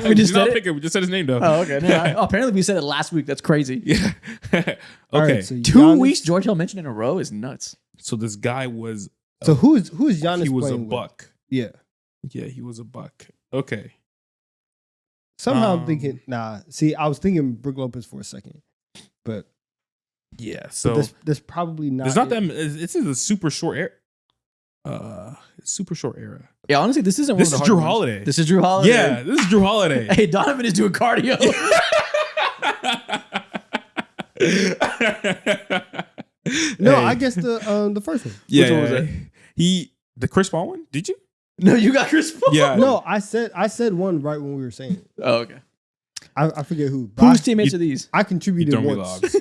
We just did not said it? pick it. We just said his name though. Oh, okay. No, apparently we said it last week. That's crazy. Yeah. Okay. all right, so 2 Giannis- weeks George Hill mentioned in a row is nuts. So this guy was So who is Giannis he was a playing with? buck. Yeah. Yeah, he was a buck. Okay. Somehow I'm thinking. Nah. See, I was thinking Brook Lopez for a second, but Yeah. So there's probably not. there's not that. This is a super short era. Super short era. Yeah, honestly, this isn't This one of is the Drew hard ones. Holiday. This is Drew Holiday. Yeah, this is Drew Holiday. Hey, Donovan is doing cardio. No, Hey. I guess the first one. Yeah, Which one was yeah. that? The Chris Paul one? Did you? No, you got Chris Paul. Yeah. No, I said one right when we were saying it. Oh, okay. I forget who. but Whose teammates are these? I You contributed throw me once. logs.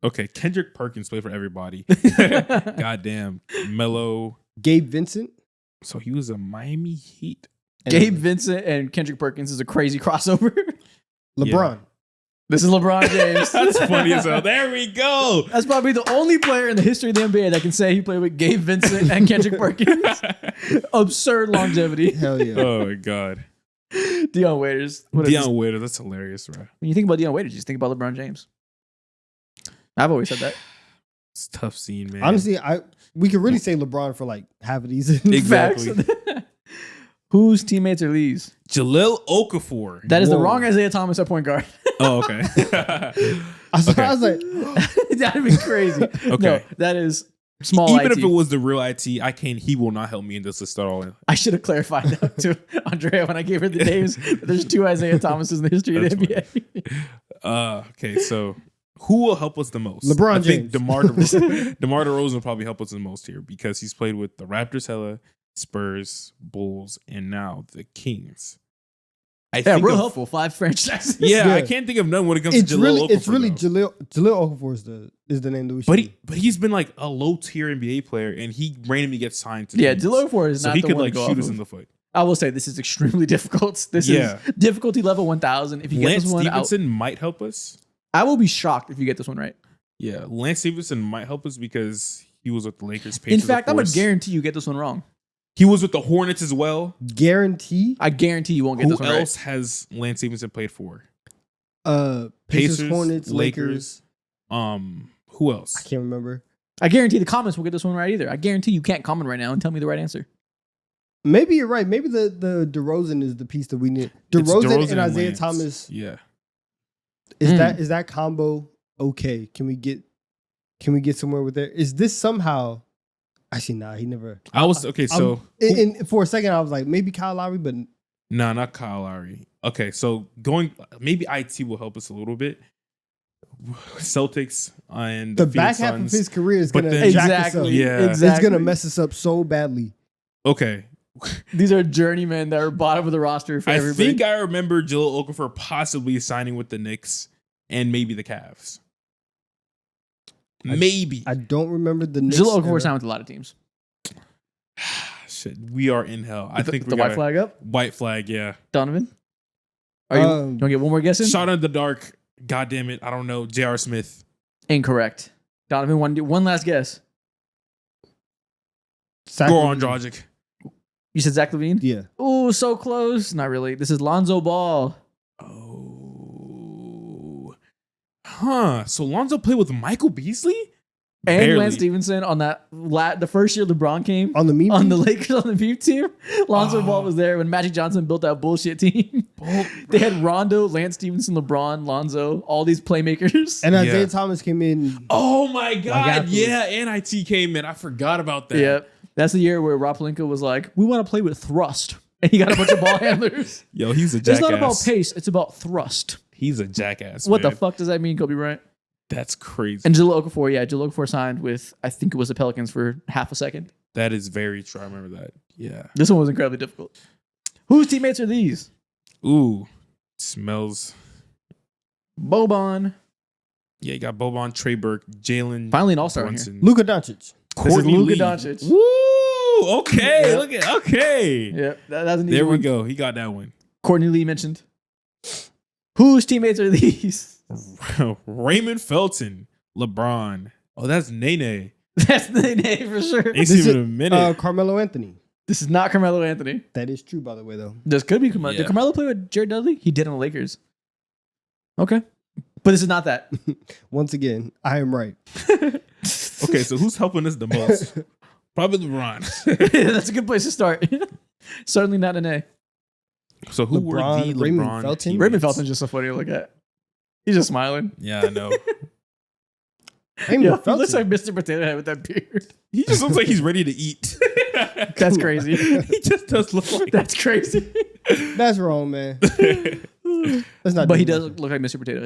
Okay, Kendrick Perkins played for everybody. Goddamn, Melo. Gabe Vincent. So he was a Miami Heat. Gabe Vincent and Kendrick Perkins is a crazy crossover. LeBron. This is LeBron James. That's funny as hell. There we go. That's probably the only player in the history of the NBA that can say he played with Gabe Vincent and Kendrick Perkins. Absurd longevity. Hell yeah. Oh my god. Deion Waiters. Deion Waiters, that's hilarious, bro. When you think about Deion Waiters, you just think about LeBron James. I've always said that. It's a tough scene, man. Honestly, we could really say LeBron for like half of these. Exactly. Facts. Whose teammates are these? Jalil Okafor. That is the Whoa. wrong Isaiah Thomas at point guard. Oh, okay. I Okay. was like, That'd be crazy. Okay. No, that is small Even IT. if it was the real IT, he will not help me in this list at all. I should have clarified that to Andrea when I gave her the names. There's 2 Isaiah Thomases in the history of the That's NBA. Okay, so who will help us the most? LeBron I think James. DeMar DeRozan will probably help us the most here because he's played with the Raptors, hella, Spurs, Bulls, and now the Kings. Yeah, think real of- helpful. 5 franchises. Yeah, Yeah. I can't think of none when it comes it's to Jalil really Okafor, though. Jalil Okafor is the name that we should. But he's been like a low tier NBA player, and he randomly gets signed to. Yeah, teams. Jalil Okafor is so not he the could one like to go shoot off us of. in the foot. I will say this is extremely difficult. This Yeah. is difficulty level 1000. If you get Lance this one out, Stevenson might help us. I will be shocked if you get this one right. Yeah, Lance Stevenson might help us because he was with the Lakers. In Pacers, fact, of I'm going course. to guarantee you get this one wrong. He was with the Hornets as well. guarantee. I guarantee you won't get Who this one else has Lance Stevenson played for? Pacers, Pacers, Hornets, Lakers. Lakers. Who I else? can't remember. right. I guarantee the comments won't get this one right either. I guarantee you can't comment right now and tell me the right answer. Maybe you're right. Maybe the DeRozan is the piece that we need. It's DeRozan and Isaiah Lance. Thomas. Yeah. Is that combo okay? Can we get somewhere with that? Is this somehow? Actually, nah. He never. I was okay. So And for a second, I was like, maybe Kyle Lowry, but no, not Kyle Lowry. Okay, so maybe IT will help us a little bit. Celtics and the the back Phoenix half of Suns. his career is But gonna then- jack us up. Exactly. Yeah. Exactly. It's gonna mess us up so badly. Okay, These are journeymen that are bottom of the roster for I everybody. think I remember Jalil Okafor possibly signing with the Knicks and maybe the Cavs. Maybe. I don't remember the Knicks. Jalil Okafor era. signed with a lot of teams. Shit, we are in hell. I think the we white got flag up. White flag, yeah. Donovan. Are you? You want to get one more guess in? Shot in the dark. God damn it. I don't know. J.R. Smith. Incorrect. Donovan, one last guess. Zach Goran Levine. Dragic. You said Zach Levine? Yeah. Oh, so close. Not really. This is Lonzo Ball. Oh. Huh. So Lonzo played with Michael Beasley? And Barely. Lance Stevenson on that the first year LeBron came On the meme on the team? Lakers on the meme team. Lonzo Ball was there when Magic Johnson built that bullshit team. They had Rondo, Lance Stevenson, LeBron, Lonzo, all these playmakers. And Isaiah Yeah. Thomas came in. Oh my God. afterwards. Yeah. And IT came in. I forgot about that. Yeah, that's the year where Rob Pelinka was like, "We want to play with thrust," and he got a bunch of ball handlers. Yo, he's a jackass. It's not about pace; it's about thrust. He's a jackass. What the man. fuck does that mean, Kobe Bryant? That's crazy. And Jahlil Okafor, Jahlil Okafor signed with, I think it was the Pelicans for half a second. That is very true. I remember that. Yeah. This one was incredibly difficult. Whose teammates are these? Ooh. Smells. Boban. Yeah, you got Boban, Trey Burke, Jalen Finally an all-star in here. Brunson. Luka Doncic. This is Courtney Luka Lee. Doncic. Woo! Okay. Yep. Look at okay. Yeah, that's an easy There we one. go. He got that one. Courtney Lee mentioned. Whose teammates are these? Raymond Felton, LeBron. Oh, that's Nene. That's the name for sure. Ain't This even is- a minute. Carmelo Anthony. This is not Carmelo Anthony. That is true, by the way, though. This could be Carmelo. Yeah. Did Carmelo play with Jared Dudley? He did on the Lakers. Okay. But this is not that. Once again, I am right. Okay, so who's helping us the most? Probably LeBron. That's a good place to start. Certainly not an A. So who LeBron, were the Raymond LeBron Felton? teammates? Raymond Felton's just so funny to look at. He's just smiling. Yeah, I know. Raymond Yo, he Felton. looks like Mr. Potato Head with that beard. He just looks like he's ready to eat. That's crazy. He just does look like That's crazy. That's wrong, man. Let's not. But do he that. does look like Mr. Potato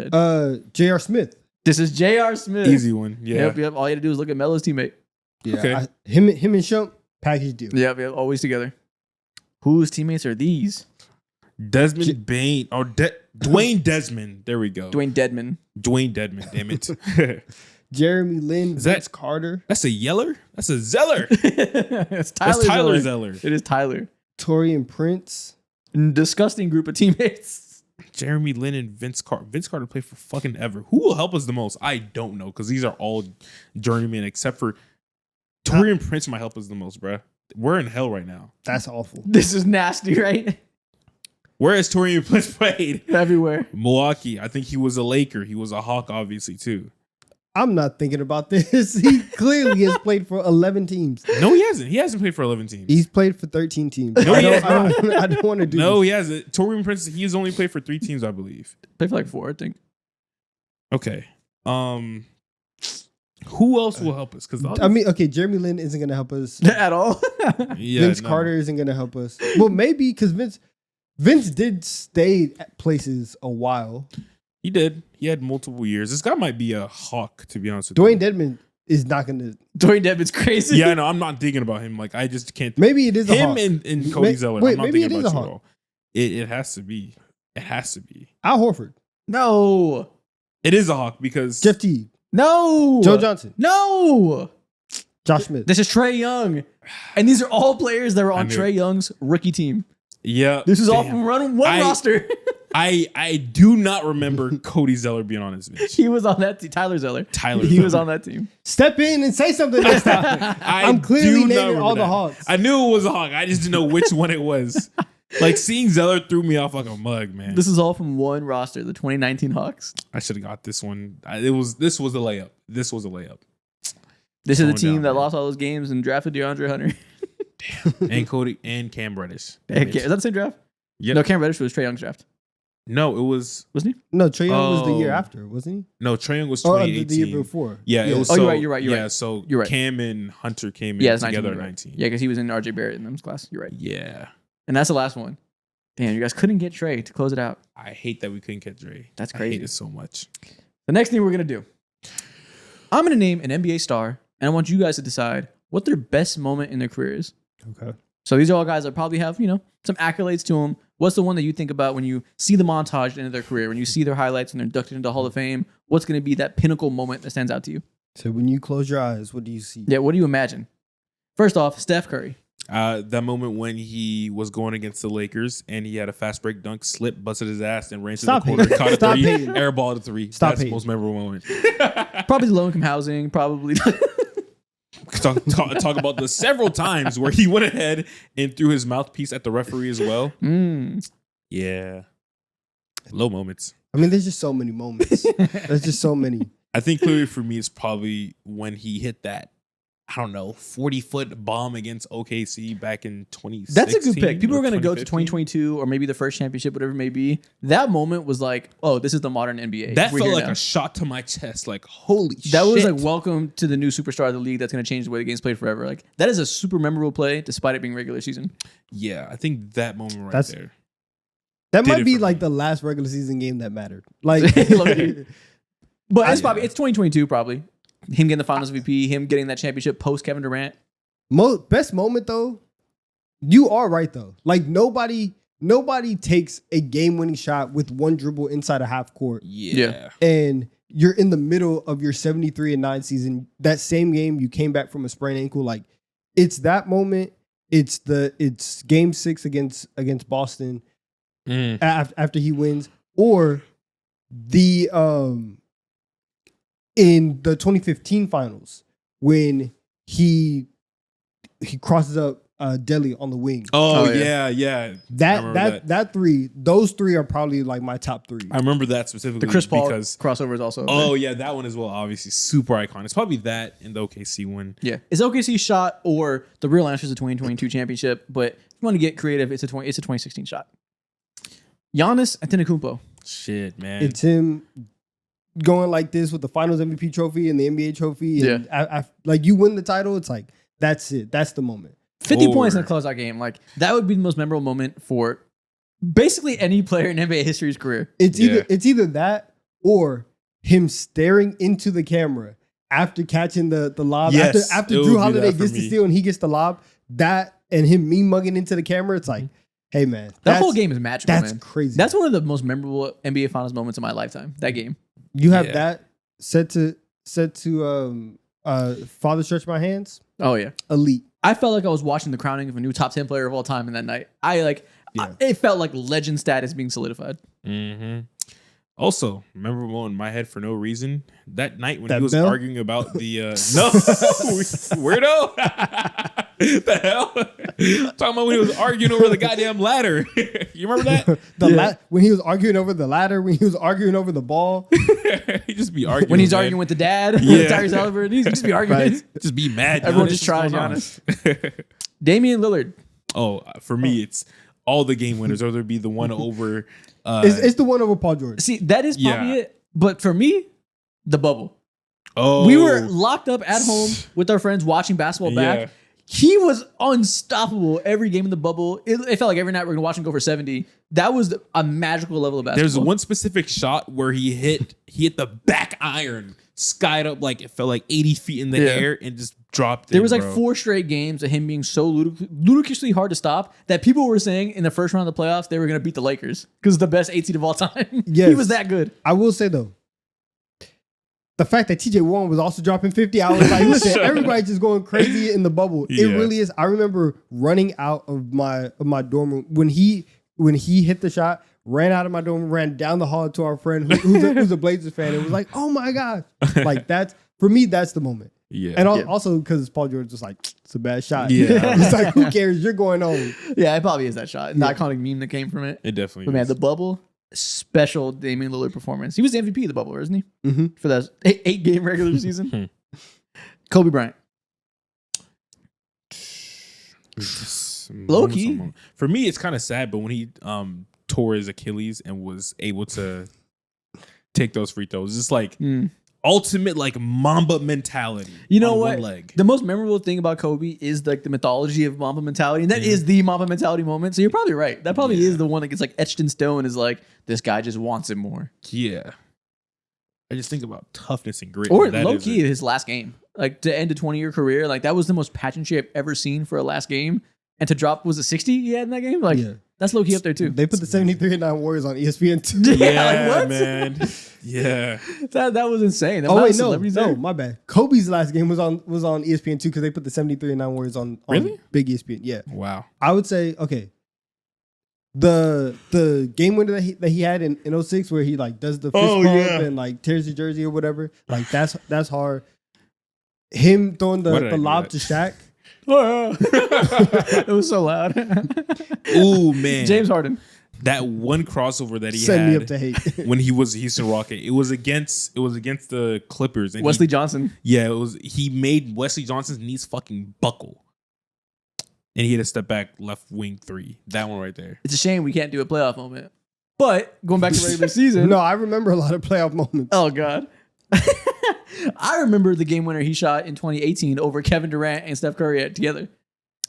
Head. J.R. Smith. This is J.R. Smith. easy one. Yeah. Yep. All you had to do is look at Melo's teammate. Yeah. Okay. Him and Shump, package deal. Yep. Always together. Whose teammates are these? Desmond Bain or Dwayne Desmond. There we go. Dwayne Dedman. Dwayne Dedman. Damn it. Jeremy Lin, Is that- Vince Carter, That's a Yeller. That's a Zeller. It's That's Tyler Zeller. Zeller. It is Tyler. Torian Prince. Disgusting group of teammates. Jeremy Lin and Vince Carter. Vince Carter played for fucking ever. Who will help us the most? I don't know because these are all journeymen except for Torian Prince might help us the most, bruh. We're in hell right now. That's awful. This is nasty, right? Where has Torian Prince played? Everywhere. Milwaukee. I think he was a Laker. He was a Hawk, obviously, too. I'm not thinking about this. He clearly has played for 11 teams. No, he hasn't. He hasn't played for 11 teams. He's played for 13 teams. No, he has I don't want to do No, this. he hasn't. Torian Prince, he has only played for 3 teams, I believe. Played for like 4, I think. Okay. Who else will help us? Because I mean, okay, Jeremy Lin isn't going to help us. At all. yeah, Vince no. Carter isn't going to help us. Well, maybe because Vince did stay at places a while. He did. He had multiple years. This guy might be a Hawk, to be honest with Dwayne you. Dedman is not going to. Dwayne Dedman's crazy. Yeah, I know. I'm not thinking about him. Like, I just can't. Maybe it is a Him Hawk. and Cody Zeller. wait, I'm not maybe thinking it is about a you at Hawk. all. It has to be. It has to be. Al Horford, No. It is a Hawk because Jeff Teague, No. Joe Johnson, No. Josh Smith. This is Trey Young. And these are all players that were I on knew Trey it. Young's rookie team. yeah. This is all damn. from one I- roster. I do not remember Cody Zeller being on his bench. He was on that team. Tyler Zeller. Tyler He was Zeller. on that team. Step in and say something next time. I'm clearly do not naming remember all the that. Hawks. I knew it was a Hawk. I just didn't know which one it was. Like seeing Zeller threw me off like a mug, man. This is all from one roster, the 2019 Hawks. I should have got this one. This was a layup. This was a layup. This is the Going team down, that man. lost all those games and drafted DeAndre Hunter. And Cody and Cam Reddish. Is that the same draft? Yep. No, Cam Reddish was Trey Young's draft, No, it was wasn't he? No, Trae Young was the year Oh. after, wasn't no. Trae Young was he? Or 2018. the year before. Yeah, it was. Oh, So, you're right. Yeah, so You're right. Cam and Hunter came in Yeah, it's 19. together at you're right. 19. Yeah, because he was in RJ Barrett in them's class. You're right. Yeah. And that's the last one. Damn, you guys couldn't get Trey to close it out. I hate that we couldn't get Dre. That's I crazy. hate it so much. The next thing we're going to do, I'm going to name an NBA star, and I want you guys to decide what their best moment in their career is. Okay. So these are all guys that probably have, some accolades to them. What's the one that you think about when you see the montage at the end of their career, when you see their highlights and they're inducted into the Hall of Fame? What's going to be that pinnacle moment that stands out to you? So when you close your eyes, what do you see? Yeah, what do you imagine? First off, Steph Curry. That moment when he was going against the Lakers and he had a fast break dunk, slipped, busted his ass, and ran to Stop the corner, hating. caught a Stop three, hating. air ball to 3. Stop That's the hating. most memorable moment. Probably low income housing, probably. talk about the several times where he went ahead and threw his mouthpiece at the referee as well. Yeah. Low moments. I mean, there's just so many moments. There's just so many. I think clearly for me, it's probably when he hit that, I don't know, 40-foot bomb against OKC back in 2016. That's a good pick. People or are going to go to 2015. 2022 or maybe the first championship, whatever it may be. That moment was like, oh, this is the modern NBA. That We're felt here like now. a shot to my chest. Like, holy shit. That was like, welcome to the new superstar of the league that's going to change the way the game's played forever. Like, that is a super memorable play despite it being regular season. Yeah, I think that moment right That's- there. That Did might it be for like me. the last regular season game that mattered. Like, Low-key. But it's Yeah. probably, it's 2022 probably. Him getting the finals MVP, him getting that championship post Kevin Durant. best moment though. You are right though. Like nobody takes a game-winning shot with one dribble inside a half court, Yeah. and you're in the middle of your 73-9 season. That same game, you came back from a sprained ankle. Like it's that moment. It's game 6 against Boston Mm. after he wins, or the in the 2015 finals when he crosses up Delhi on the wing. Oh, Oh, yeah. yeah. That remember that three, those three are probably like my top 3. I remember that specifically The Chris Paul because crossover is also. oh yeah, that one as well. Obviously, super iconic. It's probably that and the OKC one. Yeah, it's OKC shot or the real answer is the 2022 championship. But if you want to get creative, it's a 2016 shot. Giannis Antetokounmpo. Shit, man. It's him going like this with the Finals MVP trophy and the NBA trophy. And like you win the title, it's like that's it. That's the moment. 50 points in a Or- closeout game. Like that would be the most memorable moment for basically any player in NBA history's career. It's Yeah. either that or him staring into the camera after catching the lob. Yes, after it would Drew be Holiday that for gets the me. steal and he gets the lob, that and him mugging into the camera, it's like, hey man, That whole game is magical, that's man. crazy. That's one of the most memorable NBA Finals moments of my lifetime. That game. you have Yeah. that set to Father Stretch My Hands, Oh yeah. elite. I felt like I was watching the crowning of a new top 10 player of all time in that night. Yeah. It felt like legend status being solidified. Mm-hmm. Also, memorable in my head for no reason. That night when That he was bell? arguing about the no weirdo. The hell? Talking about when he was arguing over the goddamn ladder. You remember that? When he was arguing over the ladder, when he was arguing over the ball. He just be arguing When he's man. arguing with the dad, Yeah. Tyrese Halliburton, he's just be arguing. Right. Just be mad. Everyone Giannis. just tries What's Giannis. going on? Damian Lillard. Oh, for me, it's all the game winners, or there'd be the one over. It's the one over Paul George. See, that is probably Yeah. it. But for me, the bubble. Oh, We were locked up at home with our friends watching basketball back. Yeah. He was unstoppable every game in the bubble. It felt like every night we're going to watch him go for 70. That was a magical level of basketball. There's one specific shot where he hit the back iron, skied up like it felt like 80 feet in the Yeah. air and just dropped. There in, was like bro. 4 straight games of him being so ludicrously hard to stop that people were saying in the first round of the playoffs they were going to beat the Lakers because the best 8 seed of all time. He Yes. was that good. I will say though, the fact that TJ Warren was also dropping 50, I was like, listen, everybody's just going crazy in the bubble. It Yeah. really is. I remember running out of my dorm room when he hit the shot, ran out of my dorm room, ran down the hall to our friend who's a Blazers fan, and was like, oh my gosh. Like that's for me, that's the moment. Yeah. And also because Paul George was like, it's a bad shot. Yeah. It's like, who cares? You're going home. Yeah, it probably is that shot. An iconic meme that came from it. It definitely But man, is. the bubble, special Damian Lillard performance. He was the MVP of the bubble, isn't he? Mhm. For that 8-game regular season. Kobe Bryant. Low key. For me, it's kind of sad, but when he tore his Achilles and was able to take those free throws, it's like ultimate like Mamba mentality. You know on what? One leg. The most memorable thing about Kobe is like the mythology of Mamba mentality, and that is the Mamba mentality moment. So you're probably right. That probably is the one that gets like etched in stone. Is like this guy just wants it more. Yeah. I just think about toughness and grit. Or and that low is key, it. his last game, like to end a 20-year career, like that was the most pageantry I've ever seen for a last game. And to drop, was it 60 he had in that game? Like Yeah. that's low key up there too. They put the 73-9 Warriors on ESPN too. Yeah, like what? man. Yeah. That was insane. The Oh amount wait, of celebrities no, there. my bad. Kobe's last game was on ESPN too because they put the 73-9 Warriors on Really? big ESPN. Yeah, Wow. I would say okay. The game winner that he had in 06 where he like does the fist Oh, pump yeah. and like tears the jersey or whatever, like that's hard. Him throwing Why did I the do lob that? to Shaq. It was so loud. Ooh, man. James Harden. that one crossover that he Send me had up to hate. when he was a Houston Rocket. It was against the Clippers. And Wesley Johnson. he made Wesley Johnson's knees fucking buckle. And he had a step back left wing three. That one right there. It's a shame we can't do a playoff moment. But going back to regular season. No, I remember a lot of playoff moments. Oh, God. I remember the game winner he shot in 2018 over Kevin Durant and Steph Curry together.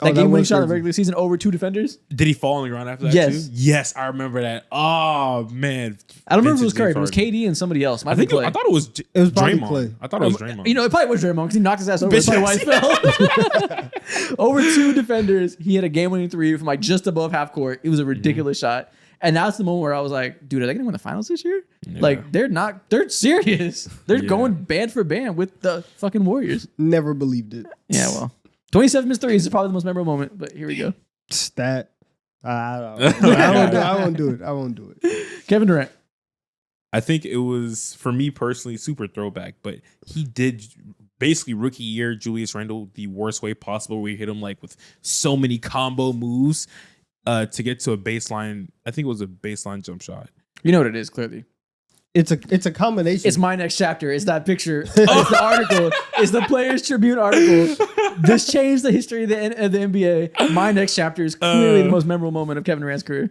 That game winning shot in the regular season over 2 defenders. Did he fall on the ground after that Yes. too? Yes, I remember that. Oh, man. I don't remember if it was Vintage Curry, James but it was Harden. KD and somebody else. I think I thought it was probably Draymond. Clay. I thought it was Draymond. You know, it probably was Draymond because he knocked his ass over. That's probably why he fell. Over 2 defenders, he had a game-winning 3 from like just above half court. It was a ridiculous shot. And that's the moment where I was like, dude, are they going to win the finals this year? Yeah. Like, they're serious. They're Yeah. going band for band with the fucking Warriors. Never believed it. Yeah, well. 27 missed threes is probably the most memorable moment, but here we go. Stat. I won't do it. I won't do it. Kevin Durant. I think it was, for me personally, super throwback, but he did basically rookie year Julius Randle the worst way possible, where he hit him like with so many combo moves to get to a baseline. I think it was a baseline jump shot. You know what it is, clearly. It's a combination. It's my next chapter. It's that picture. It's the article. It's the Players Tribune article. This changed the history of the NBA. My next chapter is clearly the most memorable moment of Kevin Durant's career.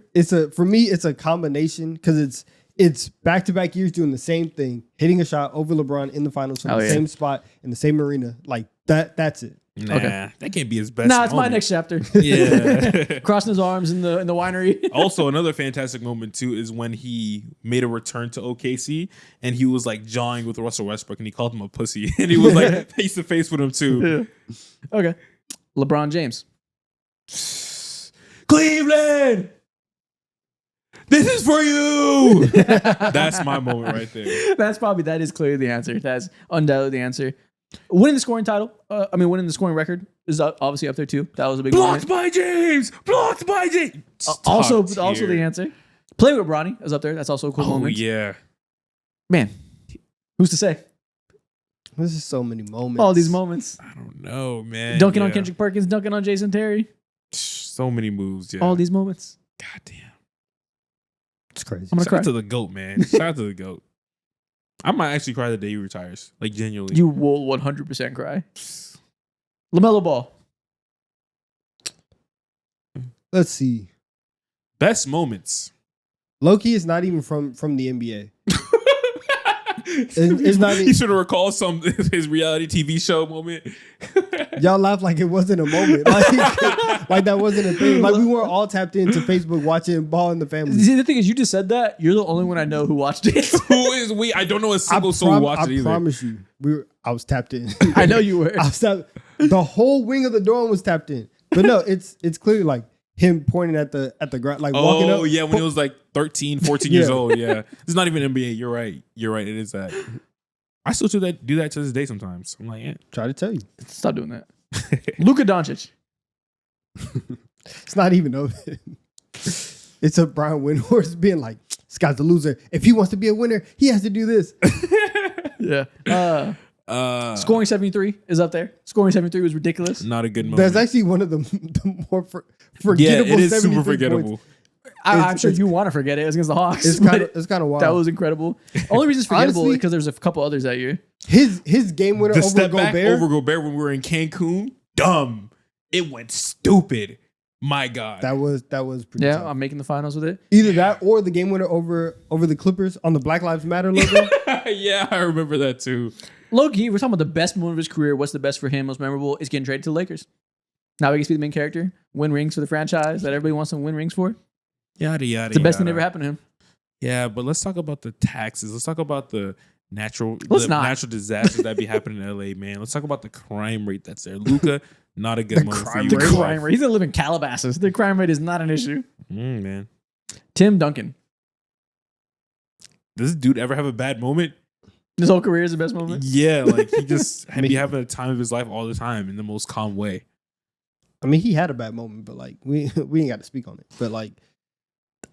For me, it's a combination because it's back-to-back years doing the same thing, hitting a shot over LeBron in the finals from the same spot in the same arena. Like that's it. Nah, Okay. that can't be his best. Nah, it's my moment. next chapter. Yeah. Crossing his arms in the winery. Also, another fantastic moment too is when he made a return to OKC and he was like jawing with Russell Westbrook and he called him a pussy and he was like face to face with him too. Yeah. Okay. LeBron James. Cleveland, this is for you. That's my moment right there. That is clearly the answer. That's undoubtedly the answer. Winning the scoring title, winning the scoring record is obviously up there too. That was a big Blocked moment. by James. Blocked by James. Also Top tier. the answer. Playing with Bronny is up there. That's also a cool Oh moment. yeah. Man, who's to say? This is so many moments. All these moments. I don't know, man. Dunking on Yeah. Kendrick Perkins, dunking on Jason Terry. So many moves. Yeah. All these moments. God damn. It's crazy. I'm gonna Shout cry. out to the GOAT, man. Shout out to the GOAT. I might actually cry the day he retires. Like, genuinely. You will 100% cry. LaMelo Ball. Let's see. Best moments. Loki is not even from the NBA. It's not He even- should have recalled his reality TV show moment. Y'all laugh like it wasn't a moment. Like that wasn't a thing. Like we weren't all tapped into Facebook watching Ball in the Family. See, the thing is, you just said that. You're the only one I know who watched it. Who is we? I don't know a single soul who watched it I either. promise you, I was tapped in. I know you were. I was the whole wing of the dorm was tapped in. But no, it's clearly like him pointing at the ground, like walking up. Oh, yeah, when he was like 13, 14 years old. Yeah. It's not even NBA. You're right. It is that. I still do that to this day sometimes. I'm like, yeah. Try to tell you, Stop doing that. Luka Doncic. it's not even over. It's a Brian Windhorst being like, "This guy's a loser. If he wants to be a winner, he has to do this." Yeah. Scoring 73 is up there. Scoring 73 was ridiculous. Not a good moment. That's actually one of the more forgettable. yeah, it is 73 super points. forgettable. I'm sure you want to forget it. It was against the Hawks. It's but kind of wild. that was incredible. Only reason it's forgettable Honestly, is because there's a couple others that year. his game winner The over step back Gobert. over Gobert when we were in Cancun, dumb. It went stupid. My God. That was pretty Yeah, tough. I'm making the finals with it. Either that or the game winner over the Clippers on the Black Lives Matter logo. Yeah, I remember that too. Low-key, we're talking about the best moment of his career. What's the best for him, most memorable, is getting traded to the Lakers. Now he gets to be the main character, win rings for the franchise that everybody wants to win rings for. Yada yada. It's the best thing that yada. ever happened to him. Yeah, but let's talk about the taxes. Let's talk about the natural not. natural disasters that be happening in LA, man. Let's talk about the crime rate that's there. Luka, not a good moment for crime you. The rate? crime rate. He's gonna live in Calabasas. The crime rate is not an issue. Man. Tim Duncan. Does this dude ever have a bad moment? His whole career is the best moment. Yeah, like he just be having a time of his life all the time in the most calm way. I mean, he had a bad moment, but like we ain't got to speak on it. But like,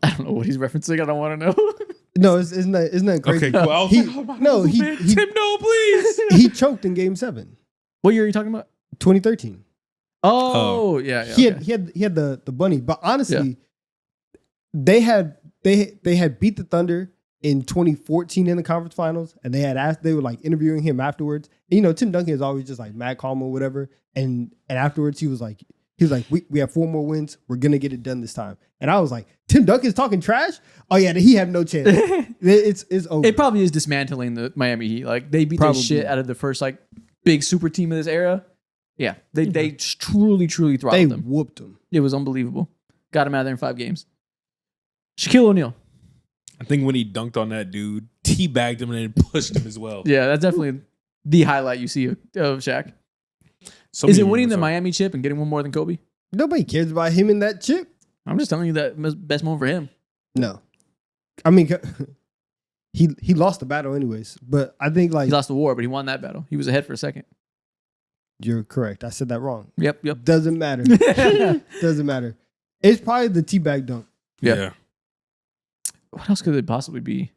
I don't know what he's referencing. I don't want to know. no, isn't that crazy? Okay, cool. I was He- like, oh my no, God, he- man. he- Tim, no, please. He choked in Game 7, What year are you talking about? 2013. Oh, yeah. He had the bunny, but honestly, they had they had beat the Thunder in 2014 in the conference finals, and they were like interviewing him afterwards. And, you know, Tim Duncan is always just like mad calm or whatever. And afterwards he was like, we have 4 more wins. We're gonna get it done this time. And I was like, Tim Duncan's talking trash? Oh yeah, he had no chance. It's over. It probably is dismantling the Miami Heat. Like they beat the shit out of the first like big super team of this era. Yeah, they truly they throttled them. whooped them. It was unbelievable. Got him out of there in 5 games. Shaquille O'Neal. I think when he dunked on that dude, teabagged him and then pushed him as well. Yeah, that's definitely the highlight you see of Shaq. So Is many it winning the moments Miami chip and getting one more than Kobe? Nobody cares about him in that chip. I'm just telling you that best moment for him. No, I mean he lost the battle anyways. But I think like He lost the war, but he won that battle. He was ahead for a second. you're correct. I said that wrong. Yep. Doesn't matter. Doesn't matter. It's probably the teabag dunk. Yeah. What else could it possibly be?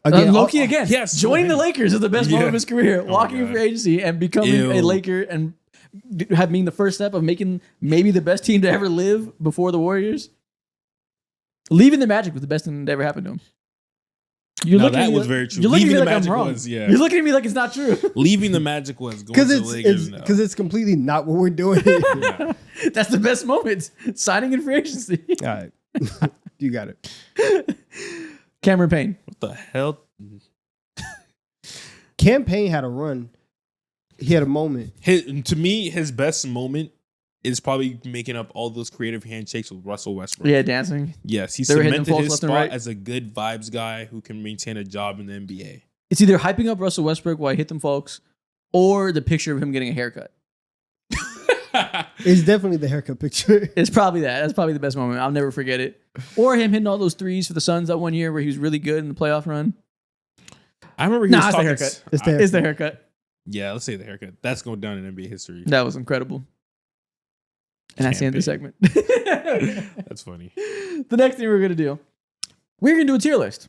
Again, Loki again. yes, Joining the so many. Lakers is the best moment Yeah. of his career. Oh my Walking in God. free agency and becoming Ew. a Laker and having the first step of making maybe the best team to ever live before the Warriors. Leaving the Magic was the best thing that ever happened to him. You're No, looking at that me was like- very true. You're looking at me Leaving like the I'm Magic wrong. was, yeah. You're looking at me like it's not true. Leaving the Magic was going because to the Lakers. because it's completely not what we're doing. That's the best moment. Signing in free agency. All right, you got it. Cameron Payne. What the hell? Campaign had a run. He had a moment. To me, his best moment is probably making up all those creative handshakes with Russell Westbrook. Yeah, dancing. Yes, he They were hitting cemented faults his left and spot right. as a good vibes guy who can maintain a job in the NBA. It's either hyping up Russell Westbrook while he hit them folks, or the picture of him getting a haircut. It's definitely the haircut picture. It's probably that. That's probably the best moment. I'll never forget it. Or him hitting all those threes for the Suns that one year where he was really good in the playoff run. I remember he Nah, was it's the talking. haircut. It's the It's the haircut. Yeah, let's say the haircut. That's going down in NBA history. That was incredible. And that's the end of the segment. That's funny. The next thing we're going to do, we're going to do a tier list.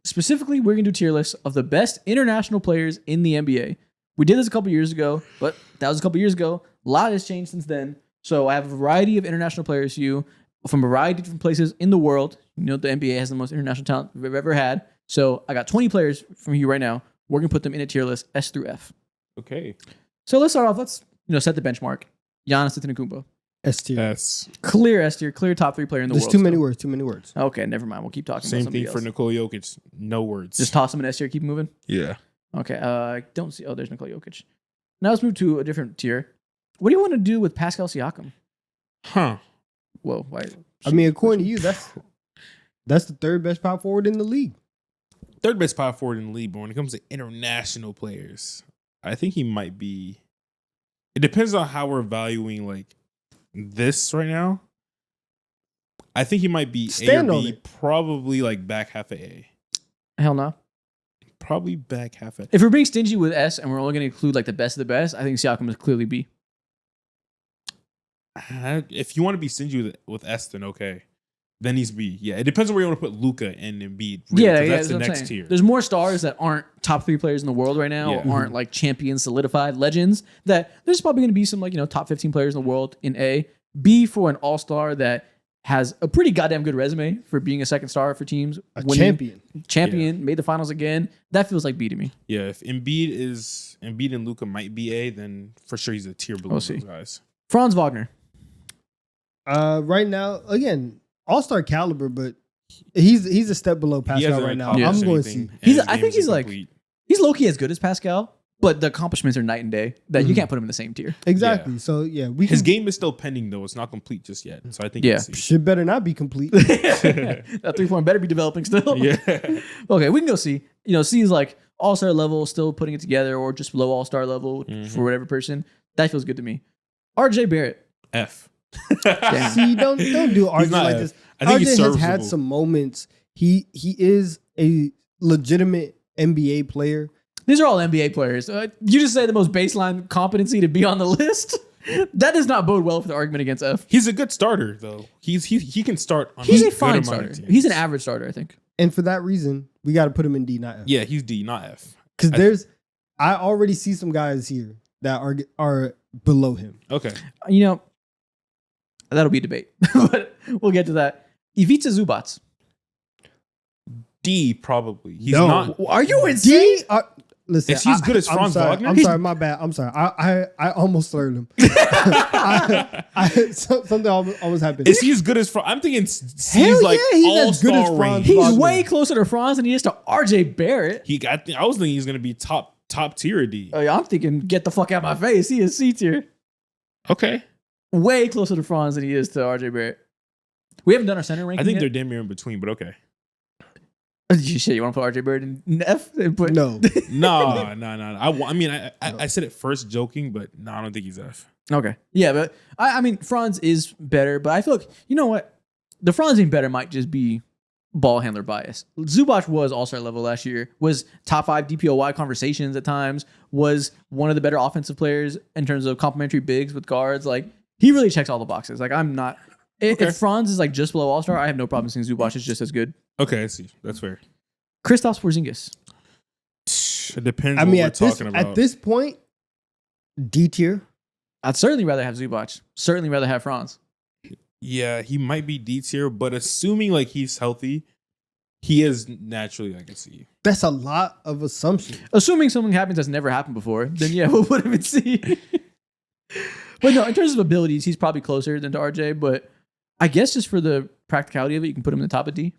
Specifically, we're going to do a tier list of the best international players in the NBA. We did this a couple years ago, but that was a couple years ago. A lot has changed since then. So I have a variety of international players for you from a variety of different places in the world. You know, the NBA has the most international talent we've ever had. So I got 20 players from you right now. We're going to put them in a tier list, S through F. Okay. So let's start off. Let's set the benchmark. Giannis Antetokounmpo. S tier. That's Clear S tier, clear top 3 player in the There's world. too many still. words. Too many words. Okay, never mind. We'll keep talking same about thing somebody for else. Nikola Jokic. No words. Just toss him in S tier, keep moving. Yeah. Okay, I don't see. Oh, there's Nikola Jokic. Now let's move to a different tier. What do you want to do with Pascal Siakam? Huh. Whoa, why? I mean, according to you, that's the 3rd best power forward in the league. Third best power forward in the league, but when it comes to international players, I think he might be. It depends on how we're valuing like this right now. I think he might be Stand A or on B, it. probably like back half of A. Hell no. Probably back half of If we're being stingy with S and we're only going to include like the best of the best, I think Siakam is clearly B. If you want to be stingy with S, then okay. Then he's B. Yeah, it depends on where you want to put Luka and Embiid. Really, Yeah, 'cause yeah, that's the what I'm next saying. tier. There's more stars that aren't top 3 players in the world right now, Yeah. or aren't like champions, solidified legends. That there's probably going to be some like top 15 players in the world in A. B for an all star that has a pretty goddamn good resume for being a second star for teams. A winning- champion. champion, made the finals again. That feels like B to me. Yeah, if Embiid and Luka might be A, then for sure he's a tier below We'll those see. guys. Franz Wagner. Right now, again, all-star caliber, but he's a step below He Pascal hasn't right now. accomplished I'm going to anything, see. and He's- his I game think is he's like- incomplete. He's low-key as good as Pascal, but the accomplishments are night and day that you can't put him in the same tier. Exactly. Yeah. So yeah, we His can, game is still pending though; it's not complete just yet. So I think Yeah. we'll see. should better not be complete. That 3-point better be developing still. Yeah, Okay, we can go C. C is like all-star level, still putting it together, or just below all-star level for whatever person. That feels good to me. RJ Barrett. F. Damn. See, don't do RJ not like F. this. I think RJ he's has had serviceable. some moments. He is a legitimate NBA player. These are all NBA players. You just say the most baseline competency to be on the list. That does not bode well for the argument against F. He's a good starter though. He can start. On He's a a good fine amount starter. of teams. He's an average starter, I think. And for that reason, we got to put him in D, not F. Yeah, he's D, not F. Because I already see some guys here that are below him. Okay. That'll be a debate, but we'll get to that. Ivica Zubats. D probably. He's No. not. Are you insane? Listen, Is he as good as I'm Franz sorry, Wagner? I'm sorry, my bad. I'm sorry. I almost slurred him. Something almost happened. Is he as good as Franz? I'm thinking Hell he's like yeah, he's as good as all-star Franz range. He's Wagner. way closer to Franz than he is to RJ Barrett. I was thinking he's gonna be top tier D. Oh, yeah, I'm thinking, get the fuck out of my face. He is C tier. Okay. Way closer to Franz than he is to RJ Barrett. We haven't done our center ranking I think yet. they're damn near in between, but okay. Shit, you want to put RJ Barrett in F? But No. No. I mean, I said it first joking, but no, I don't think he's F. Okay. Yeah, but I mean, Franz is better, but I feel like, you know what? The Franz being better might just be ball handler bias. Zubac was all-star level last year, was top 5 DPOY conversations at times, was one of the better offensive players in terms of complementary bigs with guards. Like, he really checks all the boxes. Like, I'm not... Okay. If Franz is like just below all-star, I have no problem seeing Zubac is just as good. Okay, I see. That's fair. Kristaps Porzingis. It depends I what mean, we're talking about. at this point, D tier. I'd certainly rather have Zubac. Certainly rather have Franz. Yeah, he might be D tier, but assuming like he's healthy, he is naturally like a C. That's a lot of assumption. Assuming something happens that's never happened before, then yeah, we'll put him in C. But no, in terms of abilities, he's probably closer than to RJ, but I guess just for the practicality of it, you can put him in the top of D.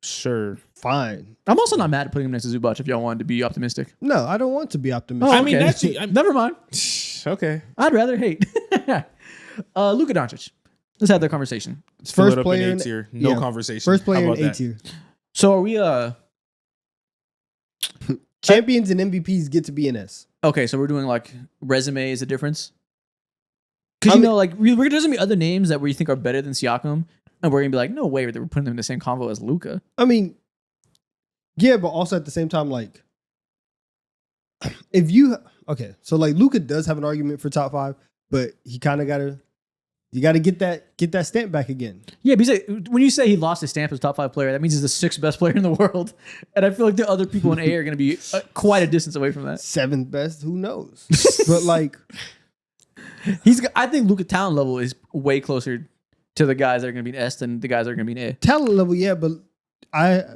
Sure. Fine. I'm also not mad at putting him next to Zubac if y'all wanted to be optimistic. No, I don't want to be optimistic. Oh, I mean, okay. actually, Never mind. Okay. I'd rather hate. Luka Doncic. Let's have that conversation. Fill First it up player in in A tier. No yeah, conversation. First How player in about A that? tier. So are we Champions and MVPs get to be in S. okay, so we're doing like resume is a difference? Because I you mean- know, like there's gonna be other names that we think are better than Siakam, and we're gonna be like, no way, we're putting them in the same convo as Luka. I mean, yeah, but also at the same time, like, if you so like Luka does have an argument for top 5, but he kind of gotta get that stamp back again. Yeah, because when you say he lost his stamp as top 5 player, that means he's the 6th best player in the world, and I feel like the other people in A are gonna be quite a distance away from that. 7th best, who knows? But like, I think Luka talent level is way closer to the guys that are gonna be in S than the guys that are gonna be in A. talent level, yeah, but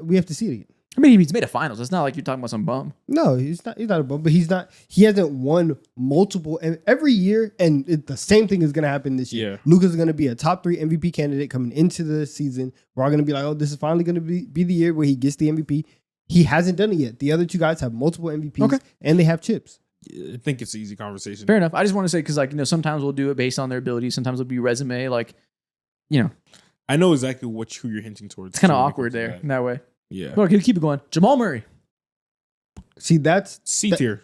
we have to see it again. I mean, he's made a finals. It's not like you're talking about some bum. No, he's not a bum, but he hasn't won multiple and every year, and the same thing is gonna happen this year. Yeah. Luka's gonna be a top 3 MVP candidate coming into the season. We're all gonna be like, oh, this is finally gonna be the year where he gets the MVP. He hasn't done it yet. The other 2 guys have multiple MVPs Okay. and they have chips. I think it's an easy conversation. Fair enough. I just want to say because sometimes we'll do it based on their ability. Sometimes it'll be resume. I know exactly who you're hinting towards. It's kind of So when it awkward comes to there that. in that way. Yeah. But okay, keep it going. Jamal Murray. See, that's C tier.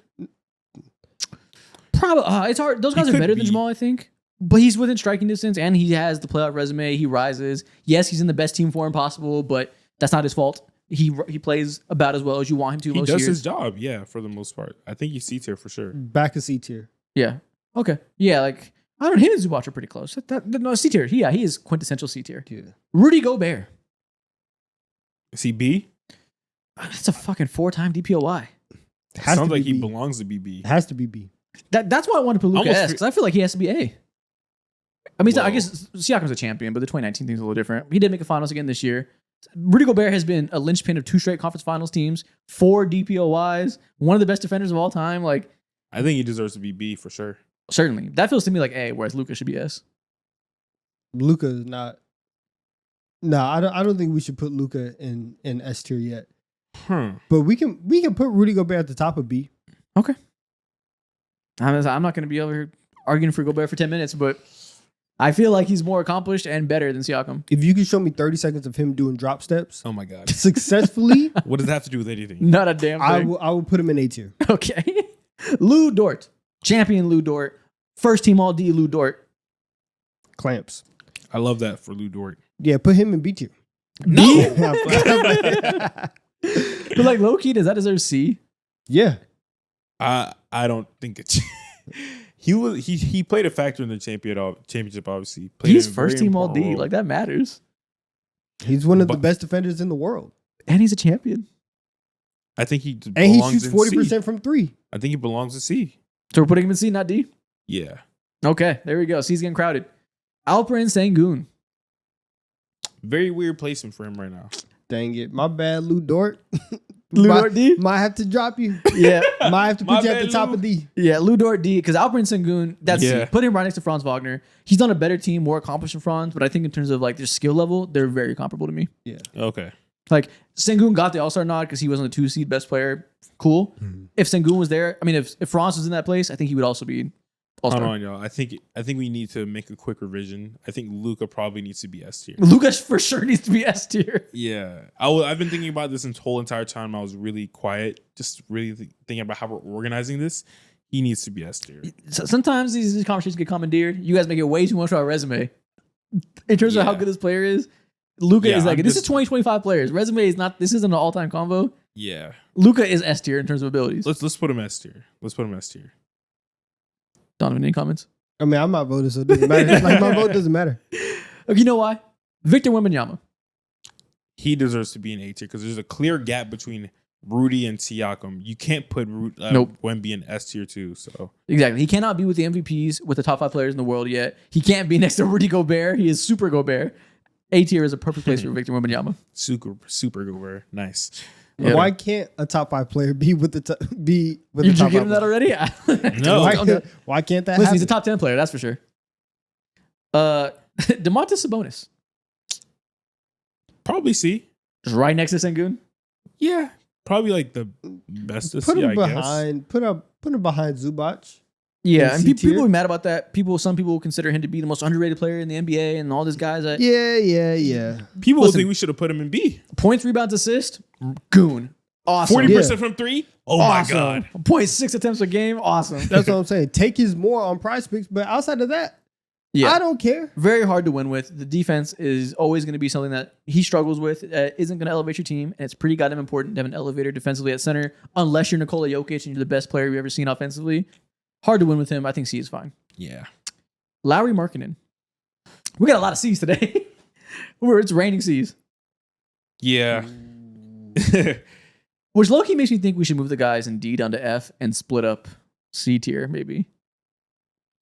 Probably it's hard. Those guys are could better than be. Jamal, I think. But he's within striking distance, and he has the playoff resume. He rises. Yes, he's in the best team form possible, but that's not his fault. He plays about as well as you want him to. He most does years. his job, yeah, for the most part. I think he's C tier for sure. back to C tier. Yeah. Okay. Yeah. Like I don't know. Him and Zubac are pretty close. No, C tier. Yeah, he is quintessential C tier. Yeah. Rudy Gobert. Is he B? That's a fucking 4-time DPOY. Has Sounds to like be he B. belongs to be B. Has to be B. That's why I want to put Luka Almost S fe- because I feel like he has to be A. I mean, I Whoa. guess Siakam's a champion, but the 2019 thing's a little different. He did make a finals again this year. Rudy Gobert has been a linchpin of 2 straight conference finals teams, 4 DPOYs, one of the best defenders of all time. Like, I think he deserves to be B for sure. certainly. That feels to me like A, whereas Luka should be S. Luka is not. No, I don't think we should put Luka in S tier yet. But we can put Rudy Gobert at the top of B. Okay. I'm not going to be over here arguing for Gobert for 10 minutes, but I feel like he's more accomplished and better than Siakam. If you could show me 30 seconds of him doing drop steps Oh my God. successfully, What does that have to do with anything? Not a damn thing. I will put him in A tier. Okay. Lou Dort. Champion Lou Dort. First team all D Lou Dort. Clamps. I love that for Lou Dort. Yeah, put him in B tier. No. Yeah. But like low key, does that deserve C? Yeah. I don't think it's. He played a factor in the championship. Obviously, Played He's a very first team all important D. role. Like that matters. He's one of the But- best defenders in the world. And he's a champion. I think he And he belongs shoots in 40% C. from 3. I think he belongs in C. So we're putting him in C, not D? Yeah, Okay, there we go. C's getting crowded. Alperen Sengun. very weird placement for him right now. Dang it. My bad, Lou Dort. Lou Dort D? Might have to drop you. Yeah. Might have to My put you at bad, the top Lou. of D. Yeah, Lou Dort D, because Alperen Sengun, that's Yeah. put him right next to Franz Wagner. He's on a better team, more accomplished than Franz, but I think in terms of like their skill level, they're very comparable to me. Okay. Like Sengun got the All-Star nod because he wasn't the 2-seed best player. Cool. If Sengun was there, I mean, if Franz was in that place, I think he would also be Hold All-Star. on, y'all. I think we need to make a quick revision. I think Luka probably needs to be S tier. Lucas for sure needs to be S tier. Yeah, I've been thinking about this whole entire time. I was really quiet, just really thinking about how we're organizing this. He needs to be S tier. So sometimes these conversations get commandeered. You guys make it way too much of our resume. In terms of how Yeah. good this player is, Luka Yeah, is like, I'm this just- is 2025 players. Resume is not, this isn't an all-time convo. Yeah, Luka is S tier in terms of abilities. let's put him S tier. Let's put him S tier. Donovan, any comments? I mean, I'm not voting, so it doesn't matter. Like, my vote doesn't matter. Okay, you know why? Victor Wembanyama. He deserves to be an A tier because there's a clear gap between Rudy and Siakam. You can't put Nope. Wemby in S tier too. So Exactly. He cannot be with the MVPs, with the top 5 players in the world yet. He can't be next to Rudy Gobert. He is super Gobert. A tier is a perfect place for Victor Wembanyama. super Gobert. Nice. Yeah. Why can't a top 5 player be with the be with Did the you top give 5 him that player? already? No. Why can't that Listen, happen? he's a top 10 player, that's for sure. DeMontis Sabonis. Probably C. Just right next to Sengun. Yeah, probably like the bestest. Put him yeah, I guess. behind. Put him behind Zubac. Yeah, In and C people tier? are mad about that. Some people consider him to be the most underrated player in the NBA, and all these guys. Yeah. People Listen. think we should have put him in B. Points, rebounds, assist, goon, awesome. 40% from 3. Oh Awesome. my god. 0.6 attempts a game, awesome. That's what I'm saying. Take his more on Prize Picks, but outside of that, Yeah, I don't care. very hard to win with. The defense is always going to be something that he struggles with. Isn't going to elevate your team, and it's pretty goddamn important to have an elevator defensively at center. Unless you're Nikola Jokic and you're the best player you've ever seen offensively, hard to win with him. I think C is fine. Yeah. Lowry Markkinen. We got a lot of C's today. It's raining C's. Yeah. Which low-key makes me think we should move the guys in D down to F and split up C tier, maybe.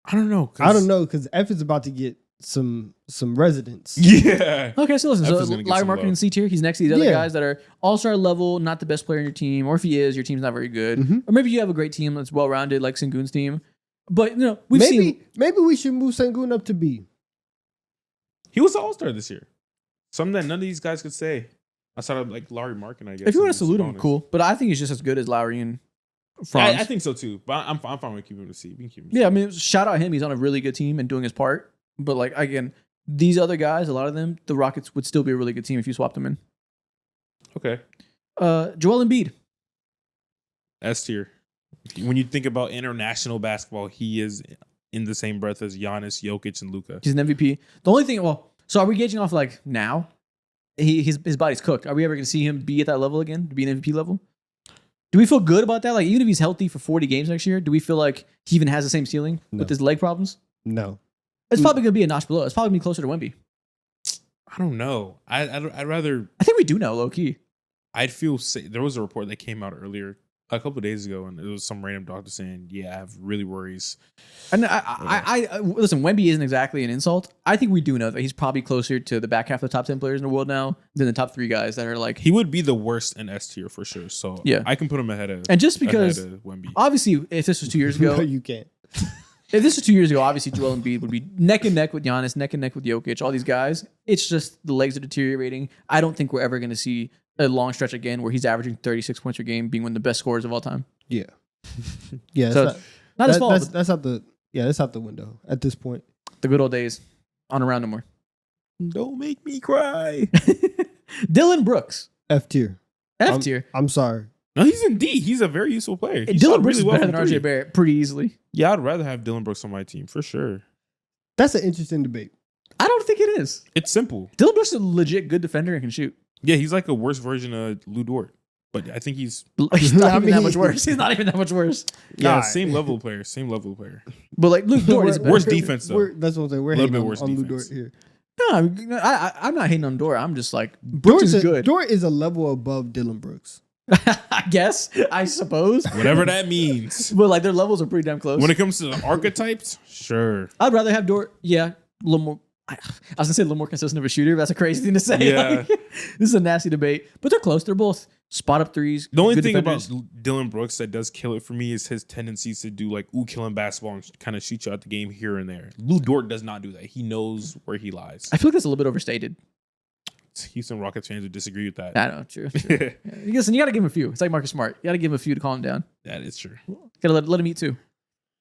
I don't know. I don't know because F is about to get some residents. Yeah. Okay, so listen. F So is gonna get Lowry some Markkinen love. C tier. He's next to these other Yeah. guys that are all-star level, not the best player in your team. Or if he is, your team's not very good. Mhm. Or maybe you have a great team that's well-rounded, like Sengun's team. But, we've seen... Maybe we should move Sengun up to B. He was the All-Star this year. Something that none of these guys could say. Outside of like Larry Markin, I guess. If you want and to salute him, Sabonis. cool. But I think he's just as good as Lowry and Franz. I think so too. But I'm fine with keeping him to C. We can keep him to Yeah, C. I mean, shout out him. He's on a really good team and doing his part. But, like, again, these other guys, a lot of them, the Rockets would still be a really good team if you swapped them in. Okay. Joel Embiid. S tier. When you think about international basketball, he is in the same breath as Giannis, Jokic, and Luka. He's an MVP. The only thing, so are we gauging off, like, now? His body's cooked. Are we ever going to see him be at that level again, to be an MVP level? Do we feel good about that? Like, even if he's healthy for 40 games next year, do we feel like he even has the same ceiling No. with his leg problems? No. It's probably going to be a notch below. It's probably going to be closer to Wemby. I don't know. I'd rather. I think we do know, low key. I'd feel. There was a report that came out earlier, a couple of days ago, and it was some random doctor saying, "Yeah, I have really worries." And I listen, Wemby isn't exactly an insult. I think we do know that he's probably closer to the back half of the top 10 players in the world now than the top 3 guys that are like. He would be the worst in S tier for sure. So Yeah. I can put him ahead of. And just because, ahead of Wemby. obviously, if this was 2 years No, ago, you can't. if this was 2 years ago, obviously Joel Embiid would be neck and neck with Giannis, neck and neck with Jokic, all these guys. It's just the legs are deteriorating. I don't think we're ever going to see a long stretch again where he's averaging 36 points per game, being one of the best scorers of all time. Yeah. Yeah. So, It's Not his fault. That's, but that's out the that's out the window at this point. the good old days on around no more. Don't make me cry. Dylan Brooks, F tier. F tier. I'm sorry. No, he's in D. He's a very useful player. He Dylan shot Brooks really is well better from than RJ three. Barrett pretty easily. Yeah, I'd rather have Dylan Brooks on my team for sure. That's an interesting debate. I don't think it is. It's simple. Dylan Brooks is a legit good defender and can shoot. Yeah, he's like a worse version of Lou Dort, but I think he's He's not I even that mean- much worse. He's not even that much worse. yeah God. same level of player. Same level of player. But like Luke Dort is Worse better. defense, though. That's what I'm saying. We're A little hating bit worse on Lou defense. Dort here. No, I'm not hating on Dort. I'm just like Brooks is good. Dort is a level above Dylan Brooks. I guess. I suppose. Whatever that means. But like their levels are pretty damn close. When it comes to archetypes, sure. I'd rather have Dort. Yeah, a little more. I was gonna say a little more consistent of a shooter. But that's a crazy thing to say. Yeah. Like, this is a nasty debate, but they're close. They're both spot up threes. The only good thing defenders. about Dylan Brooks that does kill it for me is his tendencies to do like killing basketball and kind of shoot you out the game here and there. Lou Dort does not do that. He knows where he lies. I feel like that's a little bit overstated. Houston Rockets fans would disagree with that. I know, true. Yeah. Listen, you got to give him a few. It's like Marcus Smart. You got to give him a few to calm him down. That is true. Got to let him eat too.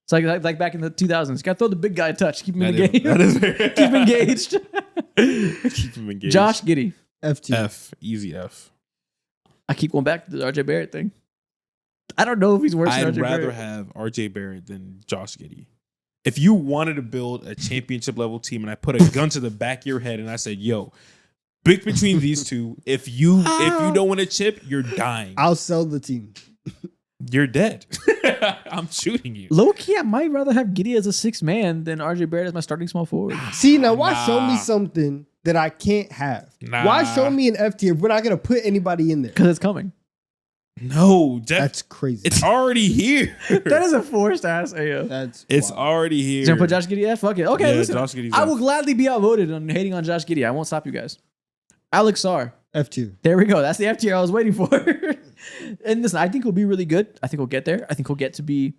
It's like back in the 2000s. Got to throw the big guy a touch. Keep him in the That is- game. that is Keep him engaged. Keep him engaged. Josh Giddey. F tier. F, easy F. I keep going back to the RJ Barrett thing. I don't know if he's worse than I'd RJ rather Barrett. have RJ Barrett than Josh Giddey. If you wanted to build a championship level team and I put a gun to the back of your head and I said, yo, pick between these two. If you don't win a chip, you're dying. I'll sell the team. You're dead. I'm shooting you. Low key, I might rather have Giddey as a sixth man than RJ Barrett as my starting small forward. See, now why show Nah. me something that I can't have? Nah. Why show me an F tier if we're not gonna put anybody in there? Because it's coming. No, Jeff. That's crazy. It's already here. That is a forced ass AO. That's It's wild. already here. You're gonna put Josh Giddey F? Fuck it. Okay, Yeah, listen. Josh Giddey's I F. will gladly be outvoted on hating on Josh Giddey. I won't stop you guys. Alex Sarr. F tier. There we go. That's the F tier I was waiting for. And listen, I think he'll be really good. I think he'll get there. I think he'll get to be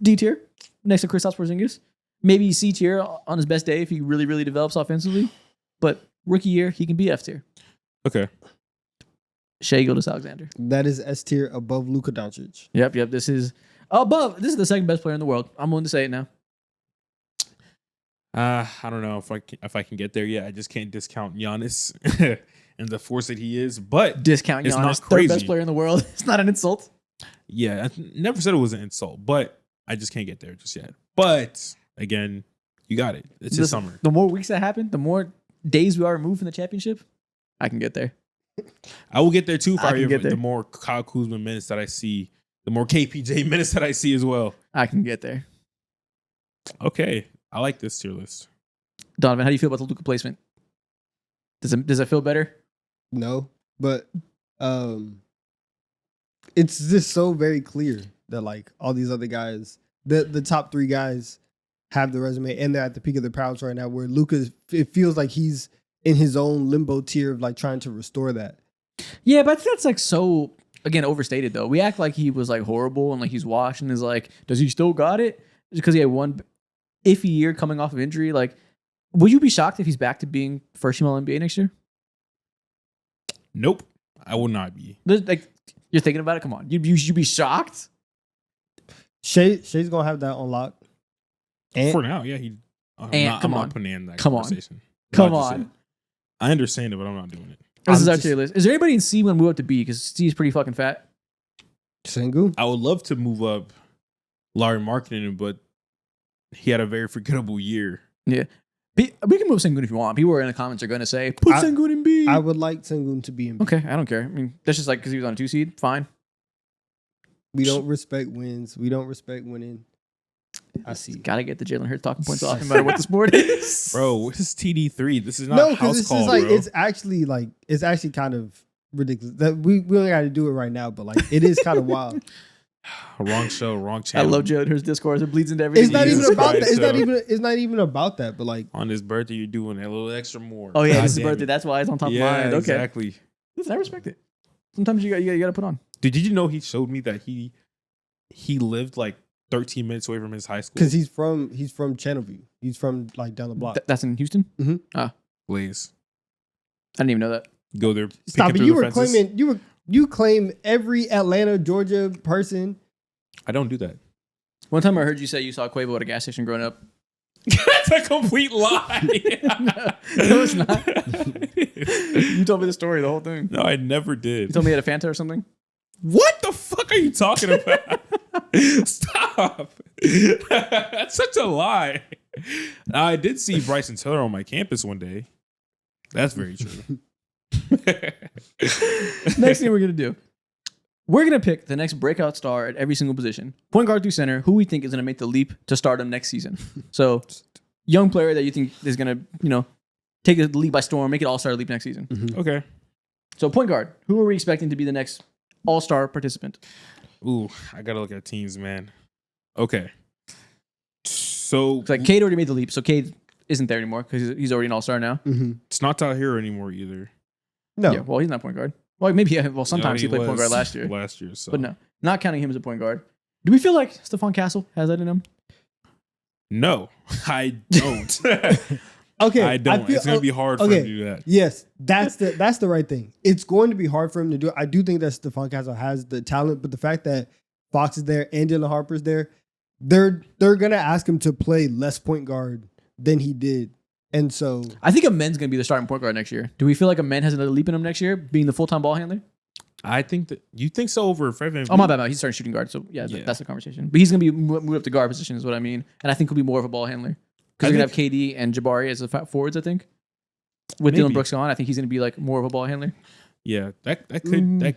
D tier next to Kristaps Porzingis. Maybe C tier on his best day if he really, really develops offensively. But rookie year, he can be F tier. Okay. Shai Gilgeous-Alexander. That is S tier above Luka Doncic. Yep. This is above. This is the second best player in the world. I'm willing to say it now. I don't know if I can get there yet. I just can't discount Giannis and the force that he is. But Discount It's Giannis, not third crazy. best player in the world. It's not an insult. yeah, I never said it was an insult. But I just can't get there just yet. But again, you got it. It's his Listen, summer. The more weeks that happen, the more days we are removed from the championship, I can get there. I will get there too. I can get there. The more Kyle Kuzma minutes that I see, the more KPJ minutes that I see as well. I can get there. Okay, I like this tier list. Donovan, how do you feel about the Luka placement? Does it feel better? No, but it's just so very clear that like all these other guys, the top three guys have the resume and they're at the peak of their powers right now. Where Luka, it feels like he's in his own limbo tier of like trying to restore that. Yeah, but I think that's like so again overstated though. We act like he was like horrible and like he's washed and is like, does he still got it? Just because he had one iffy year coming off of injury. Like, would you be shocked if he's back to being first team All NBA next year? Nope, I will not be. Like, you're thinking about it. Come on, you'd be shocked. Shay's gonna have that on lock. And For now, yeah. I'm come not on. putting in that Come on. conversation. Come No, I just on. said- I understand it, but I'm not doing it. This is I'm our just- tier list. Is there anybody in C when we move up to B? Because C is pretty fucking fat. Sengun. I would love to move up Larry Markkinen, but he had a very forgettable year. We can move Sengun if you want. People in the comments are going to say, put Sengun in B. I would like Sengun to be in. Okay, I don't care. I mean, that's just like because he was on a 2 seed. Fine. We don't respect wins. We don't respect winning. I see. Got to get the Jalen Hurts talking points off no matter what the sport is. Bro, this is TD3. This is not No, house because this call, is like bro. it's actually kind of ridiculous that we only got to do it right now, but like it is kind of wild. Wrong show, wrong I channel. love Jalen Hurts discourse. It bleeds into everything. It's not Jesus even about that. Christ, It's not even about that. But like, On his birthday, you're doing a little extra more. Oh, yeah, God this is damn birthday. it. That's why it's on top Yeah, of mind. Okay. exactly. Listen, I respect it. Sometimes you got to put on. Dude, did you know he showed me that he lived like 13 minutes away from his high school? because he's from Channelview. He's from like down the block. That's in Houston? Blaze. I didn't even know that. Go there. Stop picking it! through You the were fences. claiming you claim every Atlanta, Georgia person. I don't do that. One time I heard you say you saw Quavo at a gas station growing up. That's a complete lie. No, it's not. You told me the story, the whole thing. No, I never did. You told me you had a Fanta or something? What the fuck are you talking about? Stop. That's such a lie. I did see Bryson Tiller on my campus one day. That's very true. Next thing we're going to do. We're going to pick the next breakout star at every single position. Point guard through center, who we think is going to make the leap to stardom next season. So, young player that you think is going to, take the league by storm, make it all-star leap next season. Okay. So, point guard, who are we expecting to be the next all-star participant? Ooh, I gotta look at teams, man. Okay. So It's like Cade already made the leap, so Cade isn't there anymore because he's already an all-star now. It's not Tyler Hero anymore either. No. Yeah, well, he's not point guard. Well, maybe, yeah, well, sometimes Yeah, he played point guard was last year. Last year, so. But no, not counting him as a point guard. Do we feel like Stephon Castle has that in him? No, I don't. Okay. I don't. feel- It's going to be hard for him to do that. Yes, that's the right thing. It's going to be hard for him to do it. I do think that Stephon Castle has the talent, but the fact that Fox is there and Dylan Harper's there, they're gonna ask him to play less point guard than he did. And so I think Amen's going to be the starting point guard next year. Do we feel like Amen has another leap in him next year, being the full-time ball handler? I think that you think so over Fred VanVleet. Oh, my bad. He's starting shooting guard, so yeah, Yeah. that's the conversation. But he's going to be moved up to guard position is what I mean. And I think he'll be more of a ball handler. Because we're going to have KD and Jabari as the forwards, I think. With Maybe. Dylan Brooks gone, I think he's going to be like more of a ball handler. Yeah, that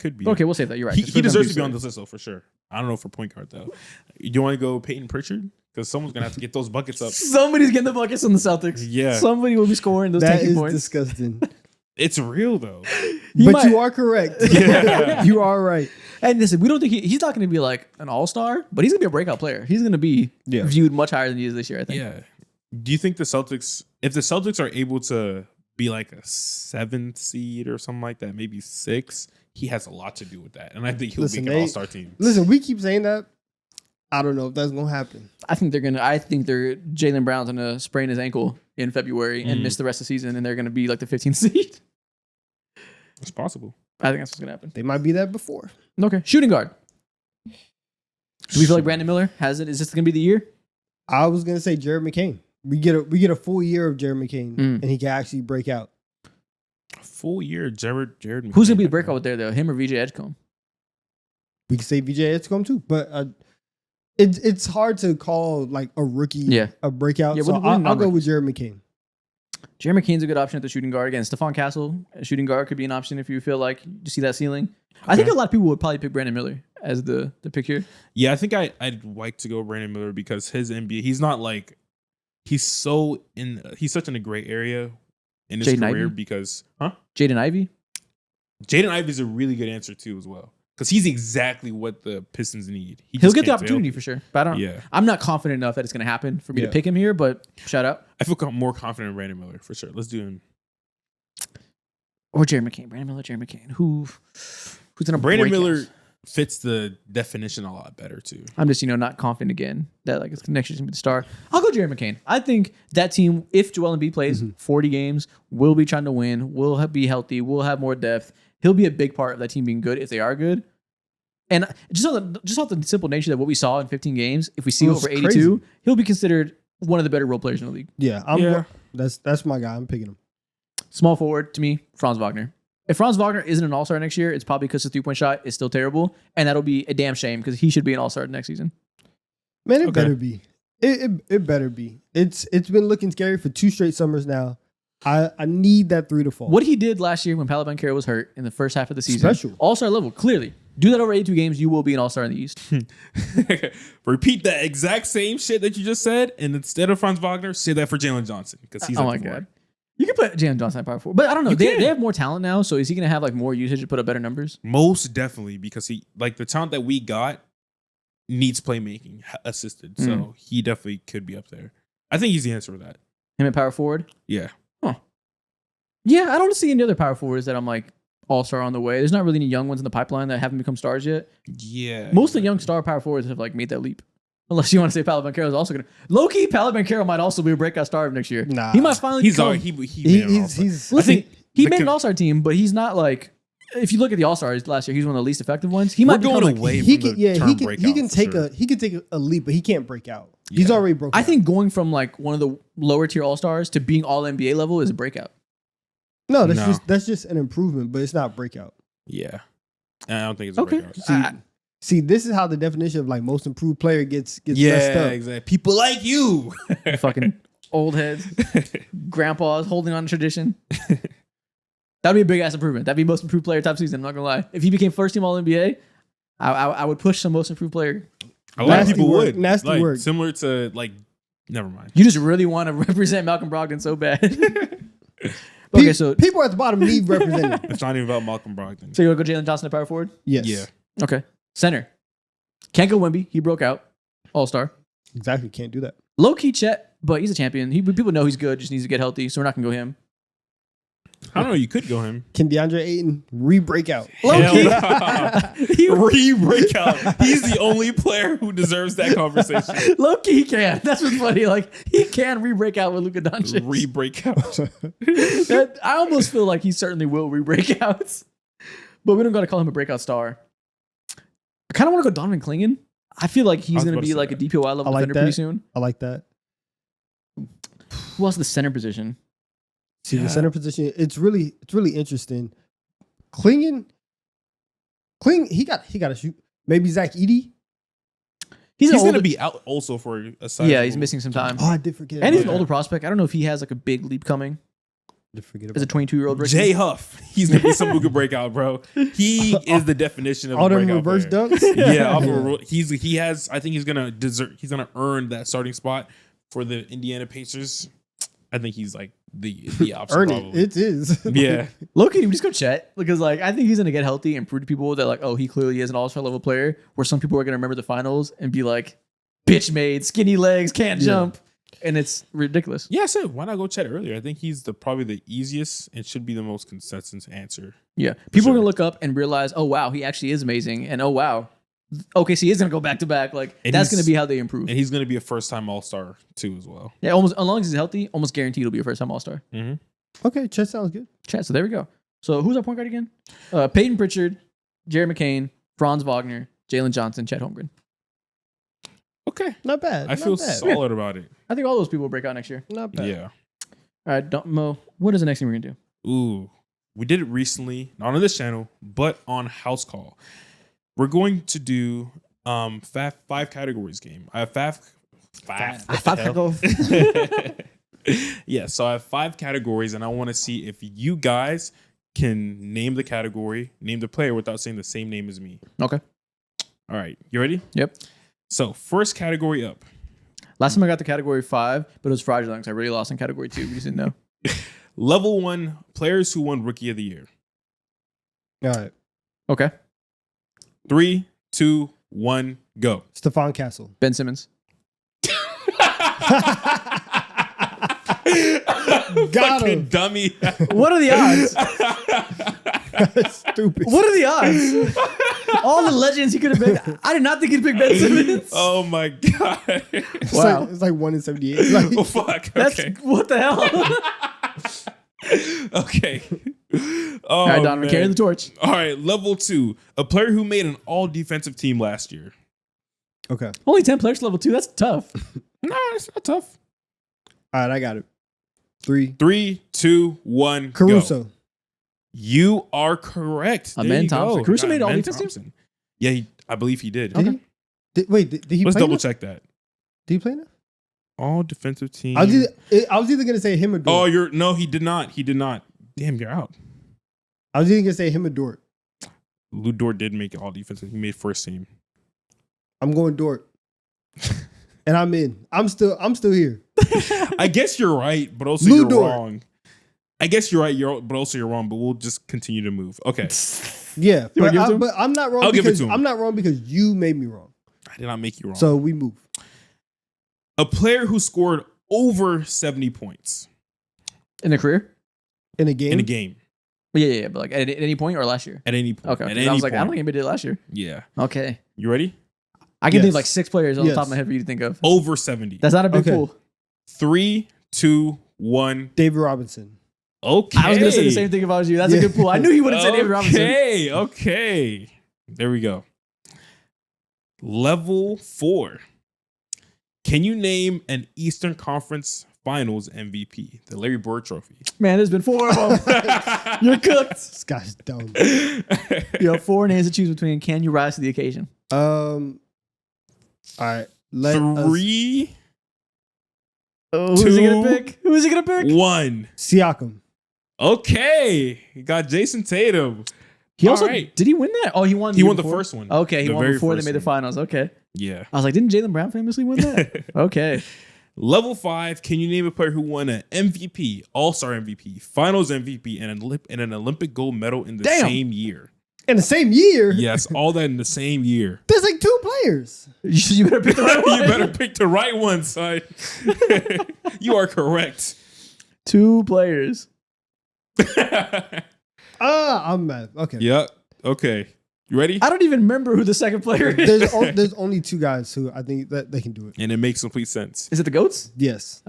could be. Okay, we'll save that. You're right. He deserves to be on this list though, for sure. I don't know for point guard though. You want to go Peyton Pritchard? Because someone's gonna have to get those buckets up. Somebody's getting the buckets on the Celtics. Yeah. Somebody will be scoring those that tanky is points. disgusting. It's real though. But might- you are correct. Yeah. You are right. And listen, we don't think he's not going to be like an all-star, but he's going to be a breakout player. He's going to be Yeah. viewed much higher than he is this year, I think. Yeah. Do you think the Celtics, if the Celtics are able to be like a 7th seed or something like that, maybe 6, he has a lot to do with that, and I think he'll Listen, make an they- all-star team. Listen, we keep saying that. I don't know if that's gonna happen. I think Jaylen Brown's going to sprain his ankle in February and miss the rest of the season, and they're going to be like the 15th seed. It's possible. I think that's what's going to happen. They might be that before. Okay. Shooting guard. Do we feel like Brandon Miller has it? Is this going to be the year? I was gonna say Jared McCain. We get a full year of Jared McCain, and he can actually break out. Full year, Jared. Who's going to be the breakout there, though? Him or VJ Edgecombe? We can say VJ Edgecombe too, but it's hard to call like a rookie a breakout. Yeah, so what I'll number? go with Jared McCain. Jared McCain's a good option at the shooting guard. Again, Stephon Castle, a shooting guard, could be an option if you feel like you see that ceiling. I think a lot of people would probably pick Brandon Miller as the pick here. Yeah, I think I'd like to go Brandon Miller because his NBA, he's not like he's such in a great area in his Jaden career Ivey? because Jaden Ivey? Jaden Ivey is a really good answer too as well because he's exactly what the Pistons need. He'll just get the can't stay opportunity healthy. for sure. But I'm not confident enough that it's going to happen for me to Yeah. pick him here, but shout out. I feel more confident in Brandon Miller for sure. Let's do him. Or Jared McCain. Brandon Miller, Jared McCain. Who's going to Brandon break Miller it? fits the definition a lot better too. I'm just, not confident again that like his connection is going to be the star. I'll go Jared McCain. I think that team, if Joel Embiid plays 40 games, will be trying to win, will be healthy, will have more depth. He'll be a big part of that team being good if they are good. And just off the simple nature that what we saw in 15 games, if we see It was over 82, crazy. he'll be considered one of the better role players in the league. Yeah, that's my guy. I'm picking him. Small forward to me, Franz Wagner. If Franz Wagner isn't an all-star next year, it's probably because his three-point shot is still terrible, and that'll be a damn shame because he should be an all-star next season. Man, it Okay. better be. It better be. It's been looking scary for 2 straight summers now. I need that 3 to fall. What he did last year when Paolo Banchero was hurt in the first half of the season, Special. all-star level, clearly. Do that over 82 games, you will be an all-star in the East. Repeat that exact same shit that you just said, and instead of Franz Wagner, say that for Jalen Johnson because he's Oh at my the four. God. You can put Jalen Johnson at power forward, but I don't know. You They can. have more talent now, so is he going to have like more usage to put up better numbers? Most definitely because he like the talent that we got needs playmaking assisted, so he definitely could be up there. I think he's the answer for that. Him at power forward? Yeah. Yeah, I don't see any other power forwards that I'm like all-star on the way. There's not really any young ones in the pipeline that haven't become stars yet. Yeah. Most of the young star power forwards have like made that leap. Unless you want to say Paolo Banchero is also going to low-key, Paolo Banchero might also be a breakout star next year. Nah. He might finally He's become, already he made an all-star. he's listen, think he the made an con- all-star team, but he's not like if you look at the all-stars last year, he's one of the least effective ones. He We're might become going like, away he from can the term he breakout, can for take sure. he can take a leap, but he can't break out. He's Yeah. already broke I out. think going from like one of the lower tier all-stars to being all NBA level is a breakout. No, No. that's just an improvement, but it's not breakout. Yeah. I don't think it's a Okay. breakout. See, this is how the definition of like most improved player gets messed Yeah, up. exactly. People like you. Fucking old heads, grandpas holding on to tradition. That'd be a big ass improvement. That'd be most improved player top season. I'm not gonna lie. If he became first team All NBA, I would push some most improved player. A lot of Nasty people work, would. nasty like, work. Similar to like, never mind. You just really want to represent Malcolm Brogdon so bad. Okay, so people at the bottom need represented. It's not even about Malcolm Brogdon. you want to go Jalen Johnson at power forward? Yes. Yeah. Okay. Center. Can't go Wemby. He broke out. All-star. Exactly. Can't do that. Low-key Chet but he's a champion. People know he's good. Just needs to get healthy, so we're not gonna go him. I don't know. You could go him. Can DeAndre Ayton re-break out? Low-key. Re-breakout. He's the only player who deserves that conversation. Low-key, he can. That's what's funny. Like, he can re-break out with Luka Doncic. Re-breakout. I almost feel like he certainly will re-break out. But we don't got to call him a breakout star. I kind of want to go Donovan Clingan. I feel like he's going to be like a DPOI level I like defender that. pretty soon. I like that. Who else in the center position? See, the center position, it's really interesting. Clingan, he got to shoot. Maybe Zach Edey. He's going to be out also for a side. Yeah, he's missing some time. Oh, I did forget. And he's an about older prospect. I don't know if he has like a big leap coming that. Did forget as a about 22-year-old rookie. Jay Huff. He's going to be someone who can break out, bro. He is the definition of all a them breakout reverse player. dunks. Yeah, I think he's gonna earn that starting spot for the Indiana Pacers. I think he's like the option. Earn probably. it. It is. Yeah. Low-key, we just go Chet because like I think he's gonna get healthy and prove to people that like, oh, he clearly is an all-star level player. Where some people are gonna remember the finals and be like, bitch made, skinny legs, can't jump, and it's ridiculous. Yeah, I said why not go Chet earlier? I think he's probably the easiest and should be the most consistent answer. Yeah, people sure. are gonna look up and realize, oh wow, he actually is amazing, and oh wow, OKC is gonna go back to back. Like And that's he's- gonna be how they improve. And he's gonna be a first-time All-Star too as well. Yeah, almost as long as he's healthy, almost guaranteed he'll be a first-time All-Star. Okay, Chet sounds good. Chat. So there we go. So who's our point guard again? Peyton Pritchard, Jared McCain, Franz Wagner, Jalen Johnson, Chet Holmgren. Okay, Not bad. I feel not bad. solid about it. I think all those people will break out next year. Not bad. Yeah. All right, Mo, what is the next thing we're gonna do? Ooh, we did it recently, not on this channel, but on House Call. We're going to do five categories game. I have five. Yeah, so I have 5 categories, and I want to see if you guys can name the category, name the player without saying the same name as me. Okay. All right, you ready? Yep. So first category up. Last time I got the category 5, but it was fraudulent because I really lost in category 2. We just didn't know. Level 1 players who won Rookie of the Year. All right. Okay. 3, 2, 1, go. Stephon Castle. Ben Simmons. Got Fucking him. dummy. What are the odds? Stupid. What are the odds? All the legends he could have been. I did not think he'd pick Ben Simmons. Oh my god. It's Wow. like, it's like 1 in 78. Like, Oh fuck. That's Okay. what the hell. Okay. Oh, All right, Donovan, man. carry the torch. All right, level 2. A player who made an all-defensive team last year. okay. Only 10 players to level 2. That's tough. No, it's not tough. All right, I got it. 3. 3, 2, 1, go. Caruso. You are correct. There Amen you Thompson. go. Caruso You got made all Amen defense team? Thompson. Yeah, I believe he did. Did he? Did he Let's play double enough? check that. Did he play enough? All defensive team. I was either gonna say him or Dort. No, he did not. He did not. Damn, you're out. I was either gonna say him or Dort. Lou Dort did make all defensive. He made first team. I'm going Dort. And I'm in. I'm still here. I guess you're right, but also Lou you're Dort. wrong. I guess you're right, but also you're wrong. But we'll just continue to move. Okay, Yeah, You wanna give it to him? but I'm not wrong. I'll give it because to him. I'm not wrong because you made me wrong. I did not make you wrong. So we move a player who scored over 70 points In a career? in a game. in a game Yeah. But like at any point or last year? at any point. Okay. At 'Cause any I was like, point. I don't think anybody did it last year. Yeah. Okay. You ready? I can think Yes. of like 6 players on the top of Yes. my head for you to think of. Over 70. That's not a big Okay. pool. 3, 2, 1. David Robinson. Okay. I was going to say the same thing if I was you. That's a good pool. I knew he wouldn't say David Robinson. Okay. There we go. Level 4. Can you name an Eastern Conference Finals MVP? The Larry Bird Trophy. Man, there's been 4 of them. You're cooked. This guy's dumb. You have 4 names to choose between. Can you rise to the occasion? All right. Let us 3, Oh, who's he going 2, to pick? Who's he going to pick? 1. Siakam. Okay. You got Jason Tatum. He also, All right. did he win that? Oh, he won He year won the before? first one. Okay, he The won very before they first made the one. finals. Okay. Yeah. I was like, didn't Jaylen Brown famously win that? Okay. Level 5. Can you name a player who won an MVP, All-Star MVP, Finals MVP, and an Olympic gold medal in the Damn. same year? In the same year? Yes, all that in the same year. There's like 2 players. You better pick the right one. You better pick the right one, son. You are correct. 2 players. I'm mad. Okay. Yep. Okay. You ready? I don't even remember who the second player is. There's only 2 guys who I think that they can do it. And it makes complete sense. Is it the goats? Yes.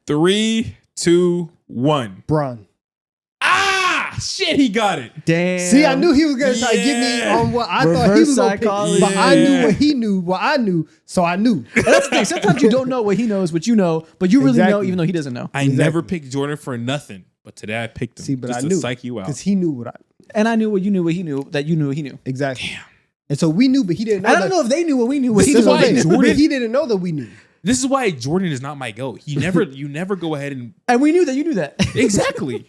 3, 2, 1. Braun. Ah, shit, he got it. Damn. See, I knew he was gonna try to get me Yeah. on what I thought he Reverse was gonna pick, psychology. but I knew Yeah. what he knew, what I knew, so I knew. And that's the thing. Sometimes you don't know what he knows, what you know, but you really know Exactly. even though he doesn't know. I never picked Jordan for nothing, but today I picked him. See, but just I to knew psych you out. because he knew what I And I knew what you knew, what he knew, that you knew what he knew. exactly. Damn. And so we knew, but he didn't know. I don't know if they knew what we knew, what he That's knew. what What I'm they saying. knew. Jordan- But he didn't know that we knew. This is why Jordan is not my GOAT. You never go ahead and And we knew that you knew that. exactly.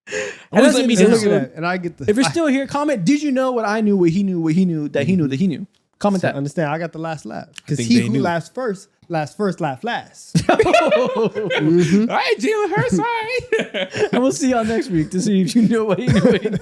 And Always that's let me the And down. look at episode. that, and I get the. If you're still here, comment. Did you know what I knew? What he knew? What he knew? That he knew? That he knew? That he knew? Comment I that. understand. I got the last laugh because think he they who knew. laughs first, laugh last. All right, Jalen Hurts. All right. And we'll see y'all next week to see if you knew what he knew. What he knew.